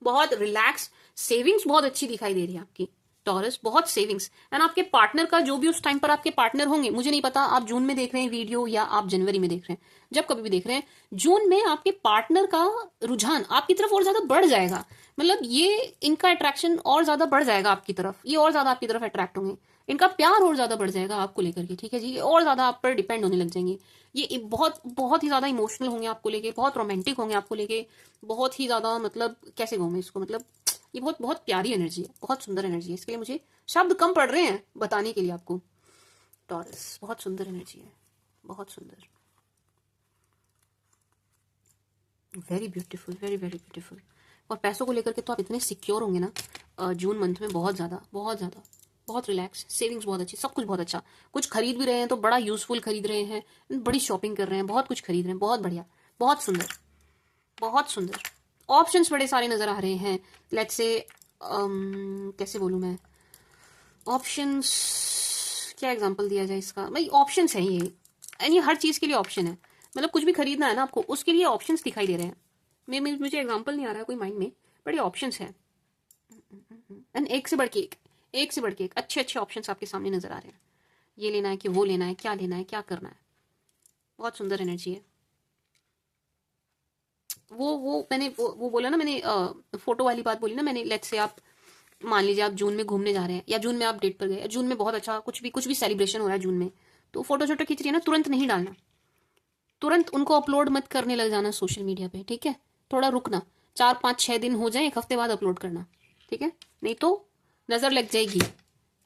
बहुत रिलैक्स। सेविंग्स बहुत अच्छी दिखाई दे रही है आपकी टॉरस, बहुत सेविंग्स। एंड आपके पार्टनर का, जो भी उस टाइम पर आपके पार्टनर होंगे, मुझे नहीं पता आप जून में देख रहे हैं वीडियो या आप जनवरी में देख रहे हैं, जब कभी भी देख रहे हैं, जून में आपके पार्टनर का रुझान आपकी तरफ और ज्यादा बढ़ जाएगा। मतलब ये इनका अट्रैक्शन और ज्यादा बढ़ जाएगा आपकी तरफ, ये और ज्यादा आपकी तरफ अट्रैक्ट होंगे, इनका प्यार और ज्यादा बढ़ जाएगा आपको लेकर के। ठीक है जी, ये और ज्यादा आप पर डिपेंड होने लग जाएंगे, ये बहुत बहुत ही ज्यादा इमोशनल होंगे आपको लेके, बहुत रोमांटिक होंगे आपको लेके, बहुत ही ज्यादा, मतलब कैसे कहूँ मैं इसको, मतलब ये बहुत बहुत प्यारी एनर्जी है, बहुत सुंदर एनर्जी है, इसके लिए मुझे शब्द कम पड़ रहे हैं बताने के लिए आपको। टॉरस बहुत सुंदर एनर्जी है, बहुत सुंदर, very beautiful, very very beautiful. और पैसों को लेकर के तो आप इतने सिक्योर होंगे ना जून मंथ में, बहुत ज्यादा, बहुत ज्यादा, बहुत रिलैक्स, सेविंग्स बहुत अच्छी, सब कुछ बहुत अच्छा। कुछ खरीद भी रहे हैं तो बड़ा यूजफुल खरीद रहे हैं, बड़ी शॉपिंग कर रहे हैं, बहुत कुछ खरीद रहे हैं, बहुत बढ़िया, बहुत सुंदर, बहुत सुंदर। ऑप्शंस बड़े सारे नजर आ रहे हैं। लेट्स से कैसे बोलूँ मैं, ऑप्शंस, क्या एग्जांपल दिया जाए इसका, भाई ऑप्शंस है ये, यानी हर चीज़ के लिए ऑप्शन है। मतलब कुछ भी खरीदना है ना आपको, उसके लिए ऑप्शंस दिखाई दे रहे हैं। मुझे एग्जांपल नहीं आ रहा है कोई माइंड में, बड़े ऑप्शंस है, एंड एक से बढ़ के एक, एक से बढ़ के एक अच्छे अच्छे ऑप्शंस आपके सामने नजर आ रहे हैं। ये लेना है कि वो लेना है, क्या लेना है, क्या करना है, बहुत सुंदर एनर्जी है। वो मैंने वो बोला ना मैंने, फोटो वाली बात बोली ना मैंने। लेट्स से आप मान लीजिए आप जून में घूमने जा रहे हैं, या जून में आप डेट पर गए, जून में बहुत अच्छा कुछ भी सेलिब्रेशन हो रहा है जून में, तो फोटो छोटो खींच रही है ना, तुरंत नहीं डालना, तुरंत उनको अपलोड मत करने लग जाना सोशल मीडिया पे, ठीक है। थोड़ा रुकना, 4 5 6 दिन हो जाए, 1 हफ्ते बाद अपलोड करना, ठीक है। नहीं तो नजर लग जाएगी,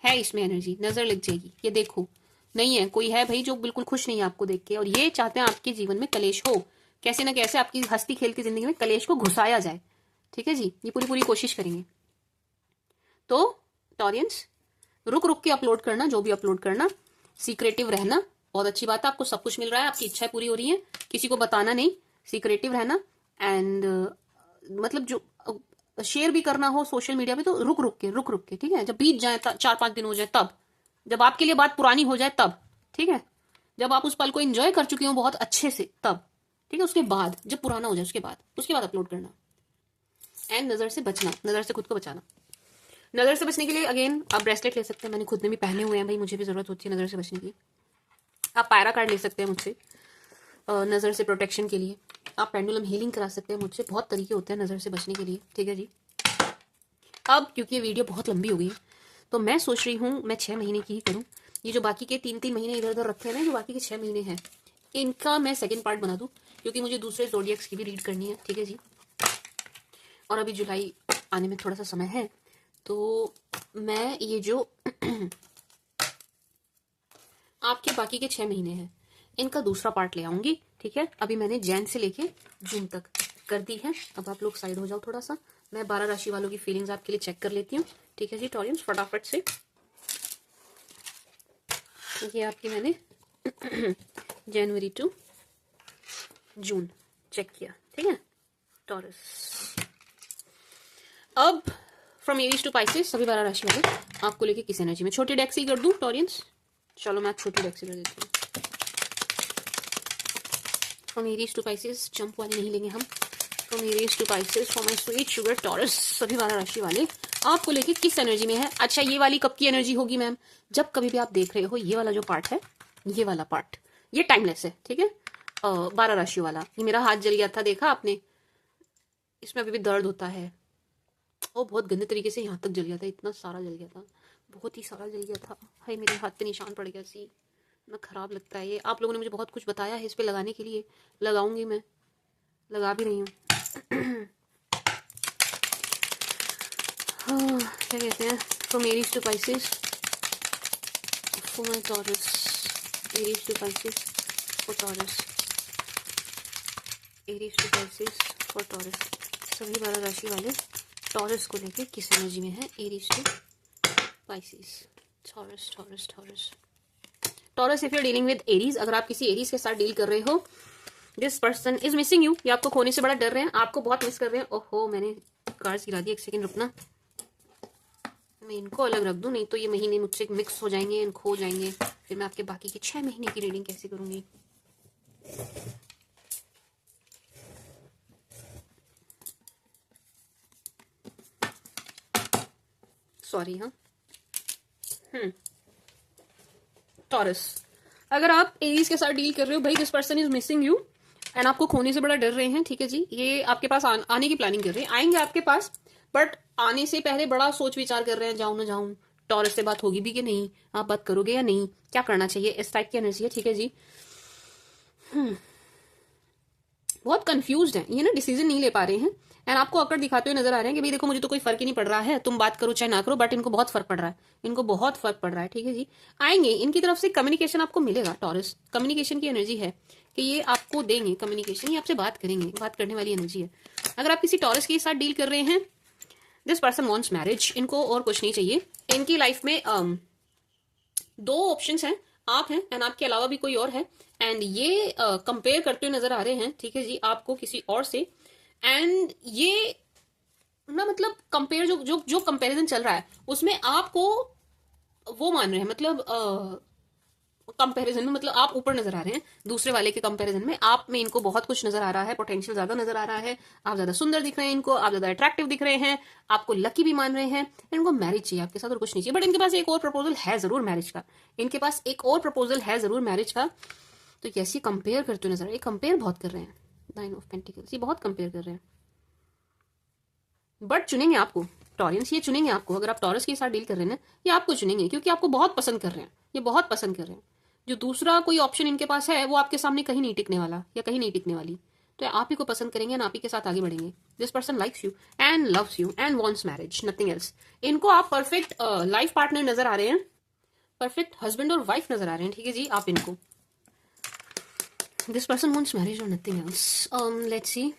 है इसमें एनर्जी, नजर लग जाएगी। ये देखो, नहीं है कोई है भाई जो बिल्कुल खुश नहीं है आपको देख के, और ये चाहते हैं आपके जीवन में कलेश हो, कैसे ना कैसे आपकी हंसती खेलती जिंदगी में कलेश को घुसाया जाए, ठीक है जी। ये पूरी पूरी कोशिश करेंगे। तो टॉरियंस, रुक रुक के अपलोड करना, जो भी अपलोड करना, सीक्रेटिव रहना, बहुत अच्छी बात है। आपको सब कुछ मिल रहा है, आपकी इच्छाएं पूरी हो रही हैं, किसी को बताना नहीं, सीक्रेटिव रहना। एंड मतलब जो शेयर भी करना हो सोशल मीडिया पे तो रुक रुक के, ठीक है। जब बीत जाए, 4 5 दिन हो जाए तब, जब आपके लिए बात पुरानी हो जाए तब, ठीक है। जब आप उस पल को एंजॉय कर चुके हो बहुत अच्छे से तब, ठीक है। उसके बाद जब पुराना हो जाए उसके बाद अपलोड करना। एंड नजर से बचना, नजर से खुद को बचाना। नजर से बचने के लिए अगेन आप ब्रेसलेट ले सकते हैं, मैंने खुद ने भी पहने हुए हैं भाई, मुझे भी जरूरत होती है नजर से बचने की। आप पायरा कार्ड ले सकते हैं मुझसे नजर से प्रोटेक्शन के लिए। आप पेंडुलम हीलिंग करा सकते हैं मुझसे, बहुत तरीके होते हैं नजर से बचने के लिए, ठीक है जी। अब क्योंकि ये वीडियो बहुत लंबी हो गई है, तो मैं सोच रही हूँ मैं 6 महीने की ही करूँ। ये जो बाकी के 3 3 महीने इधर उधर रखे हैं ना, जो बाकी के 6 महीने हैं, इनका मैं सेकेंड पार्ट बना दूँ, क्योंकि मुझे दूसरे ज़ोडिएक्स की भी रीड करनी है, ठीक है जी। और अभी जुलाई आने में थोड़ा सा समय है, तो मैं ये जो आपके बाकी के 6 महीने हैं, इनका दूसरा पार्ट ले आऊंगी, ठीक है। अभी मैंने जैन से लेके जून तक कर दी है। अब आप लोग साइड हो जाओ थोड़ा सा, मैं 12 राशि वालों की फीलिंग्स आपके लिए चेक कर लेती हूँ, ठीक है जी। टॉरियंस फटाफट से, ये आपकी मैंने जनवरी टू जून चेक किया, ठीक है। टॉरस, अब फ्रॉम एरीज टू पाइसेस सभी 12 राशि वाले आपको लेके किस एनर्जी में, छोटी डेक से ही कर दूं टॉरियंस, चलो मैं छोटी डेक से कर देती हूँ। From Aries to Pisces, jump वाले नहीं लेंगे हम। From Aries to Pisces for my sweet sugar Taurus, सभी 12 राशि वाले आपको लेके किस एनर्जी में है। अच्छा, ये वाली कब की एनर्जी होगी मैम, जब कभी भी आप देख रहे हो ये वाला जो पार्ट है, ये वाला पार्ट, ये टाइमलेस है, ठीक है। 12 राशि वाला, ये मेरा हाथ जल गया था, देखा आपने, इसमें अभी भी दर्द होता है, वो बहुत गंदे तरीके से यहाँ तक जल गया था, इतना सारा जल गया था, बहुत ही सारा जल गया था। हाय, मेरे हाथ पे निशान पड़ गया सी, इतना खराब लगता है ये। आप लोगों ने मुझे बहुत कुछ बताया है इस पे लगाने के लिए, लगाऊंगी मैं, लगा भी रही हूँ। क्या कहते हैं, from Aries to Pisces for my Taurus, Aries to Pisces for Taurus, Aries to Pisces for Taurus, सभी 12 राशि वाले टॉरस को लेके किस एनर्जी में है। Aries to Pisces, Taurus Taurus Taurus Taurus, if you are dealing with Aries, अगर आप किसी एरीज के साथ डील कर रहे हो, this person is missing you, ये आपको खोने से बड़ा डर रहे हैं, आपको बहुत मिस कर रहे हैं। ओहो, मैंने कार्ड्स गिरा दिए, एक सेकंड रुकना, मैं इनको अलग रख दूं, नहीं तो ये महीने मुझसे मिक्स हो जाएंगे, खो जाएंगे, फिर मैं आपके बाकी के 6 महीने की रीडिंग कैसे करूंगी। सॉरी, हाँ। टॉरस, अगर आप एरीज के साथ डील कर रहे हो भाई, this person is missing you and आपको खोने से बड़ा डर रहे हैं, ठीक है जी। ये आपके पास आने की प्लानिंग कर रहे हैं, आएंगे आपके पास, बट आने से पहले बड़ा सोच विचार कर रहे हैं, जाऊं ना जाऊं, टॉरस से बात होगी भी कि नहीं, आप बात करोगे या नहीं, क्या करना चाहिए, इस टाइप की एनर्जी है, ठीक है जी। बहुत कंफ्यूज्ड है ये ना, डिसीजन नहीं ले पा रहे हैं, एंड आपको अकड़ दिखाते हुए नजर आ रहे हैं कि भाई देखो मुझे तो कोई फर्क ही नहीं पड़ रहा है, तुम बात करो चाहे ना करो, बट इनको बहुत फर्क पड़ रहा है, इनको बहुत फर्क पड़ रहा है, ठीक है जी। आएंगे, इनकी तरफ से कम्युनिकेशन आपको मिलेगा, टॉरस कम्युनिकेशन की एनर्जी है कि ये आपको देंगे कम्युनिकेशन, ये आपसे बात करेंगे, बात करने वाली एनर्जी है। अगर आप किसी टॉरस के साथ डील कर रहे हैं दिस पर्सन वॉन्ट्स मैरिज, इनको और कुछ नहीं चाहिए। इनकी लाइफ में दो ऑप्शंस हैं, आप हैं एंड आपके अलावा भी कोई और है, एंड ये कंपेयर करते हुए नजर आ रहे हैं, ठीक है जी, आपको किसी और से। एंड ये ना मतलब कंपेयर जो जो जो कंपेरिजन चल रहा है उसमें आपको वो मान रहे हैं, मतलब कंपैरिजन में मतलब आप ऊपर नजर आ रहे हैं दूसरे वाले के कंपैरिजन में। आप में इनको बहुत कुछ नजर आ रहा है, पोटेंशियल ज्यादा नजर आ रहा है, आप ज्यादा सुंदर दिख रहे हैं इनको, आप ज्यादा अट्रैक्टिव दिख रहे हैं, आपको लकी भी मान रहे हैं, इनको मैरिज चाहिए आपके साथ और कुछ नहीं चाहिए। बट इनके पास एक और प्रपोजल है जरूर मैरिज का, इनके पास एक और प्रपोजल है जरूर मैरिज का। तो कैसे कंपेयर करते हुए नजर आ रहे हैं, कंपेयर बहुत कर रहे हैं, 9 ऑफ पेंटिकल्स, ये बहुत कंपेयर कर रहे हैं। बट चुनेंगे आपको टॉरियंस, ये चुनेंगे आपको। अगर आप टॉरस के साथ डील कर रहे हैं ना, ये आपको चुनेंगे क्योंकि आपको बहुत पसंद कर रहे हैं, ये बहुत पसंद कर रहे हैं। जो दूसरा कोई ऑप्शन इनके पास है वो आपके सामने कहीं नहीं टिकने वाला या कहीं नहीं टिकने वाली, तो आप ही को पसंद करेंगे और आप ही के साथ आगे बढ़ेंगे। This person likes you and loves you and wants marriage, nothing else. इनको आप परफेक्ट लाइफ पार्टनर नजर आ रहे हैं, परफेक्ट हस्बैंड और वाइफ नजर आ रहे हैं, ठीक है जी, आप इनको। दिस पर्सन वांट्स मैरिज और नथिंग एल्स। लेट्स सी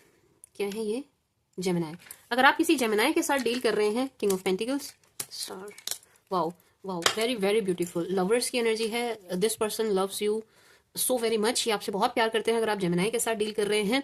क्या है ये, जेमिनाई। अगर आप किसी जेमिनाई के साथ डील कर रहे हैं, king of pentacles, star, wow wow, very very beautiful, lovers की एनर्जी है। This person loves you so very much, ये आपसे बहुत प्यार करते हैं। अगर आप जेमिनाई के साथ डील कर रहे हैं,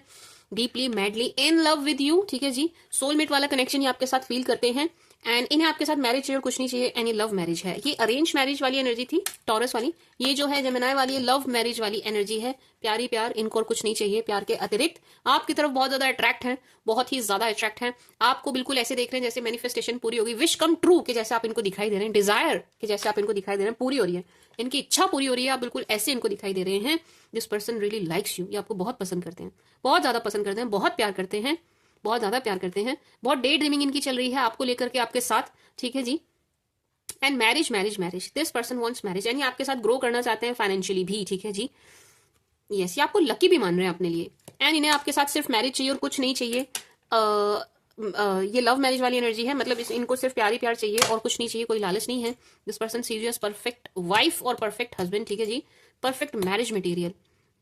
deeply madly in love with you, ठीक है जी, सोलमेट वाला कनेक्शन ये आपके साथ फील करते हैं एंड इन्हें आपके साथ मैरिज चाहिए और कुछ नहीं चाहिए, एंड ये लव मैरिज है। ये अरेंज मैरिज वाली एनर्जी थी टॉरस वाली, ये जो है जेमिनाई वाली लव मैरिज वाली एनर्जी है। प्यारी प्यार, इनको और कुछ नहीं चाहिए, प्यार के अतिरिक्त आपकी तरफ बहुत ज्यादा अट्रैक्ट है, बहुत ही ज्यादा अट्रैक्ट है। आपको बिल्कुल ऐसे देख रहे हैं जैसे मैनिफेस्टेशन पूरी होगी, विश कम ट्रू के जैसे आप इनको दिखाई दे रहे हैं, डिजायर के जैसे आप इनको दिखाई दे रहे हैं, पूरी हो रही है, इनकी इच्छा पूरी हो रही है, आप बिल्कुल ऐसे इनको दिखाई दे रहे हैं। This person really likes you, ये आपको बहुत पसंद करते हैं, बहुत ज्यादा पसंद करते हैं, बहुत प्यार करते हैं, बहुत ज्यादा प्यार करते हैं। बहुत डे ड्रीमिंग इनकी चल रही है आपको लेकर के आपके साथ, ठीक है जी। And marriage marriage marriage, this person wants marriage, यानी आपके साथ ग्रो करना चाहते हैं फाइनेंशियली भी, ठीक है जी। यस, ये आपको लकी भी मान रहे हैं अपने लिए, एंड इन्हें आपके साथ सिर्फ मैरिज चाहिए और कुछ नहीं चाहिए। ये लव मैरिज वाली एनर्जी है, मतलब इनको सिर्फ प्यार ही प्यार चाहिए और कुछ नहीं चाहिए, कोई लालच नहीं है। This person sees you as perfect wife और परफेक्ट हस्बैंड, ठीक है जी, परफेक्ट मैरिज मटेरियल,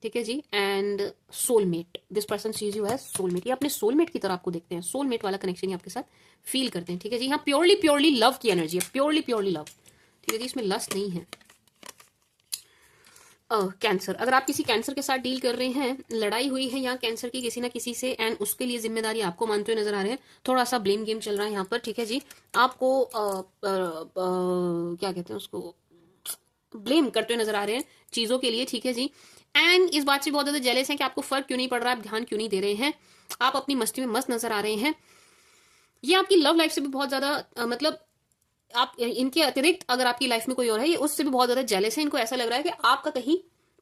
ठीक है जी, and soulmate. This person sees you as soulmate, ये अपने सोलमेट की तरह आपको देखते हैं, सोलमेट वाला कनेक्शन ये आपके साथ फील करते हैं, ठीक है जी। यहाँ प्योरली प्योरली लव की एनर्जी है, प्योरली प्योरली लव, ठीक है जी, इसमें लस्ट नहीं है। कैंसर, अगर आप किसी कैंसर के साथ डील कर रहे हैं, लड़ाई हुई है यहाँ कैंसर की किसी ना किसी से एंड उसके लिए जिम्मेदारी आपको मानते हुए नजर आ रहे हैं, थोड़ा सा ब्लेम गेम चल रहा है यहाँ पर, ठीक है जी। आपको क्या कहते हैं उसको, ब्लेम करते हुए नजर आ रहे हैं चीजों के लिए, ठीक है जी। एंड इस बात से बहुत ज्यादा जेलस है कि आपको फर्क क्यों नहीं पड़ रहा, आप ध्यान क्यों नहीं दे रहे हैं, आप अपनी मस्ती में मस्त नजर आ रहे हैं। ये आपकी लव लाइफ से भी बहुत ज्यादा मतलब आप इनके अतिरिक्त अगर आपकी लाइफ में कोई और है, ये उससे भी बहुत ज्यादा जेलस है। इनको ऐसा लग रहा है कि आपका कहीं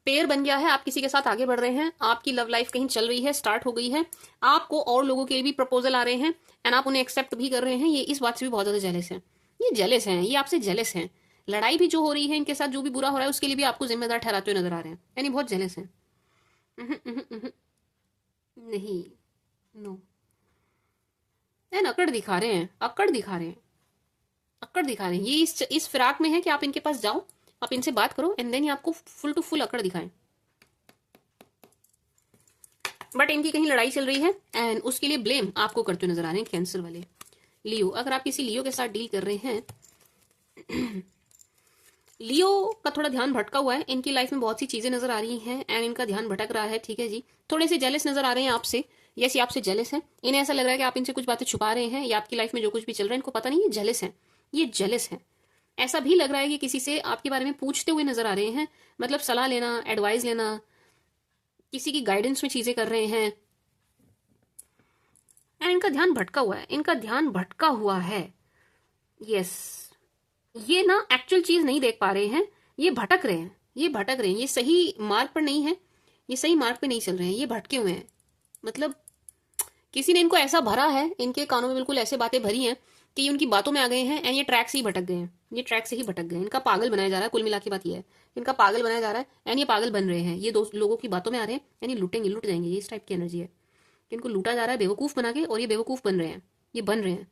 पेयर बन गया है, आप किसी के साथ आगे बढ़ रहे हैं, आपकी लव लाइफ कहीं चल रही है, स्टार्ट हो गई है, आपको और लोगों के भी प्रपोजल आ रहे हैं एंड आप उन्हें एक्सेप्ट भी कर रहे हैं। ये इस बात से भी बहुत ज्यादा जेलस है, ये जेलस है, ये आपसे जेलस है। लड़ाई भी जो हो रही है इनके साथ, जो भी बुरा हो रहा है उसके लिए भी आपको जिम्मेदार ठहराते हुए नजर आ रहे हैं, यानी बहुत जेलस है। नहीं, नो, एंड अकड़ दिखा रहे हैं, अकड़ दिखा रहे हैं, अकड़ दिखा रहे हैं। ये इस फिराक में है कि आप इनके पास जाओ, आप इनसे बात करो एंड देन ये आपको फुल टू फुल अकड़ दिखाएं। बट इनकी कहीं लड़ाई चल रही है एंड उसके लिए ब्लेम आपको करते नजर आ रहे हैं कैंसर वाले। लियो, अगर आप किसी लियो के साथ डील कर रहे हैं, लियो का थोड़ा ध्यान भटका हुआ है, इनकी लाइफ में बहुत सी चीजें नजर आ रही हैं एंड इनका ध्यान भटक रहा है, ठीक है जी। थोड़े से जेलस नजर आ रहे हैं आपसे, यस, ये आपसे जेलस है, इन्हें ऐसा लग रहा है कि आप इनसे कुछ बातें छुपा रहे हैं, या आपकी लाइफ में जो कुछ भी चल रहा है इनको पता नहीं, ये जेलस है, ये जेलस है। ऐसा भी लग रहा है कि किसी से आपके बारे में पूछते हुए नजर आ रहे हैं, मतलब सलाह लेना, एडवाइस लेना, किसी की गाइडेंस में चीजें कर रहे हैं एंड इनका ध्यान भटका हुआ है, इनका ध्यान भटका हुआ है। यस, ये ना एक्चुअल चीज नहीं देख पा रहे हैं, ये भटक रहे हैं, ये भटक रहे हैं, ये सही मार्ग पर नहीं है, ये सही मार्ग पे नहीं चल रहे हैं, ये भटके हुए हैं। मतलब किसी ने इनको ऐसा भरा है, इनके कानों में बिल्कुल ऐसे बातें भरी हैं कि ये उनकी बातों में आ गए हैं एंड ये ट्रैक से ही भटक गए हैं, ये ट्रैक से ही भटक गए हैं। इनका पागल बनाया जा रहा है, कुल मिला के बात ये है, इनका पागल बनाया जा रहा है एंड ये पागल बन रहे हैं, ये दो लोगों की बातों में आ रहे हैं एंड ये लूटेंगे, लूट जाएंगे, ये इस टाइप की एनर्जी है कि इनको लूटा जा रहा है बेवकूफ बना के और ये बेवकूफ बन रहे हैं, ये बन रहे हैं,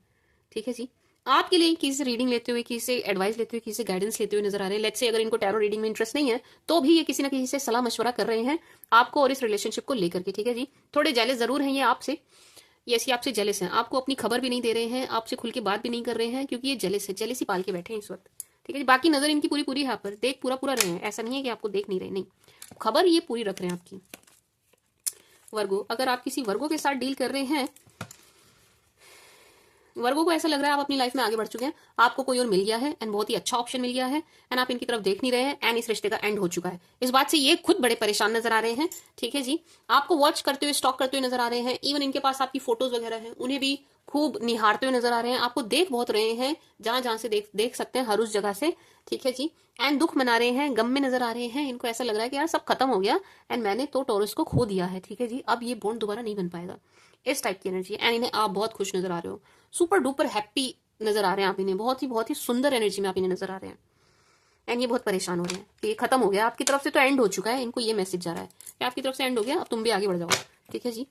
ठीक है जी। आपके लिए किसी से रीडिंग लेते हुए, किसी से एडवाइस लेते हुए, किसी से गाइडेंस लेते हुए नजर आ रहे हैं। लेट्स से अगर इनको टैरो रीडिंग में इंटरेस्ट नहीं है तो भी ये किसी ना किसी से सलाह मशवरा कर रहे हैं आपको और इस रिलेशनशिप को लेकर के, ठीक है जी। थोड़े जेलस जरूर हैं ये आपसे, ये आपसे जेलस हैं, आपको अपनी खबर भी नहीं दे रहे हैं, आपसे खुल के बात भी नहीं कर रहे हैं, क्योंकि ये जेलस है, जेलसी पाल के बैठे हैं इस वक्त। ठीक है जी, बाकी नजर इनकी पूरी पूरी यहाँ पर, देख पूरा पूरा रहे हैं, ऐसा नहीं है कि आपको देख नहीं रहे, नहीं, खबर ये पूरी रख रहे हैं आपकी। वर्गो, अगर आप किसी वर्गो के साथ डील कर रहे हैं, वर्गो को ऐसा लग रहा है आप अपनी लाइफ में आगे बढ़ चुके हैं, आपको कोई और मिल गया है एंड बहुत ही अच्छा ऑप्शन मिल गया है, एंड आप इनकी तरफ देख नहीं रहे हैं, एंड इस रिश्ते का एंड हो चुका है। इस बात से ये खुद बड़े परेशान नजर आ रहे हैं। ठीक है जी, आपको वॉच करते हुए, स्टॉक करते हुए नजर आ रहे हैं, इवन इनके पास आपकी फोटोज वगैरह हैं, उन्हें भी खूब निहारते हुए नजर आ रहे हैं, आपको देख बहुत रहे हैं, जहां जहां से देख सकते हैं, हर उस जगह से। ठीक है जी, एंड दुख मना रहे हैं, गम में नजर आ रहे हैं, इनको ऐसा लग रहा है कि यार सब खत्म हो गया एंड मैंने तो टॉरस को खो दिया है। ठीक है जी, अब ये बॉन्ड दोबारा नहीं बन पाएगा, इस टाइप की एनर्जी। एंड इन्हें आप बहुत खुश नजर आ रहे हो, सुपर डुपर हैप्पी नजर आ रहे हैं आप इन्हें, बहुत ही सुंदर एनर्जी में आप इन्हें नजर आ रहे हैं। एंड ये बहुत परेशान हो रहे हैं कि ये खत्म हो गया, आपकी तरफ से तो एंड हो चुका है, इनको ये मैसेज जा रहा है कि आपकी तरफ से एंड हो गया, अब तुम भी आगे बढ़ जाओ। ठीक है जी,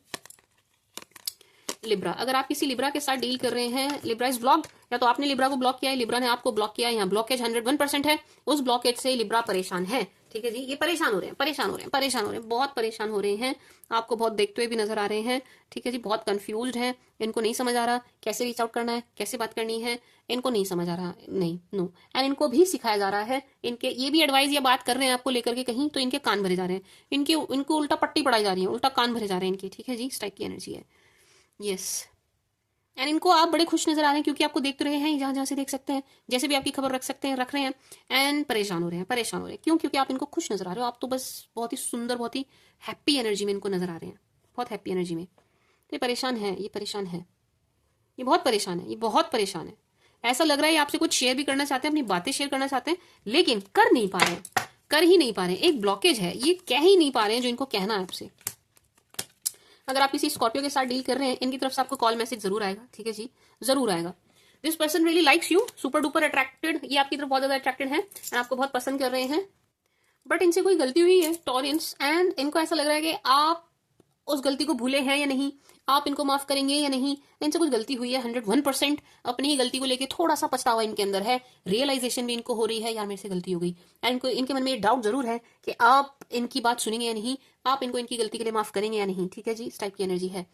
लिब्रा, अगर आप किसी लिब्रा के साथ डील कर रहे हैं, लिब्रा इज ब्लॉक्ड, या तो आपने लिब्रा को ब्लॉक किया है, लिब्रा ने आपको ब्लॉक किया है, यहाँ ब्लॉकेज 101% है, उस ब्लॉकेज से लिब्रा परेशान है। ठीक है जी, ये परेशान हो रहे हैं, परेशान हो रहे हैं, परेशान हो रहे हैं, बहुत परेशान हो रहे हैं, आपको बहुत देखते हुए भी नजर आ रहे हैं। ठीक है जी, बहुत कंफ्यूज्ड है, इनको नहीं समझ आ रहा कैसे रीच आउट करना है, कैसे बात करनी है, इनको नहीं समझ आ रहा, नहीं नो, एंड इनको भी सिखाया जा रहा है, इनके ये भी एडवाइस या बात कर रहे हैं आपको लेकर के कहीं, तो इनके कान भरे जा रहे हैं, इनको उल्टा पट्टी पढ़ाई जा रही है, उल्टा कान भरे जा रहे हैं इनके। ठीक है जी, इस टाइप की एनर्जी है, यस। एंड इनको आप बड़े खुश नजर आ रहे हैं, क्योंकि आपको देख रहे हैं, जहां जहां से देख सकते हैं, जैसे भी आपकी खबर रख सकते हैं, रख रहे हैं, एंड परेशान हो रहे हैं, परेशान हो रहे हैं, क्यों? क्योंकि आप इनको खुश नजर आ रहे हो, आप तो बस बहुत ही सुंदर, बहुत ही हैप्पी एनर्जी में इनको नजर आ रहे हैं, बहुत हैप्पी एनर्जी में। तो ये परेशान है, ये परेशान है, ये बहुत परेशान है, ये बहुत परेशान है। ऐसा लग रहा है ये आपसे कुछ शेयर भी करना चाहते हैं, अपनी बातें शेयर करना चाहते हैं, लेकिन कर नहीं पा रहे हैं, कर ही नहीं पा रहे हैं, एक ब्लॉकेज है, ये कह ही नहीं पा रहे हैं जो इनको कहना है आपसे। अगर आप किसी स्कॉर्पियो के साथ डील कर रहे हैं, इनकी तरफ से आपको कॉल मैसेज जरूर आएगा। ठीक है जी, जरूर आएगा। This person really likes you, super duper attracted, ये आपकी तरफ बहुत ज्यादा अट्रैक्टेड है, आपको बहुत पसंद कर रहे हैं, बट इनसे कोई गलती हुई है टॉरियंस, एंड इनको ऐसा लग रहा है कि आप उस गलती को भूले हैं या नहीं, आप इनको माफ करेंगे या नहीं, इनसे कुछ गलती हुई है 101%, अपनी ही गलती को लेके थोड़ा सा पछतावा इनके अंदर है, रियलाइजेशन भी इनको हो रही है, यार मेरे से गलती हो गई, एंड इनको इनके मन में डाउट जरूर है कि आप इनकी बात सुनेंगे या नहीं, आप इनको इनकी गलती के लिए माफ करेंगे या नहीं। ठीक है जी, इस टाइप की एनर्जी है।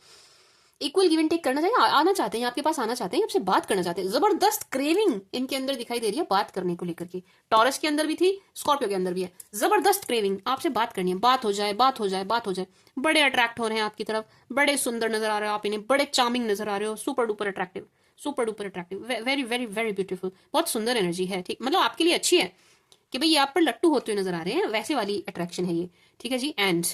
इक्वल गिव एंड टेक करना चाहिए, आना चाहते हैं, आपके पास आना चाहते हैं, आपसे बात करना चाहते हैं, जबरदस्त क्रेविंग इनके अंदर दिखाई दे रही है बात करने को लेकर के, टॉरस के अंदर भी थी, स्कॉर्पियो के अंदर भी है, जबरदस्त क्रेविंग, आपसे बात करनी है, बात हो जाए, बात हो जाए, बात हो जाए, बड़े अट्रैक्ट हो रहे हैं आपकी तरफ, बड़े सुंदर नजर आ रहे हो आप इन्हें, बड़े चार्मिंग नजर आ रहे हो, super duper attractive, super duper attractive, very very very beautiful, बहुत सुंदर एनर्जी है। ठीक, मतलब आपके लिए अच्छी है कि भाई ये आप पर लट्टू होते हुए नजर आ रहे हैं, वैसे वाली अट्रैक्शन है ये। ठीक है जी, एंड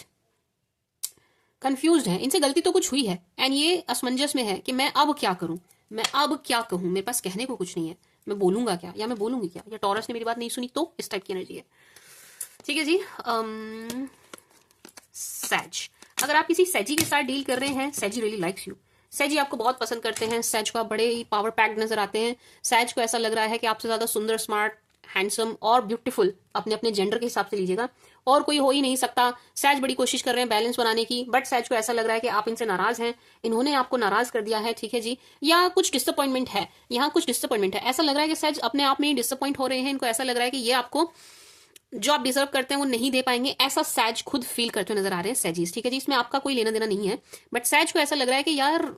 कंफ्यूज्ड है, इनसे गलती तो कुछ हुई है, एंड ये असमंजस में है कि मैं अब क्या करूं, मैं अब क्या कहूं, मेरे पास कहने को कुछ नहीं है, मैं बोलूंगा क्या या मैं बोलूंगी क्या, या टॉरस ने मेरी बात नहीं सुनी, तो इस टाइप की एनर्जी है। ठीक है जी, सैज, अगर आप किसी सैजी के साथ डील कर रहे हैं, सैजी रियली लाइक्स यू, सैजी आपको बहुत पसंद करते हैं, सैज को आप बड़े ही पावर पैक्ड नजर आते हैं, सैज को ऐसा लग रहा है कि आपसे ज्यादा सुंदर, स्मार्ट, हैंडसम और ब्यूटीफुल, अपने अपने जेंडर के हिसाब से लीजिएगा, और कोई हो ही नहीं सकता। सैज बड़ी कोशिश कर रहे हैं बैलेंस बनाने की, बट सैज को ऐसा लग रहा है कि आप इनसे नाराज हैं, इन्होंने आपको नाराज कर दिया है। ठीक है जी, या कुछ डिसअपॉइंटमेंट है, यहाँ कुछ डिसअपॉइंटमेंट है, ऐसा लग रहा है कि सैज अपने आप में ही डिसअपॉइंट हो रहे हैं, इनको ऐसा लग रहा है कि ये आपको जो आप डिजर्व करते हैं वो नहीं दे पाएंगे, ऐसा सैज खुद फील करते हुए नजर आ रहे हैं सैजीज। ठीक है जी, इसमें आपका कोई लेना देना नहीं है, बट सैज को ऐसा लग रहा है कि यार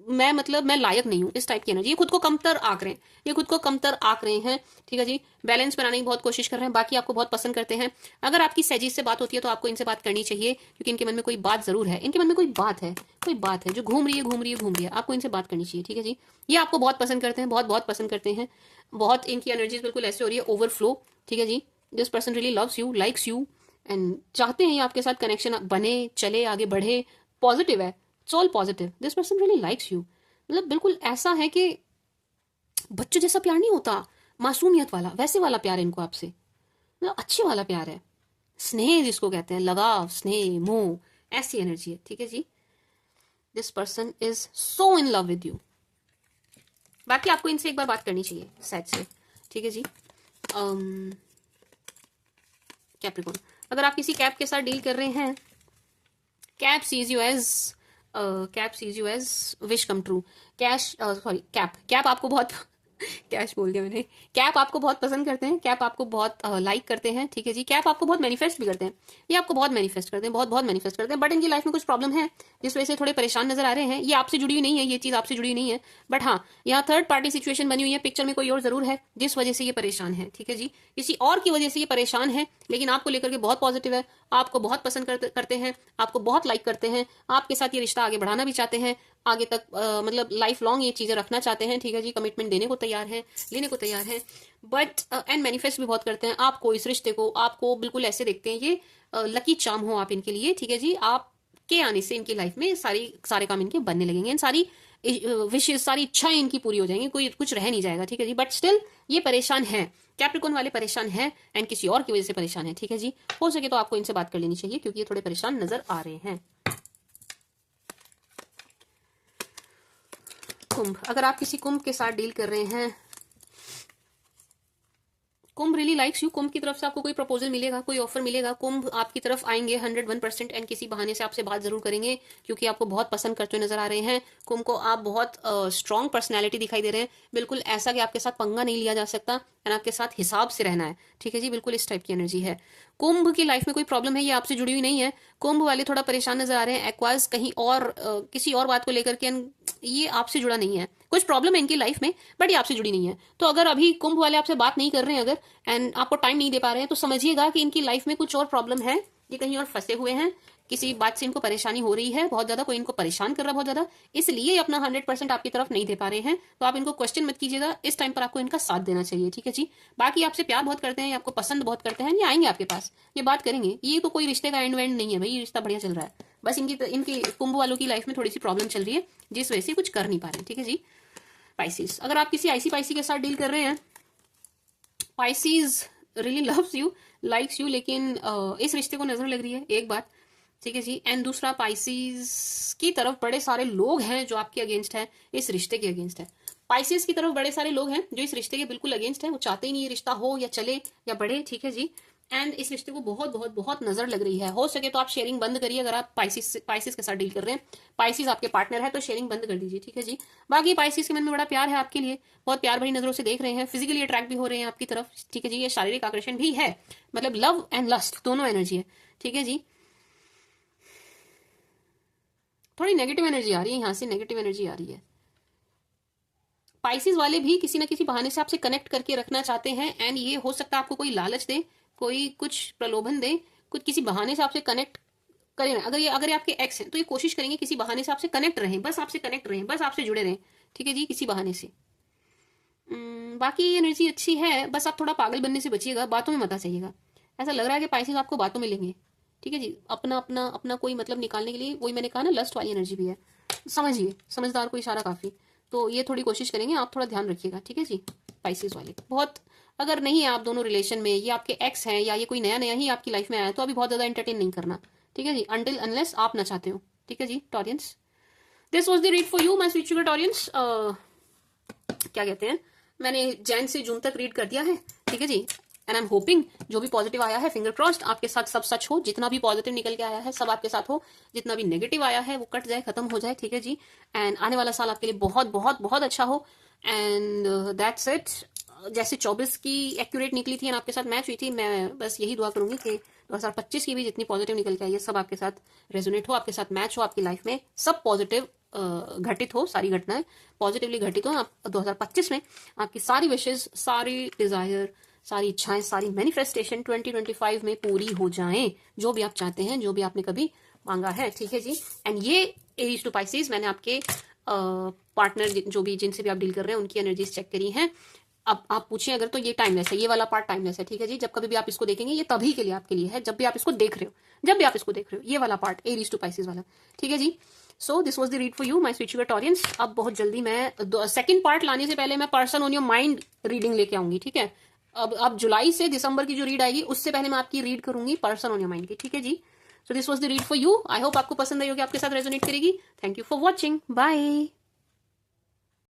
मैं लायक नहीं हूं, इस टाइप की एनर्जी, ये खुद को कमतर आंक रहे हैं, ये खुद को कमतर आंक रहे हैं। ठीक है जी, बैलेंस बनाने की बहुत कोशिश कर रहे हैं, बाकी आपको बहुत पसंद करते हैं। अगर आपकी सैजी से बात होती है तो आपको इनसे बात करनी चाहिए, क्योंकि इनके मन में कोई बात जरूर है, इनके मन में कोई बात है, कोई बात है जो घूम रही है, घूम रही है, घूम रही है, आपको इनसे बात करनी चाहिए। ठीक है जी, ये आपको बहुत पसंद करते हैं, बहुत बहुत पसंद करते हैं, बहुत इनकी एनर्जीज बिल्कुल ऐसे हो रही है ओवरफ्लो। ठीक है जी, this person really loves you, likes you, and चाहते हैं आपके साथ कनेक्शन बने, चले, आगे बढ़े, पॉजिटिव है, it's all positive, this person really likes you. मतलब बिल्कुल ऐसा है कि बच्चों जैसा प्यार नहीं होता, मासूमियत वाला, वैसे वाला प्यार इनको आपसे, मतलब अच्छे वाला प्यार है, स्नेह जिसको कहते हैं, लगाव, स्नेह, मोह, ऐसी एनर्जी है। ठीक है जी, this person is so in love with you. बाकी आपको इनसे एक बार बात करनी चाहिए सैज से। ठीक है जी, कैप्रिकॉर्न, अगर आप किसी कैप के साथ डील कर रहे हैं, Cap sees you as wish come true, Cap आपको बहुत कैश बोल दिया मैंने। कैप आपको बहुत पसंद करते हैं, कैप आपको बहुत लाइक करते हैं, ठीक है जी। कैप आपको बहुत मैनिफेस्ट भी करते हैं, ये आपको बहुत मैनिफेस्ट करते हैं, बहुत बहुत मैनिफेस्ट करते हैं। बट इनकी लाइफ में कुछ प्रॉब्लम है जिस वजह से थोड़े परेशान नजर आ रहे हैं। ये आपसे जुड़ी हुई नहीं है, ये चीज आपसे जुड़ी हुई नहीं है। बट हाँ, यहाँ थर्ड पार्टी सिचुएशन बनी हुई है, पिक्चर में कोई और जरूर है जिस वजह से ये परेशान है, ठीक है जी। किसी और की वजह से ये परेशान है, लेकिन आपको लेकर के बहुत पॉजिटिव है, आपको बहुत पसंद करते हैं, आपको बहुत लाइक करते हैं, आपके साथ ये रिश्ता आगे बढ़ाना भी चाहते हैं, आगे तक मतलब लाइफ लॉन्ग ये चीजें रखना चाहते हैं, ठीक है जी। कमिटमेंट देने को तैयार है, लेने को तैयार है, बट एंड मैनिफेस्ट भी बहुत करते हैं आपको, इस रिश्ते को आपको बिल्कुल ऐसे देखते हैं ये लकी चार्म हो आप इनके लिए, ठीक है जी। आपके आने से इनकी लाइफ में सारे काम इनके बनने लगेंगे, सारी विशेष सारी इच्छाएं इनकी पूरी हो जाएंगी, कोई कुछ रह नहीं जाएगा, ठीक है जी। बट स्टिल ये परेशान है, कैप्रिकॉर्न वाले परेशान है एंड किसी और की वजह से परेशान है, ठीक है जी। हो सके तो आपको इनसे बात कर लेनी चाहिए क्योंकि ये थोड़े परेशान नजर आ रहे हैं। कुंभ, अगर आप किसी कुंभ के साथ डील कर रहे हैं, कुंभ रियली लाइक्स यू, कुंभ की तरफ से आपको कोई प्रपोजल मिलेगा, कोई ऑफर मिलेगा, कुंभ आपकी तरफ आएंगे 101% एंड किसी बहाने से आपसे बात जरूर करेंगे क्योंकि आपको बहुत पसंद करते हुए नजर आ रहे हैं। कुंभ को आप बहुत स्ट्रांग पर्सनैलिटी दिखाई दे रहे हैं, बिल्कुल ऐसा कि आपके साथ पंगा नहीं लिया जा सकता एंड आपके साथ हिसाब से रहना है, ठीक है जी। बिल्कुल इस टाइप की एनर्जी है। कुंभ की लाइफ में कोई प्रॉब्लम है, ये आपसे जुड़ी हुई नहीं है। कुंभ वाले थोड़ा परेशान नजर आ रहे हैं, एक्वास कहीं और किसी और बात को लेकर के, ये आपसे जुड़ा नहीं है। कुछ प्रॉब्लम है इनकी लाइफ में बट ये आपसे जुड़ी नहीं है। तो अगर अभी कुंभ वाले आपसे बात नहीं कर रहे हैं अगर एंड आपको टाइम नहीं दे पा रहे हैं, तो समझिएगा कि इनकी लाइफ में कुछ और प्रॉब्लम है, ये कहीं और फंसे हुए हैं, किसी बात से इनको परेशानी हो रही है बहुत ज्यादा, कोई इनको परेशान कर रहा है बहुत ज्यादा, इसलिए अपना 100% आपकी तरफ नहीं दे पा रहे हैं। तो आप इनको क्वेश्चन मत कीजिएगा, इस टाइम पर आपको इनका साथ देना चाहिए, ठीक है जी। बाकी आपसे प्यार बहुत करते हैं, आपको पसंद बहुत करते हैं, ये आएंगे आपके पास, ये बात करेंगे। ये तो कोई रिश्ते का एंड वेंड नहीं है भाई, ये रिश्ता बढ़िया चल रहा है। बस इनकी कुंभ वालों की लाइफ में थोड़ी सी प्रॉब्लम चल रही है जिस वजह से कुछ कर नहीं पा रहे हैं, ठीक है जी। पाइसिस, अगर आप किसी आईसी पाइसी के साथ डील कर रहे हैं, Pisces really loves you, likes you, लेकिन इस रिश्ते को नजर लग रही है एक बात, ठीक है जी। एंड दूसरा, पाइसिस की तरफ बड़े सारे लोग हैं जो आपके अगेंस्ट है, इस रिश्ते के अगेंस्ट है। पाइसिस की तरफ बड़े सारे लोग हैं जो इस रिश्ते के बिल्कुल अगेंस्ट है, वो चाहते ही नहीं ये रिश्ता हो या चले या बढ़े, ठीक है जी। एंड इस रिश्ते को बहुत बहुत बहुत नजर लग रही है। हो सके तो आप शेयरिंग बंद करिए, अगर आप पाइसिस के साथ डील कर रहे हैं, पाइसिस आपके पार्टनर है तो शेयरिंग बंद कर दीजिए, ठीक है जी। बाकी पाइसिस के मन में बड़ा प्यार है आपके लिए, बहुत प्यार भरी नजरों से देख रहे हैं, फिजिकली अट्रैक्ट भी हो रहे हैं आपकी तरफ, ठीक है जी। ये शारीरिक आकर्षण भी है, मतलब लव एंड लस्ट दोनों एनर्जी है, ठीक है जी। थोड़ी नेगेटिव एनर्जी आ रही है, यहां से नेगेटिव एनर्जी आ रही है। पाइसिस वाले भी किसी ना किसी बहाने से आपसे कनेक्ट करके रखना चाहते हैं एंड ये हो सकता है आपको कोई लालच दे, कोई कुछ प्रलोभन दे, कुछ किसी बहाने से आपसे कनेक्ट करें। अगर ये आपके एक्स हैं तो ये कोशिश करेंगे किसी बहाने से आपसे कनेक्ट रहें, बस आपसे कनेक्ट रहें, बस आपसे जुड़े रहें, ठीक है जी, किसी बहाने से। बाकी एनर्जी अच्छी है, बस आप थोड़ा पागल बनने से बचिएगा, बातों में मत आ जाइएगा। ऐसा लग रहा है कि पाइसिस आपको बातों में लेंगे, ठीक है जी। अपना अपना अपना कोई मतलब निकालने के लिए, वही मैंने कहा ना, लस्ट वाली एनर्जी भी है, समझिए, समझदार को इशारा काफी, तो ये थोड़ी कोशिश करेंगे, आप थोड़ा ध्यान रखिएगा, ठीक है जी। पाइसिस वाले बहुत, अगर नहीं है आप दोनों रिलेशन में, ये आपके एक्स हैं या ये कोई नया नया ही आपकी लाइफ में आया, तो अभी बहुत ज्यादा एंटरटेन नहीं करना, ठीक है जी, अनटिल अनलेस आप ना चाहते हो, ठीक है जी। Taureans, this was the read for you my sweet sugar Taureans. क्या कहते हैं, मैंने जैन से जून तक रीड कर दिया है, ठीक है जी। एंड आई एम होपिंग जो भी पॉजिटिव आया है, फिंगर क्रॉस्ड, आपके साथ सब सच हो, जितना भी पॉजिटिव निकल के आया है सब आपके साथ हो, जितना भी नेगेटिव आया है वो कट जाए, खत्म हो जाए, ठीक है जी। एंड आने वाला साल आपके लिए बहुत बहुत बहुत अच्छा हो एंड दैट्स इट। जैसे 24 की एक्यूरेट निकली थी और आपके साथ मैच हुई थी, मैं बस यही दुआ करूंगी कि 2025 की भी जितनी पॉजिटिव निकल के आई है सब आपके साथ रेजोनेट हो, आपके साथ मैच हो, आपकी लाइफ में सब पॉजिटिव घटित हो, सारी घटनाएं पॉजिटिवली घटित हो। आप 2025 में आपकी सारी विशेष, सारी डिजायर, सारी इच्छाएं, सारी मैनिफेस्टेशन 2025 में पूरी हो जाएं, जो भी आप चाहते हैं, जो भी आपने कभी मांगा है, ठीक है जी। एंड ये एरीज टू पाइसेस, मैंने आपके पार्टनर जो भी जिनसे भी आप डील कर रहे हैं उनकी एनर्जीज चेक करी हैं। अब आप पूछें अगर, तो ये टाइमलेस है, ये वाला पार्ट टाइमलेस है, ठीक है जी। जब कभी भी आप इसको देखेंगे, ये तभी के लिए आपके लिए है जब भी आप इसको देख रहे हो, जब भी आप इसको देख रहे हो, ये वाला पार्ट एरीज टू पाइसेस वाला, ठीक है जी। So this was the read for you my sweet sugar Taureans. अब बहुत जल्दी मैं सेकंड पार्ट लाने से पहले मैं person on your mind reading लेके आऊंगी, ठीक है। अब जुलाई से दिसंबर की जो रीड आएगी उससे पहले मैं आपकी रीड करूंगी पर्सन ऑन योर माइंड की, ठीक है जी। So this was the read for you, I hope आपको पसंद आई होगी, आपके साथ रेजोनेट करेगी। Thank you for watching, bye.